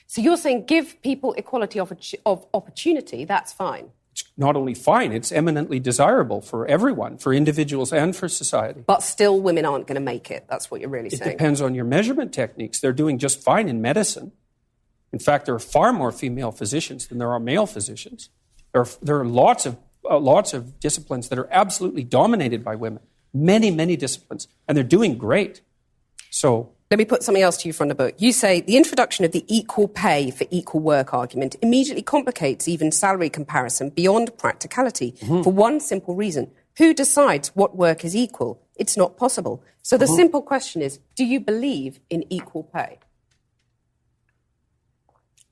So you're saying give people equality of opportunity, that's fine. It's not only fine, it's eminently desirable for everyone, for individuals and for society. But still women aren't going to make it. That's what you're really saying. It depends on your measurement techniques. They're doing just fine in medicine. In fact, there are far more female physicians than there are male physicians. There are lots of disciplines that are absolutely dominated by women. Many, many disciplines. And they're doing great. So let me put something else to you from the book. You say the introduction of the equal pay for equal work argument immediately complicates even salary comparison beyond practicality for one simple reason. Who decides what work is equal? It's not possible. So the simple question is, do you believe in equal pay?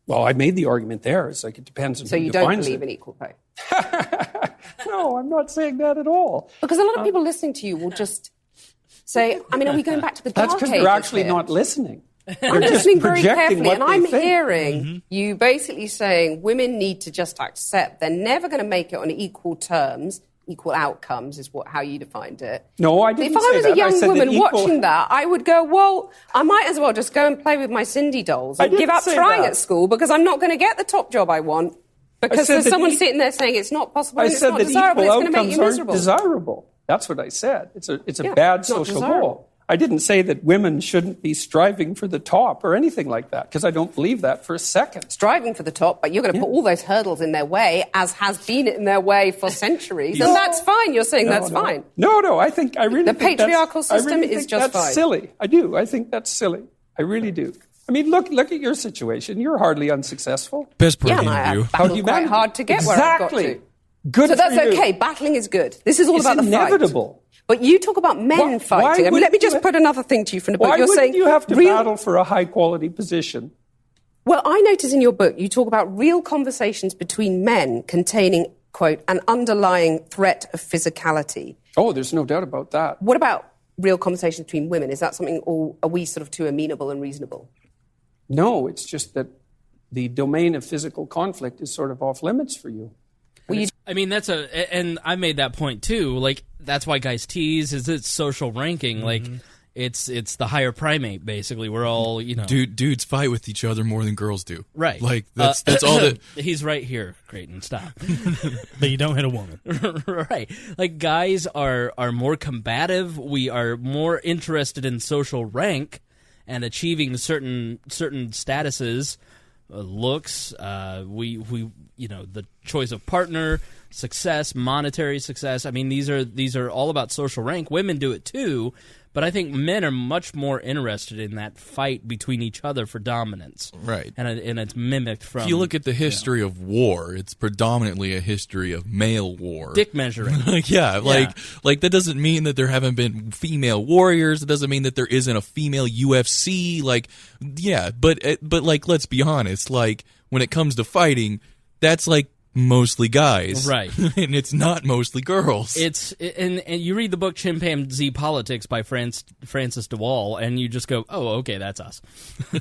Well, I made the argument there. It's like it depends on so who you defines don't believe it. in equal pay? No, I'm not saying that at all. Because a lot of people listening to you will just say, I mean, are we going back to the dark ages? That's because they're actually not listening. I'm listening very carefully, and I'm think. hearing you basically saying women need to just accept they're never going to make it on equal terms. Equal outcomes is how you defined it. No, I didn't say that. If I was a young woman equal... watching that, I would go, well, I might as well just go and play with my Cindy dolls and give up trying at school because I'm not going to get the top job I want because there's someone sitting there saying it's not possible and it's not desirable, it's going to make you miserable. Desirable. That's what I said. It's a bad social goal. I didn't say that women shouldn't be striving for the top or anything like that, because I don't believe that for a second. Striving for the top, but you're going to put all those hurdles in their way, as has been in their way for centuries, and that's fine. You're saying that's fine. No, I really the think patriarchal system is just that's fine. Silly. I do. I think that's silly. I really do. I mean, look at your situation. You're hardly unsuccessful. Best part of the interview. How do you quite hard to get where I've got to. Good so that's for you. okay. Battling is good. This is all about the fight. It's inevitable. But you talk about men fighting. Let me just put another thing to you from the book. Why You're saying you have to battle for a high-quality position? Well, I notice in your book you talk about real conversations between men containing, quote, an underlying threat of physicality. Oh, there's no doubt about that. What about real conversations between women? Is that something, or are we sort of too amenable and reasonable? No, it's just that the domain of physical conflict is sort of off limits for you. I mean, and I made that point too. Like, that's why guys tease, is it's social ranking. Like, it's the higher primate, basically. We're all, dudes fight with each other more than girls do. Right. Like, that's all that. He's right here, Creighton. Stop. But you don't hit a woman. Right. Like, guys are more combative. We are more interested in social rank and achieving certain statuses. Looks, we the choice of partner, success, monetary success. I mean, these are all about social rank. Women do it too, but I think men are much more interested in that fight between each other for dominance. Right. And it's mimicked from... If you look at the history of war, it's predominantly a history of male war. Dick measuring. Like that doesn't mean that there haven't been female warriors. It doesn't mean that there isn't a female UFC. Like, yeah, but like, let's be honest. Like, when it comes to fighting, that's like mostly guys, right? And it's not mostly girls. And you read the book Chimpanzee Politics by Francis DeWaal, and you just go, oh, okay, that's us. You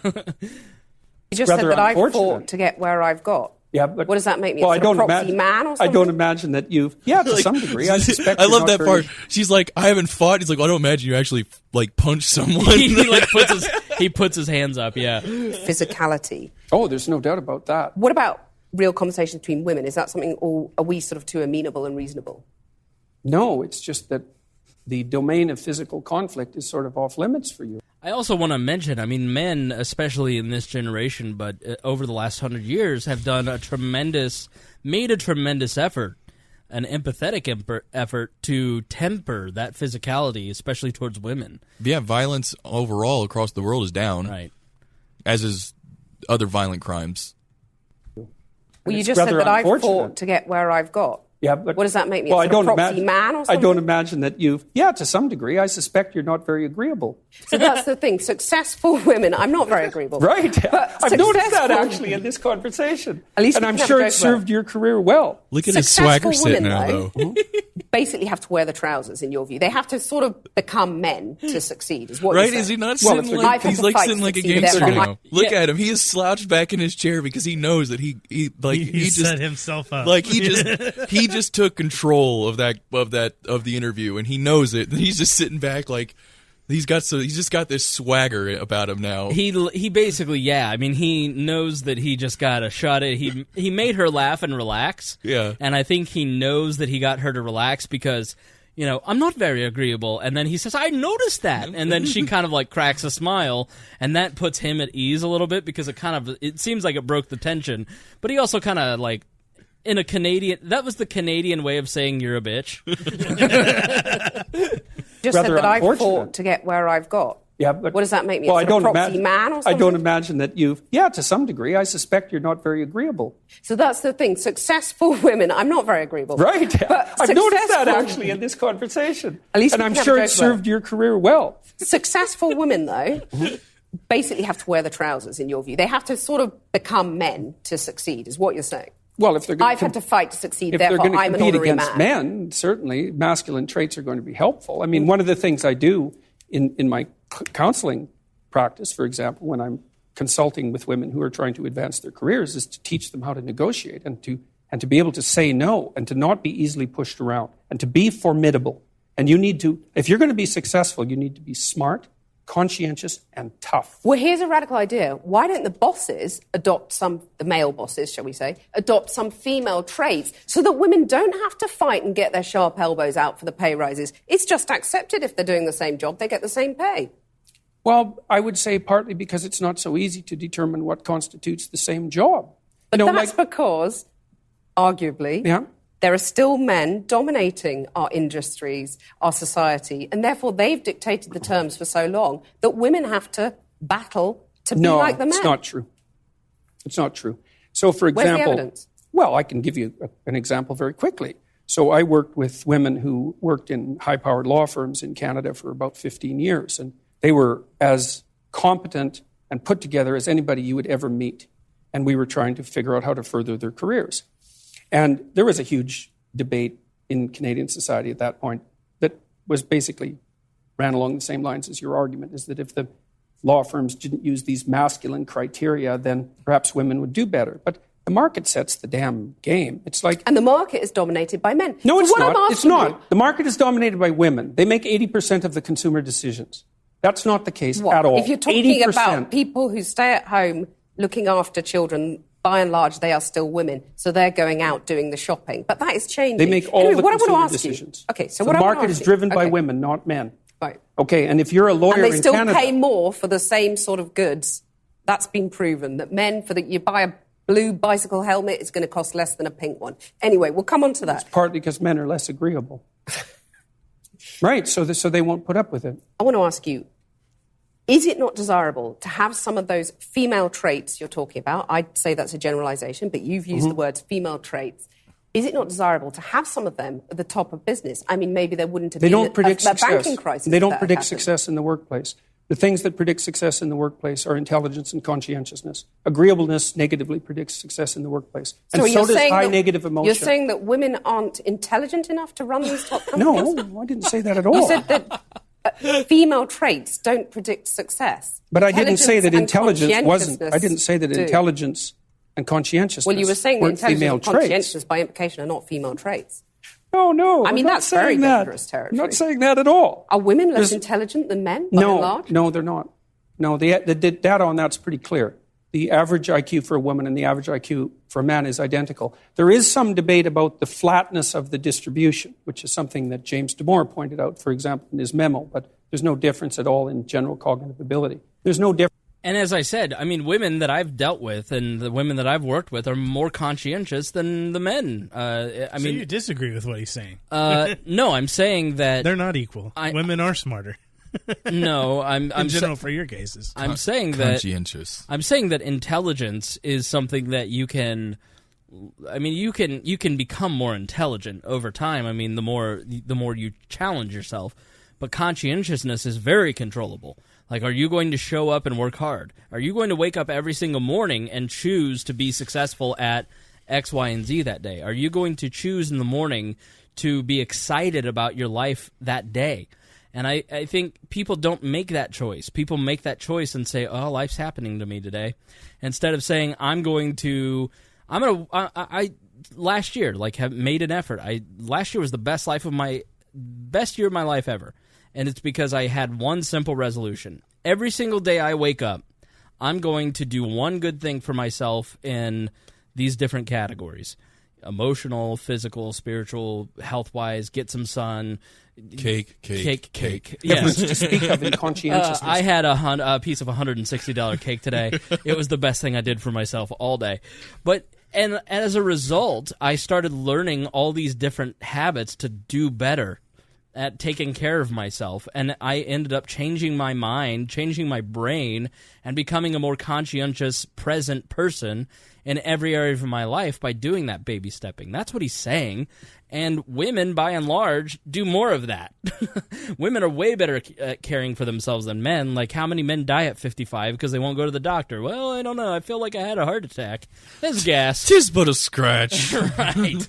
just said that I fought to get where I've got. Yeah, but what does that make me? Well, a proxy man or something? I don't imagine that you've. Yeah, to some degree, I suspect. I love that part. She's like, I haven't fought. He's like, well, I don't imagine you actually like punch someone. he puts his hands up. Yeah, physicality. Oh, there's no doubt about that. What about real conversations between women? Is that something, or are we sort of too amenable and reasonable? No, it's just that the domain of physical conflict is sort of off limits for you. I also want to mention, I mean, men, especially in this generation, but over the last 100 years, have made a tremendous effort, an empathetic effort to temper that physicality, especially towards women. Yeah, violence overall across the world is down. Right. As is other violent crimes. Well, you just said that I fought to get where I've got. Yeah, but what does that make me? Well, a proxy man or something? I don't imagine that you've... Yeah, to some degree. I suspect you're not very agreeable. So that's the thing. Successful women... I'm not very agreeable. Right. I've noticed that, actually, in this conversation. At least and I'm sure it served your career well. Look at his swagger sitting now, though. Basically have to wear the trousers, in your view. They have to sort of become men to succeed, is what right? you're saying. Is he not sitting like... He's like sitting like a gangster now. Look at him. He is slouched back in his chair because he knows that he just set himself up. Like, he just took control of the interview, and he knows it. And he's just sitting back like he's just got this swagger about him now. He basically, I mean, he knows that he just got a shot at. He made her laugh and relax. Yeah, and I think he knows that he got her to relax because, you know, I'm not very agreeable. And then he says, I noticed that. And then she kind of like cracks a smile, and that puts him at ease a little bit because it seems like it broke the tension. But he also kind of like, in a Canadian, that was the Canadian way of saying you're a bitch. Just said that I fought to get where I've got. Yeah, but what does that make me? Well, a proxy man or something? I don't imagine that you've... Yeah, to some degree. I suspect you're not very agreeable. So that's the thing. Successful women... I'm not very agreeable. Right. I've noticed that, actually, in this conversation. At least and I'm sure it served your career well. Successful women, though... basically have to wear the trousers, in your view. They have to sort of become men to succeed, is what you're saying. Well, if they're going I've had to fight to succeed, if therefore they're going to I'm an compete honorary against man. Men, certainly masculine traits are going to be helpful. I mean, one of the things I do in my counseling practice, for example, when I'm consulting with women who are trying to advance their careers, is to teach them how to negotiate and to be able to say no and to not be easily pushed around and to be formidable. And you need to, if you're going to be successful, you need to be smart, conscientious, and tough. Well, here's a radical idea. Why don't the bosses the male bosses, shall we say, adopt some female traits so that women don't have to fight and get their sharp elbows out for the pay rises? It's just accepted if they're doing the same job, they get the same pay. Well, I would say partly because it's not so easy to determine what constitutes the same job. But that's because, arguably... Yeah. There are still men dominating our industries, our society, and therefore they've dictated the terms for so long that women have to battle to be like the men. No, it's not true. It's not true. So, for example... Where's the evidence? Well, I can give you an example very quickly. So I worked with women who worked in high-powered law firms in Canada for about 15 years, and they were as competent and put together as anybody you would ever meet. And we were trying to figure out how to further their careers. And there was a huge debate in Canadian society at that point that was basically ran along the same lines as your argument, is that if the law firms didn't use these masculine criteria, then perhaps women would do better. But the market sets the damn game. It's like... And the market is dominated by men. No, it's not. It's not. You... The market is dominated by women. They make 80% of the consumer decisions. That's not the case at all. If you're talking 80%. About people who stay at home looking after children... By and large, they are still women, so they're going out doing the shopping. But that is changing. They make all the consumer decisions. Okay, so the market is driven by women, not men. Right. Okay, and if you're a lawyer in Canada... And they still pay more for the same sort of goods. That's been proven, that men, you buy a blue bicycle helmet, it's going to cost less than a pink one. Anyway, we'll come on to that. It's partly because men are less agreeable. Right, so they won't put up with it. I want to ask you, is it not desirable to have some of those female traits you're talking about? I'd say that's a generalization, but you've used the words female traits. Is it not desirable to have some of them at the top of business? I mean, maybe there wouldn't have been a banking crisis. They don't predict success in the workplace. The things that predict success in the workplace are intelligence and conscientiousness. Agreeableness negatively predicts success in the workplace. And so does high negative emotion. You're saying that women aren't intelligent enough to run these top companies? No, I didn't say that at all. You said that... female traits don't predict success. But I didn't say that intelligence wasn't. I didn't say that intelligence and conscientiousness Well, you were saying that intelligence and conscientiousness traits. by implication are not female traits. No. I mean, that's very dangerous territory. I'm not saying that at all. Are women less intelligent than men, by and large? No, they're not. No, the data on that's pretty clear. The average IQ for a woman and the average IQ for a man is identical. There is some debate about the flatness of the distribution, which is something that James Damore pointed out, for example, in his memo, but there's no difference at all in general cognitive ability. There's no difference. And as I said, I mean, women that I've dealt with and the women that I've worked with are more conscientious than the men. So you disagree with what he's saying? No, I'm saying that... They're not equal. Women are smarter. No, I'm in general for your cases. I'm saying that intelligence is something that you can I mean, you can become more intelligent over time. I mean, the more you challenge yourself. But conscientiousness is very controllable. Like, are you going to show up and work hard? Are you going to wake up every single morning and choose to be successful at X, Y, and Z that day? Are you going to choose in the morning to be excited about your life that day? And I think people don't make that choice. People make that choice and say, oh, life's happening to me today. Instead of saying, last year, like, have made an effort. Last year was the best year of my life ever. And it's because I had one simple resolution. Every single day I wake up, I'm going to do one good thing for myself in these different categories. Emotional, physical, spiritual, health-wise, get some sun. Cake. Yes. To speak of in conscientiousness. I had a piece of $160 cake today. It was the best thing I did for myself all day. And as a result, I started learning all these different habits to do better at taking care of myself. And I ended up changing my mind, changing my brain, and becoming a more conscientious, present person in every area of my life by doing that baby stepping. That's what he's saying. And women, by and large, do more of that. Women are way better at caring for themselves than men. Like, how many men die at 55 because they won't go to the doctor? Well, I don't know. I feel like I had a heart attack. That's gas. 'Tis but a scratch. Right.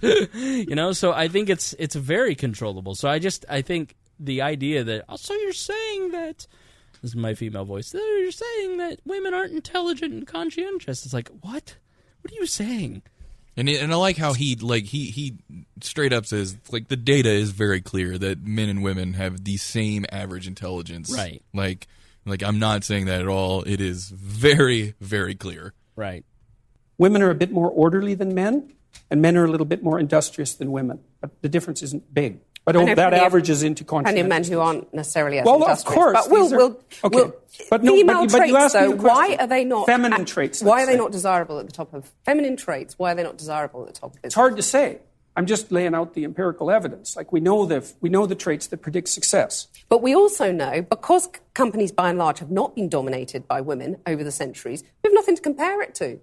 So I think it's very controllable. So I think the idea that, oh, so you're saying that, this is my female voice, so you're saying that women aren't intelligent and conscientious. It's like, what? What are you saying? And I like how he straight up says, like, the data is very clear that men and women have the same average intelligence. Right. Like I'm not saying that at all. It is very, very clear. Right. Women are a bit more orderly than men, and men are a little bit more industrious than women. But the difference isn't big. But that averages into conscientiousness. Plenty of men who aren't necessarily as well, industrious. of course. But female traits, though, why are they not... Feminine traits. Why are they not desirable at the top of... Feminine traits, why are they not desirable at the top of business? It's hard to say. I'm just laying out the empirical evidence. Like, we know the traits that predict success. But we also know, because companies by and large have not been dominated by women over the centuries, we have nothing to compare it to.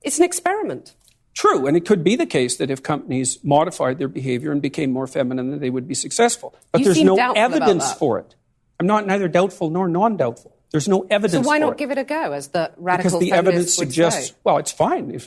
It's an experiment. True, and it could be the case that if companies modified their behavior and became more feminine, that they would be successful. But there's no evidence for it. I'm neither doubtful nor non-doubtful. There's no evidence for it. So why not give it a go, as the radical feminists would say? Because the evidence suggests, well, it's fine. If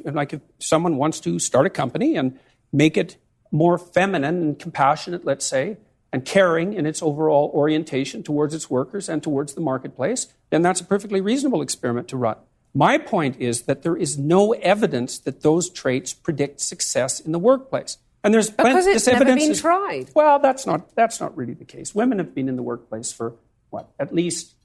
someone wants to start a company and make it more feminine and compassionate, let's say, and caring in its overall orientation towards its workers and towards the marketplace, then that's a perfectly reasonable experiment to run. My point is that there is no evidence that those traits predict success in the workplace. And there's because it's never been tried. Well, that's not really the case. Women have been in the workplace for, at least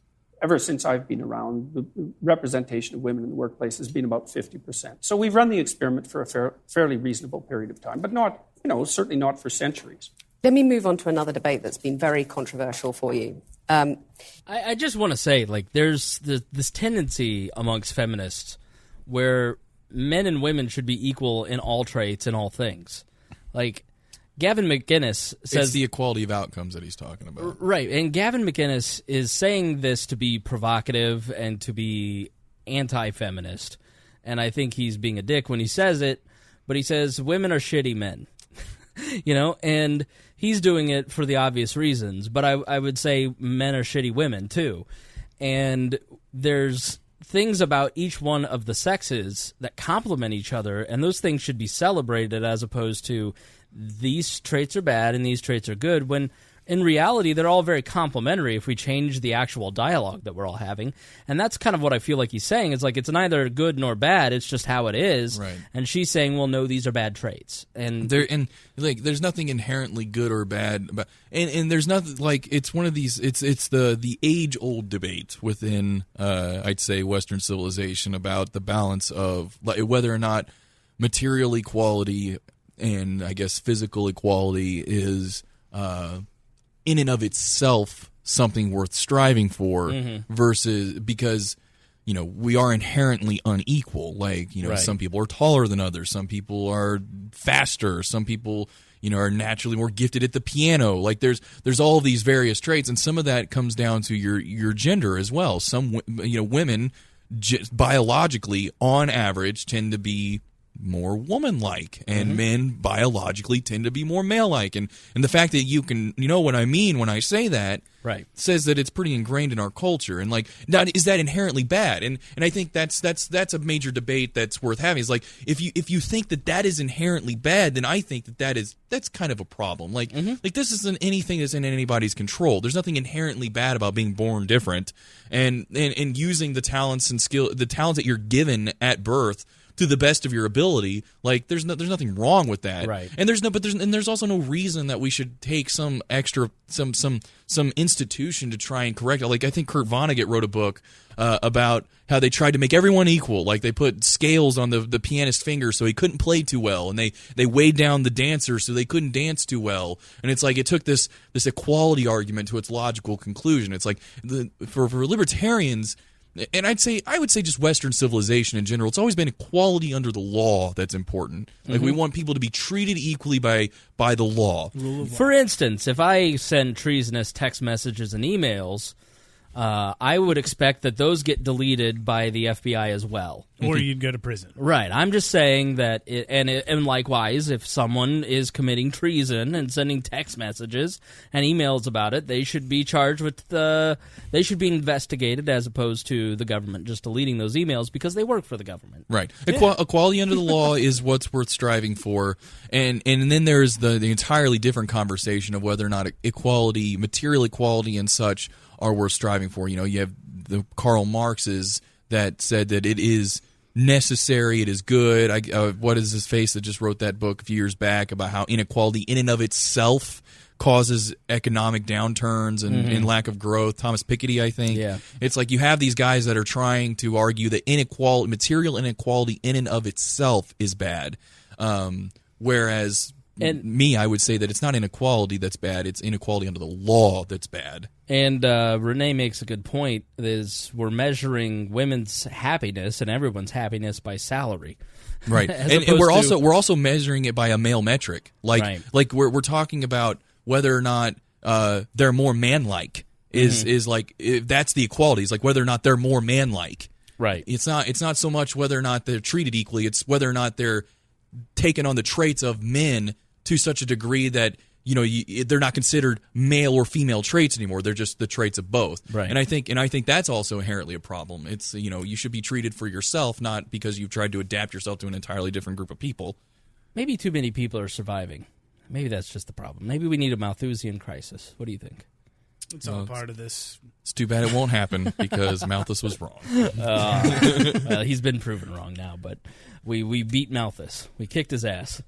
ever since I've been around, the representation of women in the workplace has been about 50%. So we've run the experiment for a fairly reasonable period of time, but not, certainly not for centuries. Let me move on to another debate that's been very controversial for you. I just want to say, like, there's this tendency amongst feminists where men and women should be equal in all traits and all things. Like, Gavin McInnes says... It's the equality of outcomes that he's talking about. Right, and Gavin McInnes is saying this to be provocative and to be anti-feminist, and I think he's being a dick when he says it, but he says women are shitty men. And he's doing it for the obvious reasons, but I would say men are shitty women too. And there's things about each one of the sexes that complement each other, and those things should be celebrated as opposed to these traits are bad and these traits are good, when in reality they're all very complementary if we change the actual dialogue that we're all having. And that's kind of what I feel like he's saying. It's like it's neither good nor bad, it's just how it is. Right. And she's saying, well, no, these are bad traits. And there's nothing inherently good or bad about, and there's nothing, like, it's one of these, it's the age-old debate within I'd say Western civilization about the balance of whether or not material equality and I guess physical equality is in and of itself something worth striving for, versus, because we are inherently unequal. Like, right. Some people are taller than others, some people are faster, some people are naturally more gifted at the piano. Like, there's all these various traits, and some of that comes down to your gender as well. Some women biologically on average tend to be more woman-like, and men biologically tend to be more male-like. And the fact that you know what I mean when I say that, right, says that it's pretty ingrained in our culture. And like, now, is that inherently bad? And I think that's a major debate that's worth having. Is like, if you think that is inherently bad, then I think that's kind of a problem. Like like this isn't anything that's in anybody's control. There's nothing inherently bad about being born different and using the talents and the talents that you're given at birth to the best of your ability. Like there's nothing wrong with that, right? And there's also no reason that we should take some extra some institution to try and correct it. Like I think Kurt Vonnegut wrote a book about how they tried to make everyone equal. Like they put scales on the pianist's fingers so he couldn't play too well, and they weighed down the dancer so they couldn't dance too well. And it's like it took this equality argument to its logical conclusion. It's like for libertarians. And I would say just Western civilization in general, it's always been equality under the law that's important. Like we want people to be treated equally by the law. For instance, if I send treasonous text messages and emails, I would expect that those get deleted by the FBI as well. Or you'd go to prison. Right. I'm just saying that, and likewise, if someone is committing treason and sending text messages and emails about it, they should be charged with they should be investigated as opposed to the government just deleting those emails because they work for the government. Right. Equality under the law is what's worth striving for. And then there's the entirely different conversation of whether or not equality, material equality and such, are worth striving for. You know, you have the Karl Marx's that said that it is necessary, it is good. What is his face that just wrote that book a few years back about how inequality in and of itself causes economic downturns and lack of growth? Thomas Piketty, I think. Yeah. It's like you have these guys that are trying to argue that material inequality in and of itself is bad. Whereas I would say that it's not inequality that's bad, it's inequality under the law that's bad. And Renee makes a good point, is we're measuring women's happiness and everyone's happiness by salary. Right. and we're also measuring it by a male metric. Like we're talking about whether or not they're more manlike is like if that's the equality. It's like whether or not they're more manlike. Right. It's not so much whether or not they're treated equally, it's whether or not they're taking on the traits of men to such a degree that they're not considered male or female traits anymore. They're just the traits of both. Right. And I think that's also inherently a problem. It's you should be treated for yourself, not because you've tried to adapt yourself to an entirely different group of people. Maybe too many people are surviving. Maybe that's just the problem. Maybe we need a Malthusian crisis. What do you think? It's all part of this. It's too bad it won't happen because Malthus was wrong. Well, he's been proven wrong now, but we beat Malthus. We kicked his ass.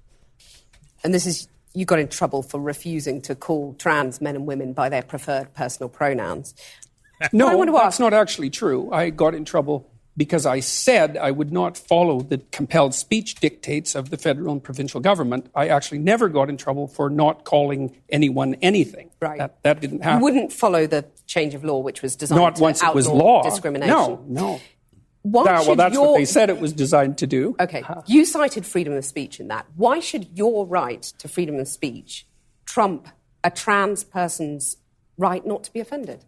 And this is, you got in trouble for refusing to call trans men and women by their preferred personal pronouns. No, that's not actually true. I got in trouble because I said I would not follow the compelled speech dictates of the federal and provincial government. I actually never got in trouble for not calling anyone anything. Right. That didn't happen. You wouldn't follow the change of law, which was designed not to once outlaw it was law. discrimination. No. Well, that's what they said it was designed to do. Okay, you cited freedom of speech in that. Why should your right to freedom of speech trump a trans person's right not to be offended?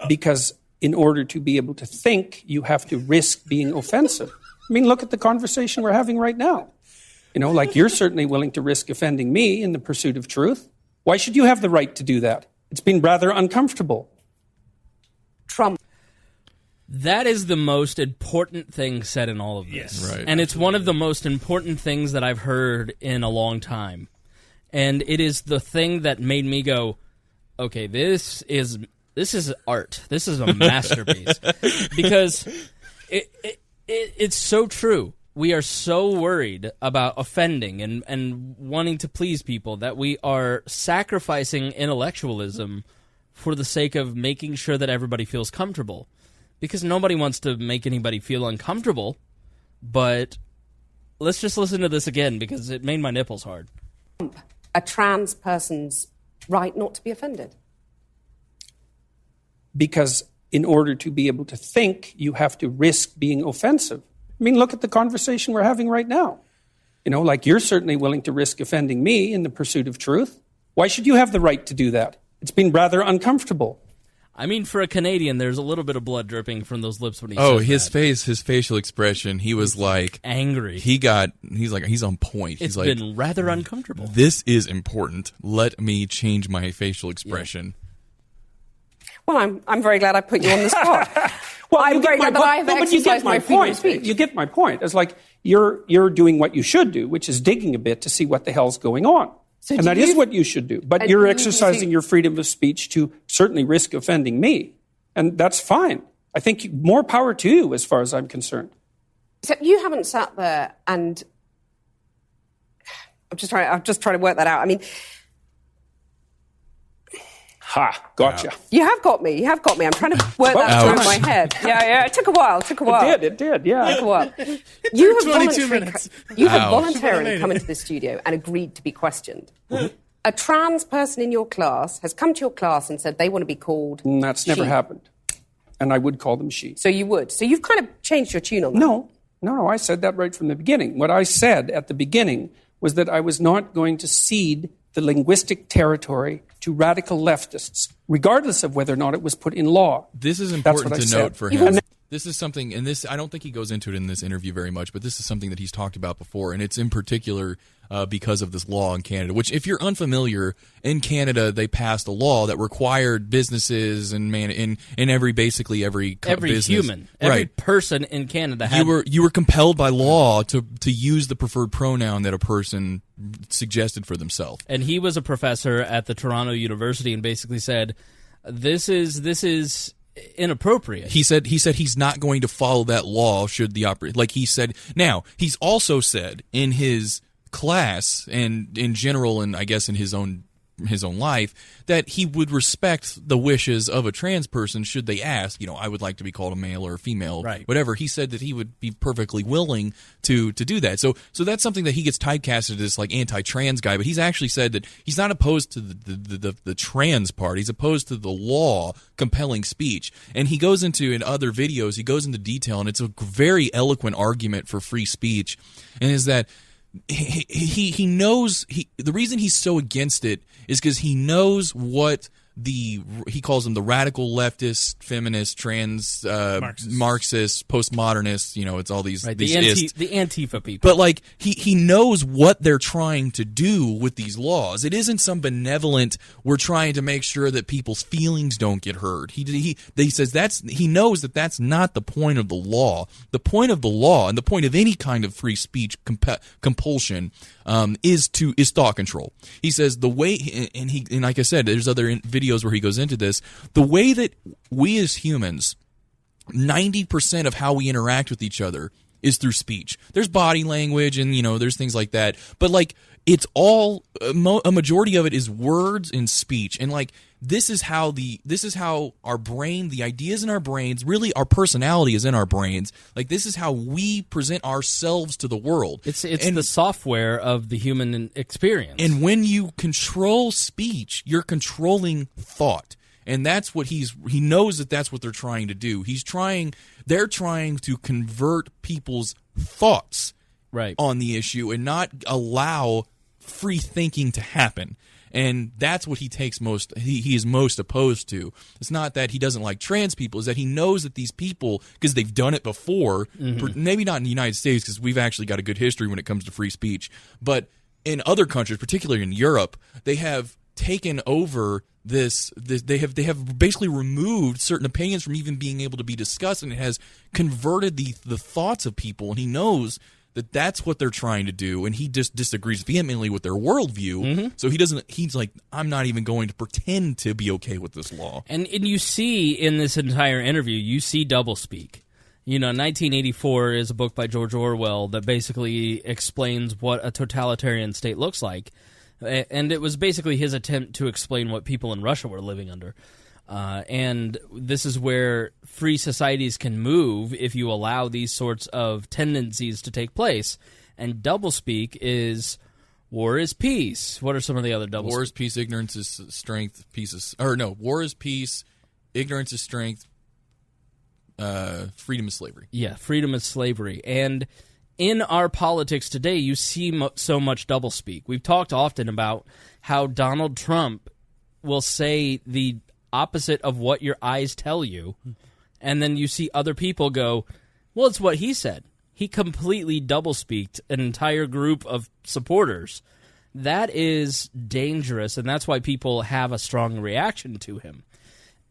Because in order to be able to think, you have to risk being offensive. I mean, look at the conversation we're having right now. Like you're certainly willing to risk offending me in the pursuit of truth. Why should you have the right to do that? It's been rather uncomfortable. Trump. That is the most important thing said in all of this. Yes. Right. And it's one of the most important things that I've heard in a long time. And it is the thing that made me go, okay, this is art. This is a masterpiece. Because it's so true. We are so worried about offending and wanting to please people that we are sacrificing intellectualism for the sake of making sure that everybody feels comfortable. Because nobody wants to make anybody feel uncomfortable. But let's just listen to this again because it made my nipples hard. A trans person's right not to be offended. Because in order to be able to think, you have to risk being offensive. I mean, look at the conversation we're having right now. Like you're certainly willing to risk offending me in the pursuit of truth. Why should you have the right to do that? It's been rather uncomfortable. I mean, for a Canadian, there's a little bit of blood dripping from those lips when he his face, his facial expression, he was like angry. He's on point. It's he's like, been rather uncomfortable. This is important. Let me change my facial expression. Yeah. Well, I'm very glad I put you on the spot. Well, I'm very glad that I've exercised my freedom of speech. You get my point. It's like you're doing what you should do, which is digging a bit to see what the hell's going on. So and that is what you should do. But you're exercising your freedom of speech to certainly risk offending me. And that's fine. I think more power to you as far as I'm concerned. Except you haven't sat there and... I'm just trying to work that out. I mean... Ha, gotcha. You have got me. I'm trying to work that through in my head. Yeah. It took a while. It did, yeah. It took a while. You have voluntarily come into the studio and agreed to be questioned. Mm-hmm. A trans person in your class has come to your class and said they want to be called That's never happened. And I would call them she. So you would. So you've kind of changed your tune on that. No. I said that right from the beginning. What I said at the beginning was that I was not going to cede the linguistic territory to radical leftists, regardless of whether or not it was put in law. This is important to note for him. This is something, and I don't think he goes into it in this interview very much, but this is something that he's talked about before, and it's in particular because of this law in Canada, which, if you're unfamiliar, in Canada they passed a law that required businesses and every business, human, every person in Canada had... You were compelled by law to use the preferred pronoun that a person suggested for themselves. And he was a professor at the Toronto University and basically said, this is inappropriate. He said he's not going to follow that law should the he said. Now, he's also said in his class and in general, and I guess in his own life, that he would respect the wishes of a trans person should they ask, I would like to be called a male or a female, right. Whatever. He said that he would be perfectly willing to do that. So that's something that he gets typecasted as like anti-trans guy, but he's actually said that he's not opposed to the trans part. He's opposed to the law compelling speech. And he goes into, in other videos, he goes into detail, and it's a very eloquent argument for free speech, and is that he knows the reason he's so against it is because he knows what he calls them the radical leftist, feminist, trans, Marxist, postmodernists. It's all these right, the Antifa people. But he knows what they're trying to do with these laws. It isn't some benevolent. We're trying to make sure that people's feelings don't get hurt. He says he knows that that's not the point of the law. The point of the law and the point of any kind of free speech compulsion is thought control. He says the way, and like I said, there's other videos where he goes into this, the way that we as humans, 90% of how we interact with each other is through speech. There's body language and there's things like that, but it's all a majority of it is words and speech, and this is how our brain, the ideas in our brains, really our personality is in our brains. This is how we present ourselves to the world. It's the software of the human experience. And when you control speech, you're controlling thought. And that's what he knows that's what they're trying to do. They're trying to convert people's thoughts right on the issue and not allow free thinking to happen. And that's what he is most opposed to. It's not that he doesn't like trans people, it's that he knows that these people, because they've done it before, maybe not in the United States because we've actually got a good history when it comes to free speech, but in other countries, particularly in Europe, they have taken over this they have basically removed certain opinions from even being able to be discussed, and it has converted the thoughts of people, and he knows that's what they're trying to do, and he just disagrees vehemently with their worldview. So he's like, I'm not even going to pretend to be okay with this law. And you see in this entire interview, you see doublespeak. 1984 is a book by George Orwell that basically explains what a totalitarian state looks like. And it was basically his attempt to explain what people in Russia were living under. And this is where free societies can move if you allow these sorts of tendencies to take place. And doublespeak is war is peace. What are some of the other doublespeak? War is peace, ignorance is strength, war is peace, ignorance is strength, freedom is slavery. Yeah, freedom is slavery. And in our politics today, you see so much doublespeak. We've talked often about how Donald Trump will say the opposite of what your eyes tell you, and then you see other people go, well, it's what he said. He completely double-speaked an entire group of supporters. That is dangerous, and that's why people have a strong reaction to him.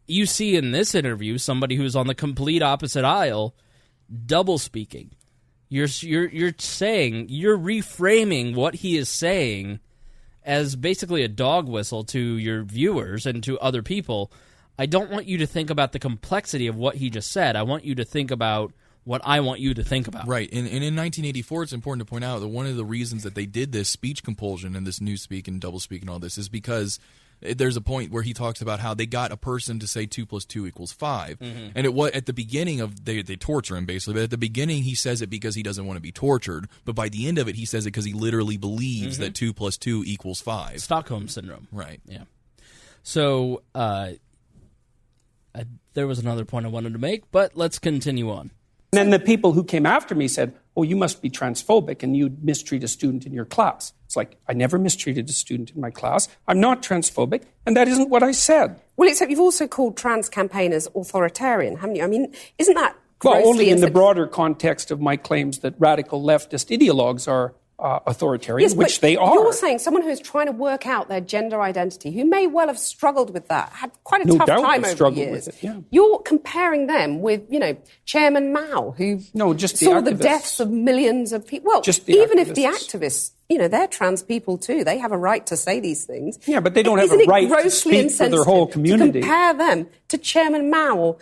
You see in this interview somebody who's on the complete opposite aisle double-speaking. You're saying, you're reframing what he is saying as basically a dog whistle to your viewers and to other people. I don't want you to think about the complexity of what he just said. I want you to think about what I want you to think about. Right. And in 1984, it's important to point out that one of the reasons that they did this speech compulsion and this newspeak and doublespeak and all this is because there's a point where he talks about how they got a person to say 2 + 2 = 5. Mm-hmm. And it was at the beginning of they torture him basically, but at the beginning he says it because he doesn't want to be tortured, but by the end of it he says it because he literally believes that 2 + 2 = 5. Stockholm syndrome. Right. Yeah. So there was another point I wanted to make, but let's continue on. And then the people who came after me said, oh, you must be transphobic and you mistreat a student in your class. It's like, I never mistreated a student in my class. I'm not transphobic, and that isn't what I said. Well, except you've also called trans campaigners authoritarian, haven't you? I mean, isn't that grossly... Well, only in the broader context of my claims that radical leftist ideologues are authoritarian, yes, which they are. You're saying someone who's trying to work out their gender identity, who may well have struggled with that, had quite a tough time over the years. With it, yeah. You're comparing them with, Chairman Mao, who saw the deaths of millions of people. Well, even if the activists, they're trans people too. They have a right to say these things. Yeah, but they don't have a right to speak for their whole community. To compare them to Chairman Mao or...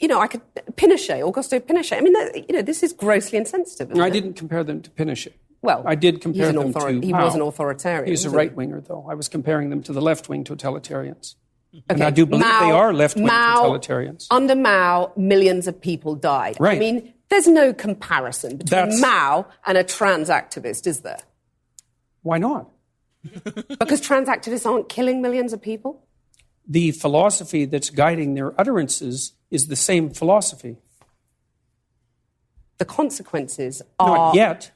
Pinochet, Augusto Pinochet. I mean, this is grossly insensitive. I didn't compare them to Pinochet. Well, I did compare them to He was an authoritarian. He's a right-winger, though. I was comparing them to the left-wing totalitarians. Okay. And I do believe they are left-wing totalitarians. Under Mao, millions of people died. Right. I mean, there's no comparison between Mao and a trans activist, is there? Why not? Because trans activists aren't killing millions of people? The philosophy that's guiding their utterances is the same philosophy. The consequences are... Not yet.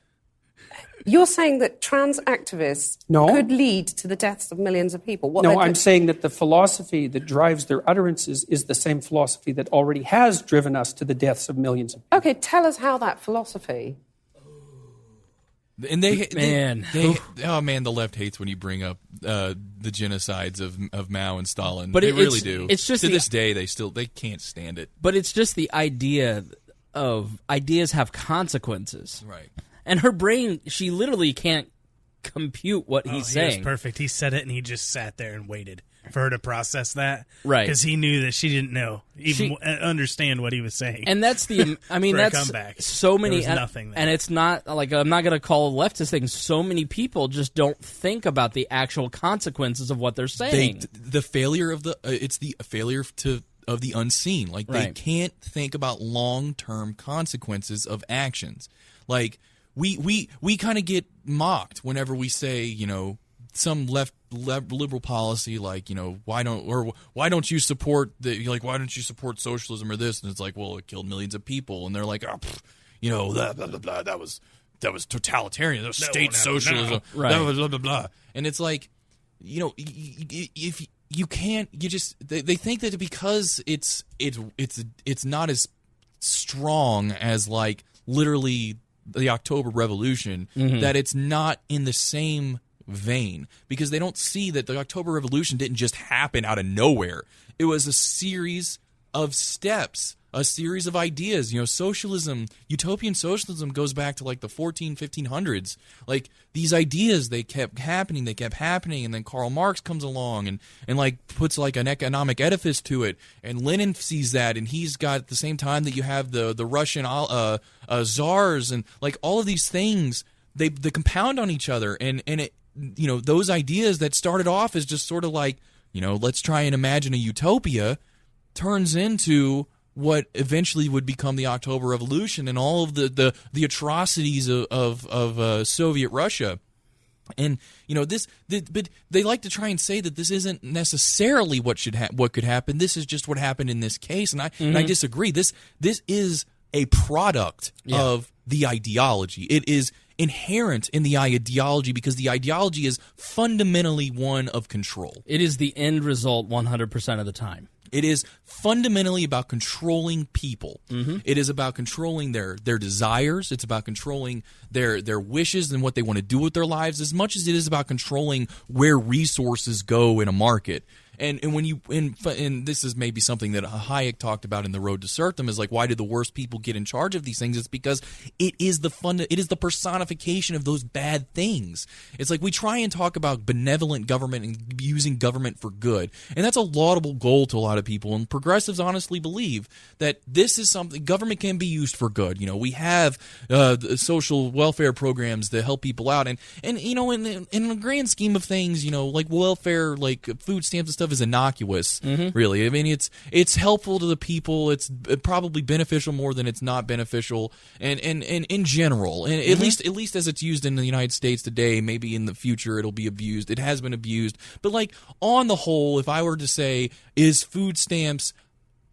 You're saying that trans activists could lead to the deaths of millions of people? I'm saying that the philosophy that drives their utterances is the same philosophy that already has driven us to the deaths of millions of people. Okay, tell us how that philosophy... And the left hates when you bring up the genocides of Mao and Stalin. But they really do. It's just to this day they can't stand it. But it's just the idea of ideas have consequences, right? And her brain, she literally can't compute what he's saying. He was perfect. He said it, and he just sat there and waited for her to process that, right? Because he knew that she didn't understand what he was saying. And that's the, I mean, that's comeback. So many, there was nothing there. And it's not like I'm not going to call leftist things. So many people just don't think about the actual consequences of what they're saying. The failure of it's the failure of the unseen. Like they can't think about long-term consequences of actions. Like we kind of get mocked whenever we say, some liberal policy, like, why don't you support why don't you support socialism or this? And it's like, well, it killed millions of people, and they're like, blah, blah, blah, blah, that was totalitarian, that was state socialism, right? Blah, blah, blah, blah. And it's like, if you can't, they think that because it's not as strong as like literally the October Revolution, that it's not in the same vein, because they don't see that the October Revolution didn't just happen out of nowhere. It was a series of steps, a series of ideas. Socialism, utopian socialism goes back to like the 1500s. Like these ideas, they kept happening, and then Karl Marx comes along and like puts like an economic edifice to it, and Lenin sees that, and he's got at the same time that you have the Russian czars, and like all of these things, they compound on each other, and it, those ideas that started off as just sort of like, let's try and imagine a utopia, turns into what eventually would become the October Revolution and all of the atrocities of Soviet Russia. And but they like to try and say that this isn't necessarily what could happen. This is just what happened in this case, and I disagree. This is a product of the ideology. It inherent in the ideology because the ideology is fundamentally one of control. It is the end result 100% of the time. It is fundamentally about controlling people. Mm-hmm. It is about controlling their desires. It's about controlling their wishes and what they want to do with their lives as much as it is about controlling where resources go in a market. And when you and this is maybe something that Hayek talked about in The Road to Serfdom is like, why do the worst people get in charge of these things? It's because it is the personification of those bad things. It's like we try and talk about benevolent government and using government for good, and that's a laudable goal to a lot of people. And progressives honestly believe that this is something government can be used for good. You know, we have the social welfare programs that help people out, and you know, in the grand scheme of things, you know, like welfare, like food stamps and stuff is innocuous, really. I mean, it's helpful to the people. It's probably beneficial more than it's not beneficial, and in general, and at least as it's used in the United States today. Maybe in the future it'll be abused. It has been abused, but like on the whole, if I were to say, is food stamps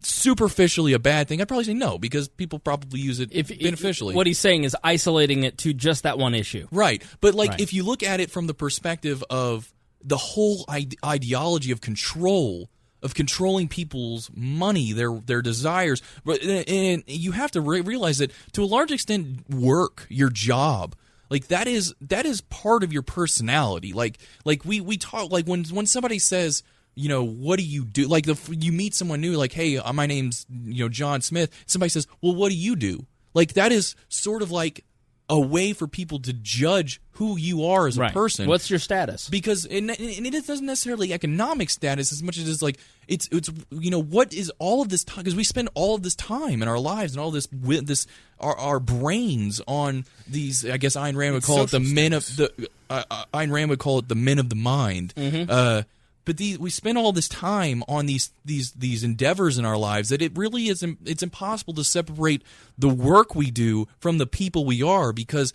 superficially a bad thing, I'd probably say no, because people probably use it beneficially. What he's saying is isolating it to just that one issue, right? But like if you look at it from the perspective of the whole ideology of control, of controlling people's money, their desires, and you have to realize that to a large extent, work, your job, like that is part of your personality. Like we talk, like when somebody says, you know, what do you do? Like you meet someone new, like, hey, my name's, you know, John Smith. Somebody says, well, what do you do? Like that is sort of like a way for people to judge who you are as a person. What's your status? Because and it doesn't necessarily economic status as much as it's like it's you know, what is all of this time, because we spend all of this time in our lives and all this our brains on these. I guess Ayn Rand would call it the men of the Ayn Rand would call it the men of the mind. But we spend all this time on these endeavors in our lives that it really is it's impossible to separate the work we do from the people we are, because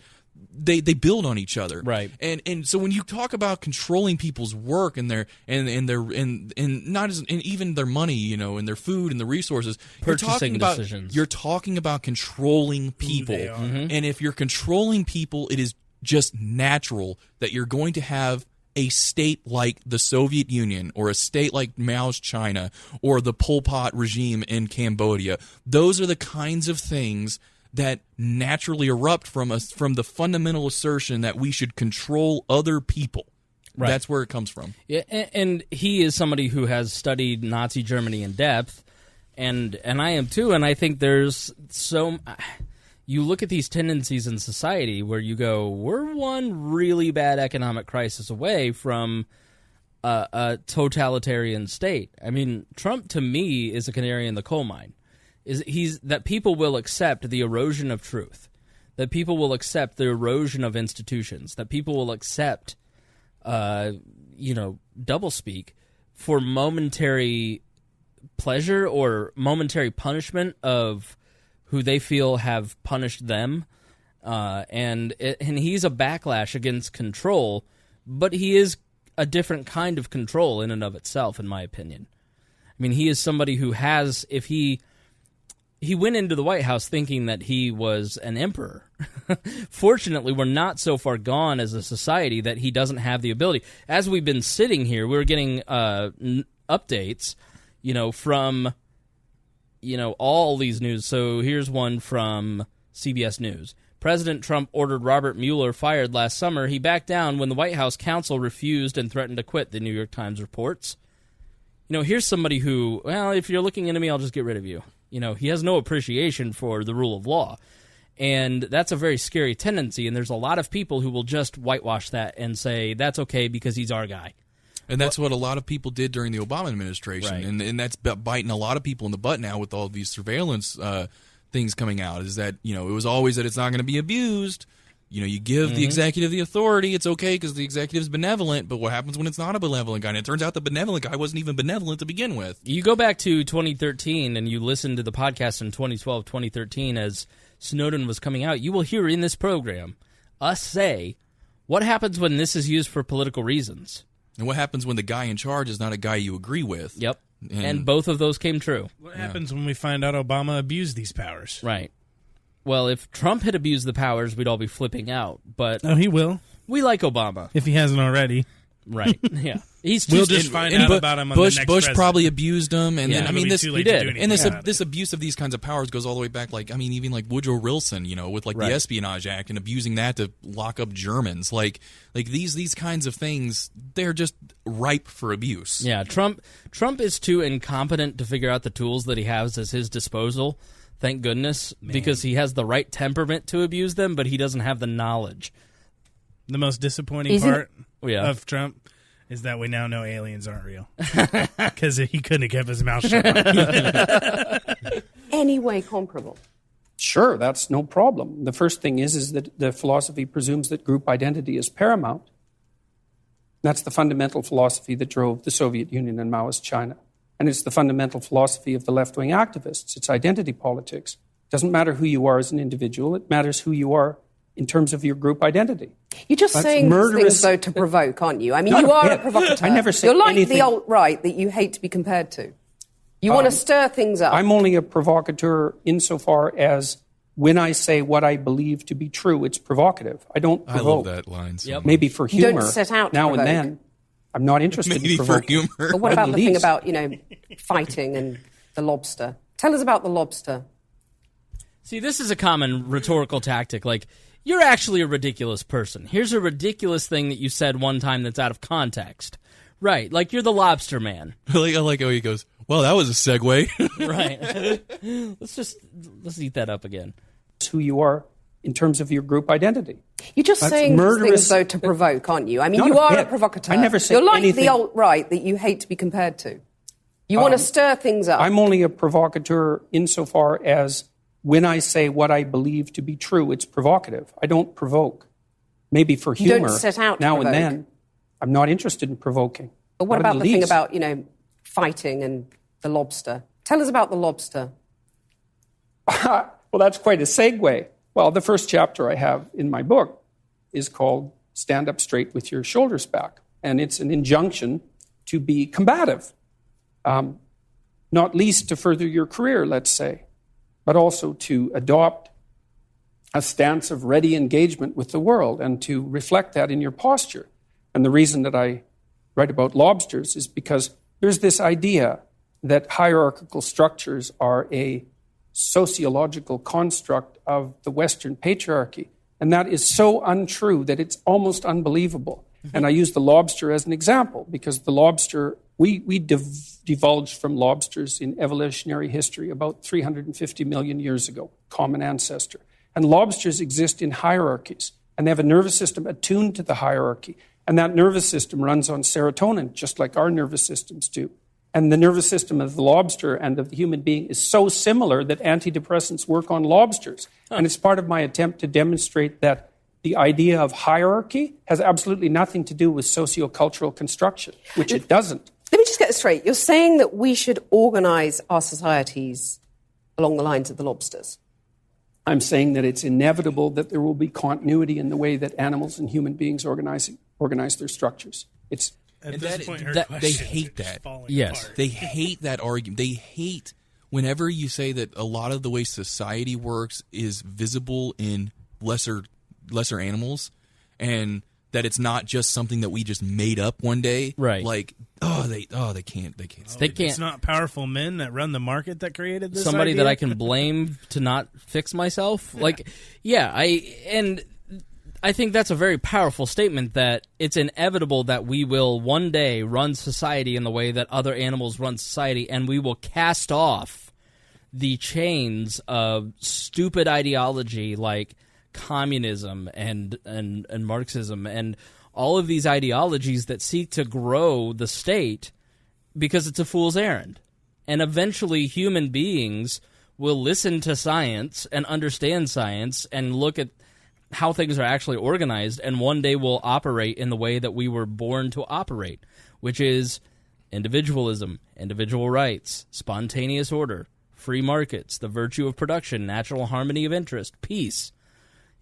they build on each other. Right. And so when you talk about controlling people's work and their not as, and even their money, you know, and their food and the resources, purchasing decisions. You're talking about controlling people. And if you're controlling people, it is just natural that you're going to have a state like the Soviet Union or a state like Mao's China or the Pol Pot regime in Cambodia. Those are the kinds of things that naturally erupt from the fundamental assertion that we should control other people. Right. That's where it comes from. Yeah, and he is somebody who has studied Nazi Germany in depth, and I am too, and I think there's so... You look at these tendencies in society where you go, we're one really bad economic crisis away from a totalitarian state. I mean, Trump, to me, is a canary in the coal mine. He's that people will accept the erosion of truth, that people will accept the erosion of institutions, that people will accept, doublespeak for momentary pleasure or momentary punishment of who they feel have punished them, and he's a backlash against control, but he is a different kind of control in and of itself, in my opinion. I mean, he is somebody who has, if he went into the White House thinking that he was an emperor. Fortunately, we're not so far gone as a society that he doesn't have the ability. As we've been sitting here, we're getting updates, from... all these news. So here's one from CBS News. President Trump ordered Robert Mueller fired last summer. He backed down when the White House counsel refused and threatened to quit, the New York Times reports. Here's somebody who, well, if you're looking into me, I'll just get rid of you. He has no appreciation for the rule of law. And that's a very scary tendency, and there's a lot of people who will just whitewash that and say, that's okay because he's our guy. And that's what a lot of people did during the Obama administration, right. and that's biting a lot of people in the butt now with all these surveillance things coming out, is that, it was always that it's not going to be abused. You give the executive the authority, it's okay because the executive's benevolent, but what happens when it's not a benevolent guy? And it turns out the benevolent guy wasn't even benevolent to begin with. You go back to 2013 and you listen to the podcast in 2012, 2013 as Snowden was coming out, you will hear in this program us say, what happens when this is used for political reasons? And what happens when the guy in charge is not a guy you agree with? Yep. And both of those came true. What happens when we find out Obama abused these powers? Right. well, if Trump had abused the powers, we'd all be flipping out. But he will. We like Obama. If he hasn't already. Right, yeah. We'll just find out about him on the next Bush president. probably abused him, and then this he did. And this abuse of these kinds of powers goes all the way back. Like, I mean, even like Woodrow Wilson, with like the Espionage Act and abusing that to lock up Germans. Like these kinds of things, they're just ripe for abuse. Yeah, Trump is too incompetent to figure out the tools that he has at his disposal. Thank goodness, because he has the right temperament to abuse them, but he doesn't have the knowledge. The most disappointing part of Trump is that we now know aliens aren't real. Because he couldn't have kept his mouth shut. Any way comparable? Sure, that's no problem. The first thing is that the philosophy presumes that group identity is paramount. That's the fundamental philosophy that drove the Soviet Union and Maoist China. And it's the fundamental philosophy of the left-wing activists. It's identity politics. It doesn't matter who you are as an individual. It matters who you are in terms of your group identity. You're just saying things, though, to provoke, aren't you? I mean, you are a provocateur. I never say You're like anything. the alt-right that you hate to be compared to. You want to stir things up. I'm only a provocateur insofar as when I say what I believe to be true, it's provocative. I don't provoke. I love that line. So Maybe for humor. You don't set out to now provoke. and then. I'm not interested Maybe in provoking. for humor. But what about the thing about, fighting and the lobster? Tell us about the lobster. See, this is a common rhetorical tactic. Like, you're actually a ridiculous person. Here's a ridiculous thing that you said one time that's out of context. Right, like you're the lobster man. I like how he goes, well, that was a segue. Right. Let's eat that up again. It's who you are in terms of your group identity. You're just saying things, though, to provoke, aren't you? I mean, you are a provocateur. I never say You're like anything. the alt-right that you hate to be compared to. You want to stir things up. I'm only a provocateur insofar as when I say what I believe to be true, it's provocative. I don't provoke. Maybe for humor. You don't set out to now provoke. and then. I'm not interested in provoking. But what Not about in the thing least. about, fighting and the lobster? Tell us about the lobster. Well, that's quite a segue. Well, the first chapter I have in my book is called Stand Up Straight with Your Shoulders Back. And it's an injunction to be combative, not least to further your career, let's say, but also to adopt a stance of ready engagement with the world and to reflect that in your posture. And the reason that I write about lobsters is because there's this idea that hierarchical structures are a sociological construct of the Western patriarchy. And that is so untrue that it's almost unbelievable. Mm-hmm. And I use the lobster as an example because the lobster, we divulged from lobsters in evolutionary history about 350 million years ago, common ancestor. And lobsters exist in hierarchies, and they have a nervous system attuned to the hierarchy. And that nervous system runs on serotonin, just like our nervous systems do. And the nervous system of the lobster and of the human being is so similar that antidepressants work on lobsters. And it's part of my attempt to demonstrate that the idea of hierarchy has absolutely nothing to do with sociocultural construction, which it doesn't. Let me just get this straight. You're saying that we should organise our societies along the lines of the lobsters? I'm saying that it's inevitable that there will be continuity in the way that animals and human beings organize their structures. It's At this point, her they question hate is that. falling Yes. apart. They hate that argument. They hate whenever you say that a lot of the way society works is visible in lesser animals, and that it's not just something that we just made up one day. Right. Like, they can't. It's not powerful men that run the market that created this Somebody idea? that I can blame to not fix myself. Like, yeah, I think that's a very powerful statement that it's inevitable that we will one day run society in the way that other animals run society, and we will cast off the chains of stupid ideology like communism and Marxism and all of these ideologies that seek to grow the state because it's a fool's errand. And eventually human beings will listen to science and understand science and look at how things are actually organized, and one day will operate in the way that we were born to operate, which is individualism, individual rights, spontaneous order, free markets, the virtue of production, natural harmony of interest, peace.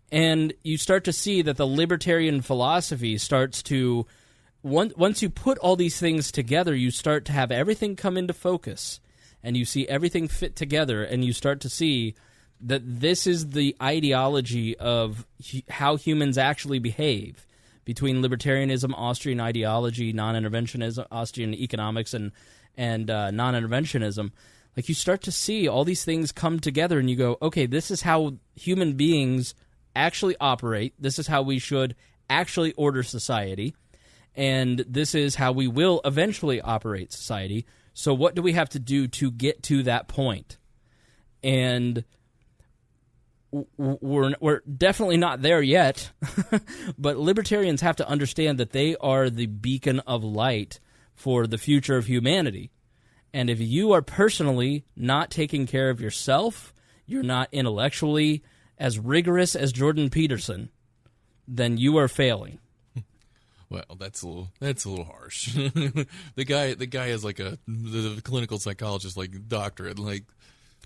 And you start to see that the libertarian philosophy starts to, once you put all these things together, you start to have everything come into focus, and you see everything fit together, and you start to see that this is the ideology of how humans actually behave, between libertarianism, Austrian ideology, non-interventionism, Austrian economics, and non-interventionism. Like, you start to see all these things come together, and you go, okay, this is how human beings actually operate. This is how we should actually order society, and this is how we will eventually operate society. So what do we have to do to get to that point? And we're definitely not there yet, but libertarians have to understand that they are the beacon of light for the future of humanity. And if you are personally not taking care of yourself, you're not intellectually as rigorous as Jordan Peterson, then you are failing. Well, that's a little harsh. the guy is like the clinical psychologist, like doctorate. Like,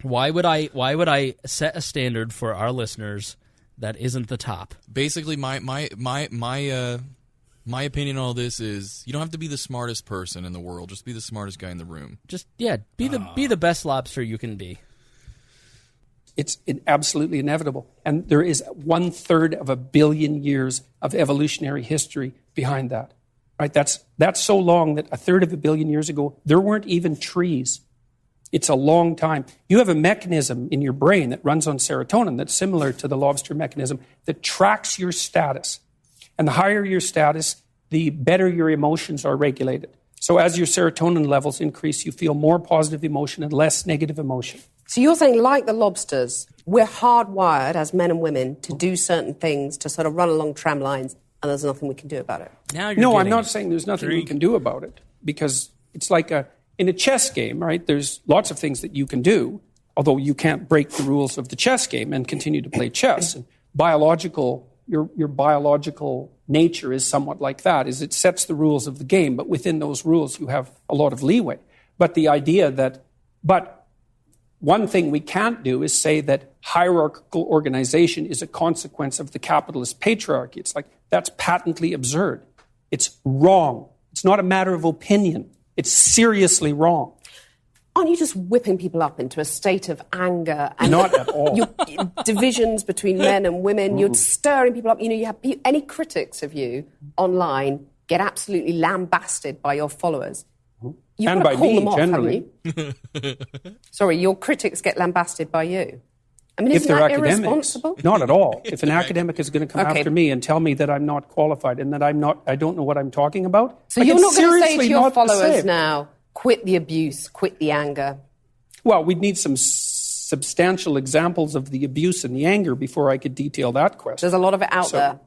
why would I set a standard for our listeners that isn't the top? Basically, my opinion on all this is you don't have to be the smartest person in the world. Just be the smartest guy in the room. Just be the best lobster you can be. It's absolutely inevitable. And there is 1/3 of a billion years of evolutionary history behind that. Right? That's so long that 1/3 of a billion years ago, there weren't even trees. It's a long time. You have a mechanism in your brain that runs on serotonin that's similar to the lobster mechanism that tracks your status. And the higher your status, the better your emotions are regulated. So as your serotonin levels increase, you feel more positive emotion and less negative emotion. So you're saying, like the lobsters, we're hardwired as men and women to do certain things, to sort of run along tram lines, and there's nothing we can do about it. No, I'm not saying there's nothing we can do about it, because it's like in a chess game, right? There's lots of things that you can do, although you can't break the rules of the chess game and continue to play chess. And your biological nature is somewhat like that, is it sets the rules of the game, but within those rules you have a lot of leeway. But the idea but one thing we can't do is say that hierarchical organization is a consequence of the capitalist patriarchy. It's like, that's patently absurd. It's wrong. It's not a matter of opinion. It's seriously wrong. Aren't you just whipping people up into a state of anger? And not at all. Divisions between men and women. You're stirring people up. You have any critics of you online get absolutely lambasted by your followers. You've and got to by call me, them off, generally. Sorry, your critics get lambasted by you. I mean, If isn't they're that academics. irresponsible? Not at all. If an academic is going to come Okay. after me and tell me that I'm not qualified and that I don't know what I'm talking about. So like, you're it's not going to say seriously to your not the followers same. now, quit the abuse, quit the anger? Well, we'd need some substantial examples of the abuse and the anger before I could detail that question. There's a lot of it out there.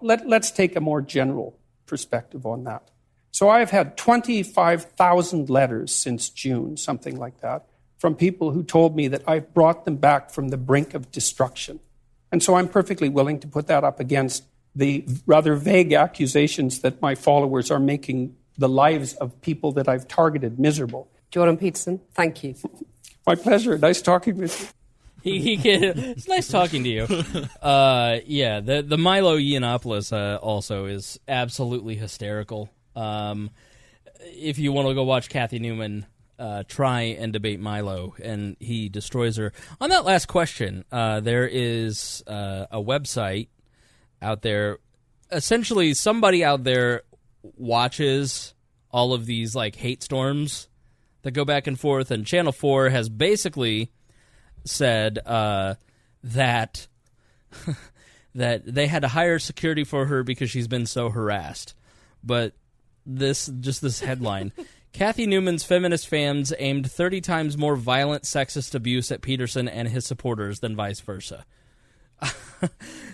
Let's take a more general perspective on that. So I've had 25,000 letters since June, something like that, from people who told me that I've brought them back from the brink of destruction. And so I'm perfectly willing to put that up against the rather vague accusations that my followers are making the lives of people that I've targeted miserable. Jordan Peterson, thank you. My pleasure. Nice talking with you. It's nice talking to you. The Milo Yiannopoulos also is absolutely hysterical. If you want to go watch Cathy Newman try and debate Milo, and he destroys her. On that last question, there is a website out there. Essentially, somebody out there watches all of these like hate storms that go back and forth, and Channel 4 has basically said that that they had to hire security for her because she's been so harassed. But this headline: Cathy Newman's feminist fans aimed 30 times more violent sexist abuse at Peterson and his supporters than vice versa.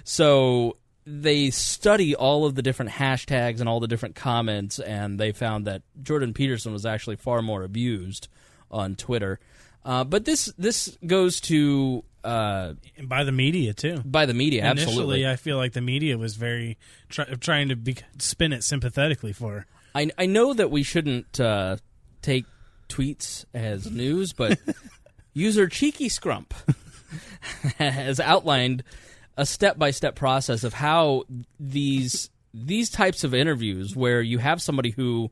So they study all of the different hashtags and all the different comments, and they found that Jordan Peterson was actually far more abused on Twitter. But this goes to by the media too. By the media, absolutely. Initially, I feel like the media was very trying to spin it sympathetically for her. I know that we shouldn't take tweets as news, but user Cheeky Scrump has outlined a step-by-step process of how these types of interviews, where you have somebody who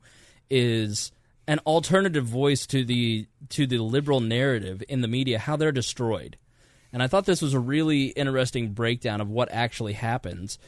is an alternative voice to the liberal narrative in the media, how they're destroyed. And I thought this was a really interesting breakdown of what actually happens.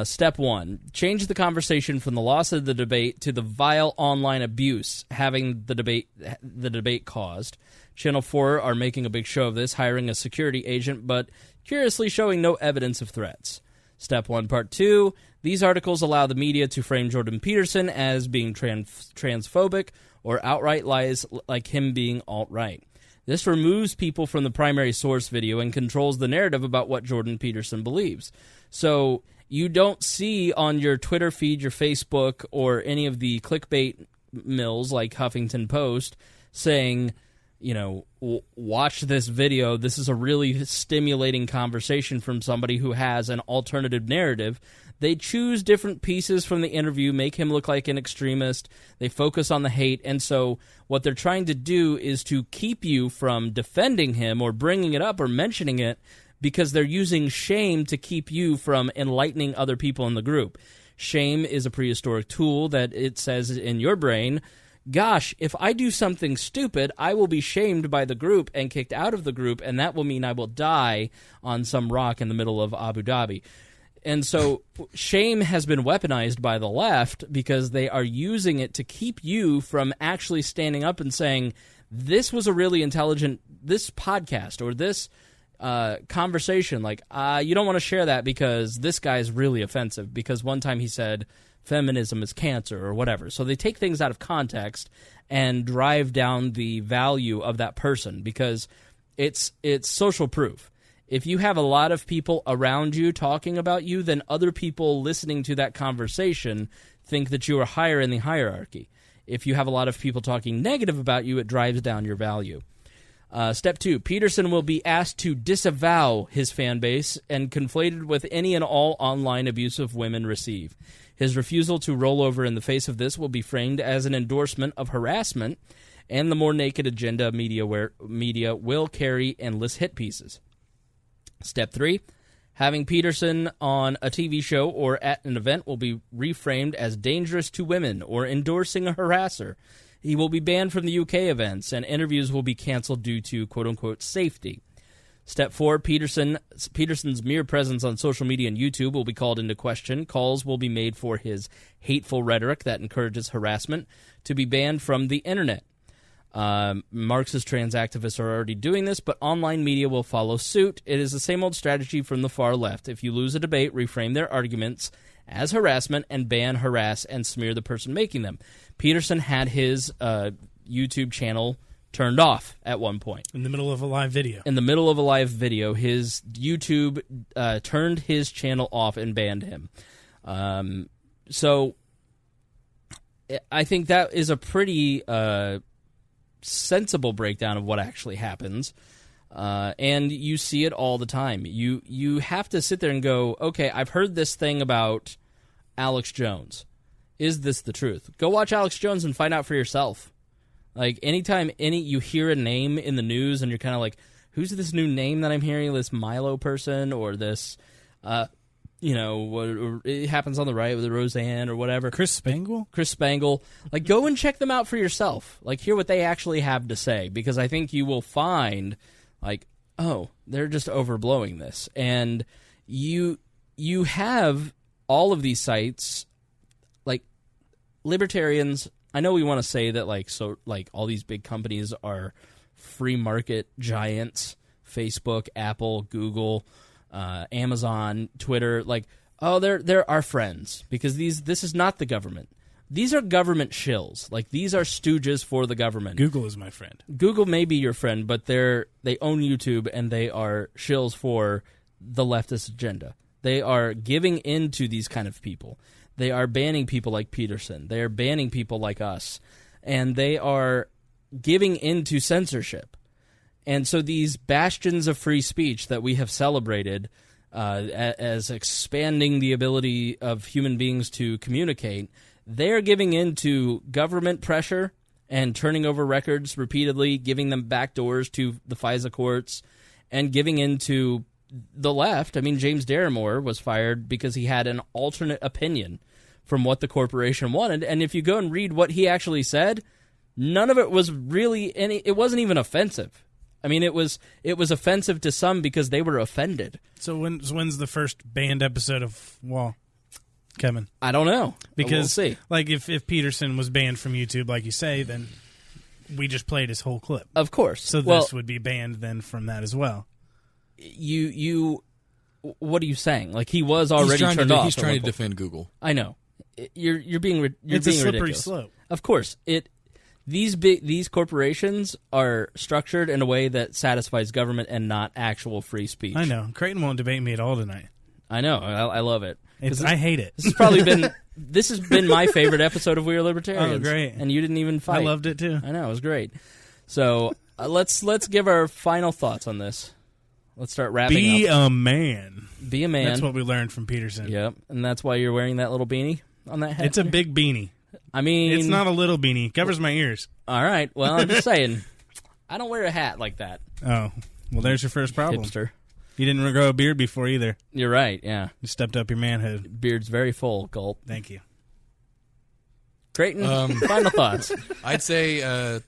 Step 1, change the conversation from the loss of the debate to the vile online abuse having the debate caused. Channel 4 are making a big show of this, hiring a security agent, but curiously showing no evidence of threats. Step 1, Part 2, these articles allow the media to frame Jordan Peterson as being transphobic or outright lies like him being alt-right. This removes people from the primary source video and controls the narrative about what Jordan Peterson believes. So you don't see on your Twitter feed, your Facebook, or any of the clickbait mills like Huffington Post saying, watch this video. This is a really stimulating conversation from somebody who has an alternative narrative. They choose different pieces from the interview, make him look like an extremist. They focus on the hate. And so what they're trying to do is to keep you from defending him or bringing it up or mentioning it, because they're using shame to keep you from enlightening other people in the group. Shame is a prehistoric tool that it says in your brain, gosh, if I do something stupid, I will be shamed by the group and kicked out of the group, and that will mean I will die on some rock in the middle of Abu Dhabi. And so shame has been weaponized by the left because they are using it to keep you from actually standing up and saying, this was a really intelligent, this podcast or this conversation, you don't want to share that because this guy's really offensive because one time he said feminism is cancer or whatever. So they take things out of context and drive down the value of that person because it's social proof. If you have a lot of people around you talking about you, then other people listening to that conversation think that you are higher in the hierarchy. If you have a lot of people talking negative about you, it drives down your value. Step 2, Peterson will be asked to disavow his fan base and conflated with any and all online abuse of women receive. His refusal to roll over in the face of this will be framed as an endorsement of harassment, and the more naked agenda media will carry endless hit pieces. Step 3, having Peterson on a TV show or at an event will be reframed as dangerous to women or endorsing a harasser. He will be banned from the UK events, and interviews will be canceled due to quote-unquote safety. Step 4, Peterson's mere presence on social media and YouTube will be called into question. Calls will be made for his hateful rhetoric that encourages harassment to be banned from the internet. Marxist trans activists are already doing this, but online media will follow suit. It is the same old strategy from the far left. If you lose a debate, reframe their arguments as harassment and ban, harass, and smear the person making them. Peterson had his YouTube channel turned off at one point. In the middle of a live video. In the middle of a live video, his YouTube turned his channel off and banned him. So I think that is a pretty sensible breakdown of what actually happens. And you see it all the time. You have to sit there and go, okay, I've heard this thing about Alex Jones. Is this the truth? Go watch Alex Jones and find out for yourself. Like, anytime you hear a name in the news and you're kind of like, who's this new name that I'm hearing, this Milo person or this, it happens on the right with Roseanne or whatever. Chris Spangle? Like, go and check them out for yourself. Like, hear what they actually have to say, because I think you will find, like, oh, they're just overblowing this. And you have all of these sites, like, libertarians. I know we want to say that, all these big companies are free market giants, Facebook, Apple, Google, Amazon, Twitter, they're our friends, because this is not the government. These are government shills. Like, these are stooges for the government. Google is my friend. Google may be your friend, but they own YouTube, and they are shills for the leftist agenda. They are giving in to these kind of people. They are banning people like Peterson. They are banning people like us. And they are giving into censorship. And so these bastions of free speech that we have celebrated as expanding the ability of human beings to communicate, they're giving into government pressure and turning over records repeatedly, giving them backdoors to the FISA courts, and giving into the left. I mean, James Darramore was fired because he had an alternate opinion from what the corporation wanted. And if you go and read what he actually said, none of it was really it wasn't even offensive. I mean, it was offensive to some because they were offended. So when's the first banned episode of Wall, Kevin? I don't know. Because we'll see. Like if Peterson was banned from YouTube, like you say, then we just played his whole clip. Of course. So this would be banned then from that as well. You what are you saying? Like, he was already turned off. He's trying to defend Google. I know. You're being it's being a slippery ridiculous. slope. Of course, these corporations are structured in a way that satisfies government and not actual free speech. I know. Creighton won't debate me at all tonight. I know. I love it. I hate it. This has been my favorite episode of We Are Libertarians. Oh, great! And you didn't even fight. I loved it too. I know, it was great. So let's give our final thoughts on this. Let's start wrapping up. Be a man. Be a man. That's what we learned from Peterson. Yep, and that's why you're wearing that little beanie on that head. It's a big beanie. I mean, it's not a little beanie. It covers my ears. All right. Well, I'm just saying, I don't wear a hat like that. Oh, well, there's your first problem. Hipster. You didn't grow a beard before either. You're right. Yeah, you stepped up your manhood. Beard's very full. Gulp. Thank you. Creighton, final thoughts. I'd say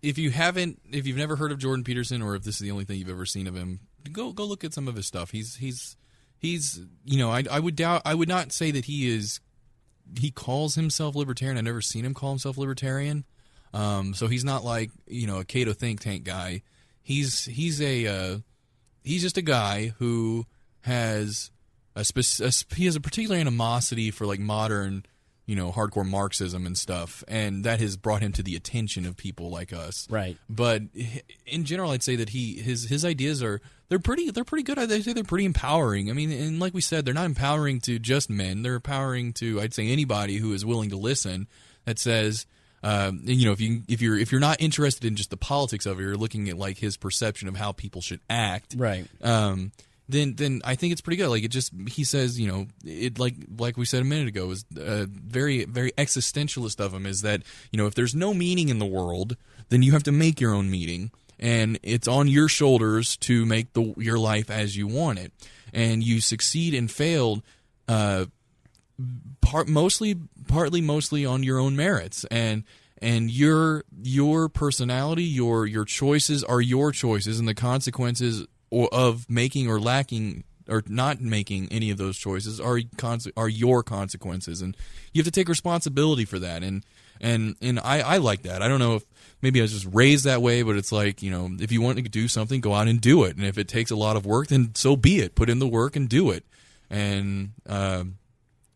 if you've never heard of Jordan Peterson, or if this is the only thing you've ever seen of him, go look at some of his stuff. He's I would not say that he calls himself libertarian. I've never seen him call himself libertarian. So he's not like, a Cato think tank guy. He's just a guy who has he has a particular animosity for like modern, hardcore Marxism and stuff, and that has brought him to the attention of people like us. Right. But in general, I'd say that his ideas they're pretty good. I'd say they're pretty empowering. I mean, and like we said, they're not empowering to just men. They're empowering to, I'd say, anybody who is willing to listen. That says, if you're not interested in just the politics of it, you're looking at like his perception of how people should act. Right. Then I think it's pretty good. Like he says, it like we said a minute ago, is very, very existentialist of him, is that, if there's no meaning in the world, then you have to make your own meaning, and it's on your shoulders to make your life as you want it, and you succeed and failed, mostly on your own merits, and your personality, your choices are your choices, and the consequences of making or lacking or not making any of those choices are your consequences, and you have to take responsibility for that. And I like that. I don't know if maybe I was just raised that way, but it's like, if you want to do something, go out and do it. And if it takes a lot of work, then so be it. Put in the work and do it. And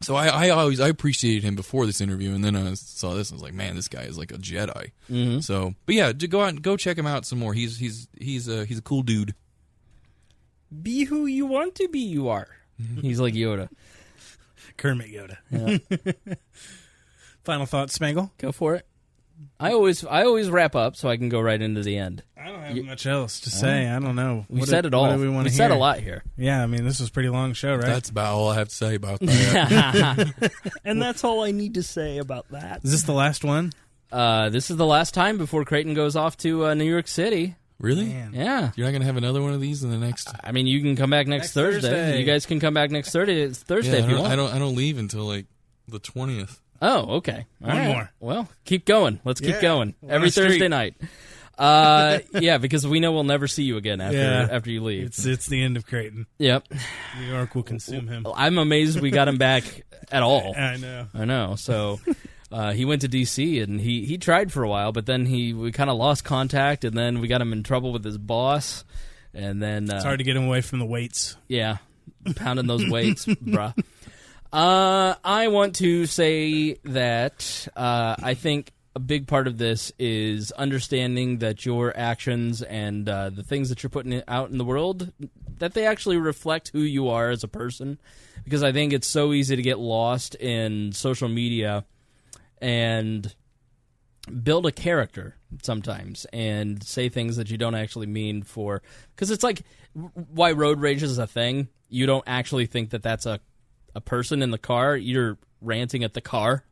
so I appreciated him before this interview, and then I saw this and I was like, man, this guy is like a Jedi. Mm-hmm. So, but yeah, go out and go check him out some more. He's a cool dude. Be who you want to be, you are. He's like Yoda. Kermit Yoda. Yeah. Final thoughts, Spangle? Go for it. I always wrap up so I can go right into the end. I don't have much else to say. I don't know. We said it all. What do we want to hear? said a lot here. Yeah, I mean, this was a pretty long show, right? That's about all I have to say about that. And that's all I need to say about that. Is this the last one? This is the last time before Creighton goes off to New York City. Really? Man. Yeah. You're not going to have another one of these in the next... I mean, you can come back next Thursday. You guys can come back next Thursday if you want. I don't leave until like the 20th. Oh, okay. One more. Well, keep going. Let's keep going. Every Thursday night. Yeah, because we know we'll never see you again after you leave. It's the end of Creighton. Yep. New York will consume him. I'm amazed we got him back at all. I know. So... he went to D.C. and he tried for a while, but then we kind of lost contact, and then we got him in trouble with his boss, and then it's hard to get him away from the weights. Yeah, pounding those weights, bruh. I want to say that I think a big part of this is understanding that your actions and the things that you're putting out in the world, that they actually reflect who you are as a person, because I think it's so easy to get lost in social media and build a character sometimes and say things that you don't actually mean for... Because it's like why road rage is a thing. You don't actually think that that's a person in the car. You're ranting at the car.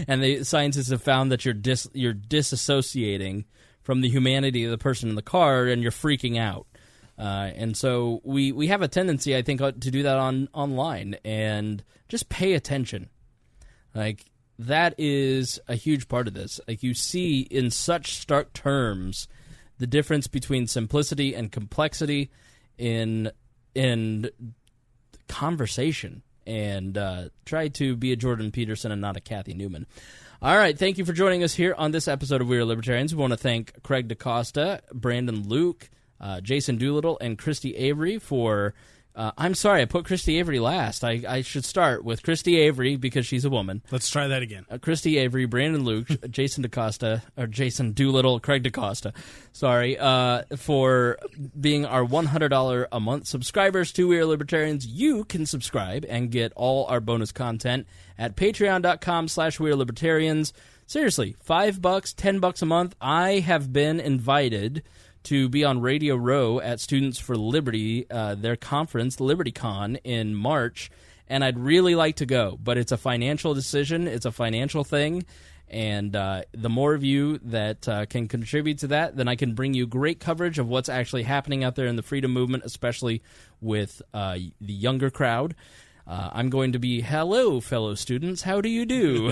And the scientists have found that you're disassociating from the humanity of the person in the car, and you're freaking out. And so we have a tendency, I think, to do that online. And just pay attention. Like... That is a huge part of this. Like, you see in such stark terms the difference between simplicity and complexity in conversation, and try to be a Jordan Peterson and not a Cathy Newman. All right, thank you for joining us here on this episode of We Are Libertarians. We want to thank Craig DaCosta, Brandon Luke, Jason Doolittle, and Christy Avery for... I'm sorry, I put Christy Avery last. I should start with Christy Avery because she's a woman. Let's try that again. Christy Avery, Brandon Luke, Jason Doolittle, Craig DaCosta, sorry, for being our $100 a month subscribers to We Are Libertarians. You can subscribe and get all our bonus content at patreon.com/wearelibertarians. Seriously, $5, $10 a month. I have been invited to be on Radio Row at Students for Liberty, their conference, LibertyCon, in March, and I'd really like to go, but it's a financial decision, it's a financial thing, and the more of you that can contribute to that, then I can bring you great coverage of what's actually happening out there in the freedom movement, especially with the younger crowd. I'm going to be, hello, fellow students, how do you do?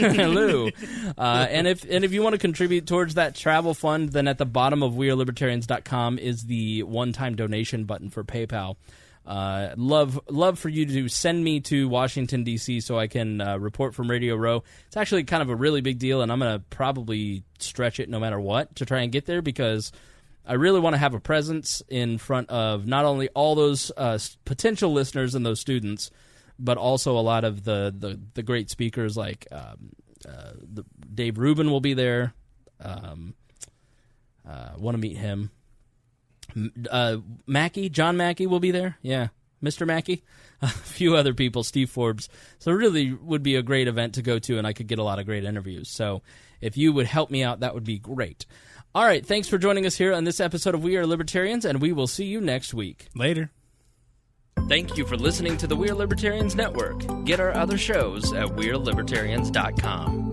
Hello. And if you want to contribute towards that travel fund, then at the bottom of wearelibertarians.com is the one-time donation button for PayPal. Love for you to send me to Washington, D.C. so I can report from Radio Row. It's actually kind of a really big deal, and I'm going to probably stretch it no matter what to try and get there because I really want to have a presence in front of not only all those potential listeners and those students, but also a lot of the great speakers like Dave Rubin will be there. Want to meet him. John Mackey will be there. Yeah, Mr. Mackey. A few other people, Steve Forbes. So it really would be a great event to go to, and I could get a lot of great interviews. So if you would help me out, that would be great. All right, thanks for joining us here on this episode of We Are Libertarians, and we will see you next week. Later. Thank you for listening to the We Are Libertarians Network. Get our other shows at wearelibertarians.com.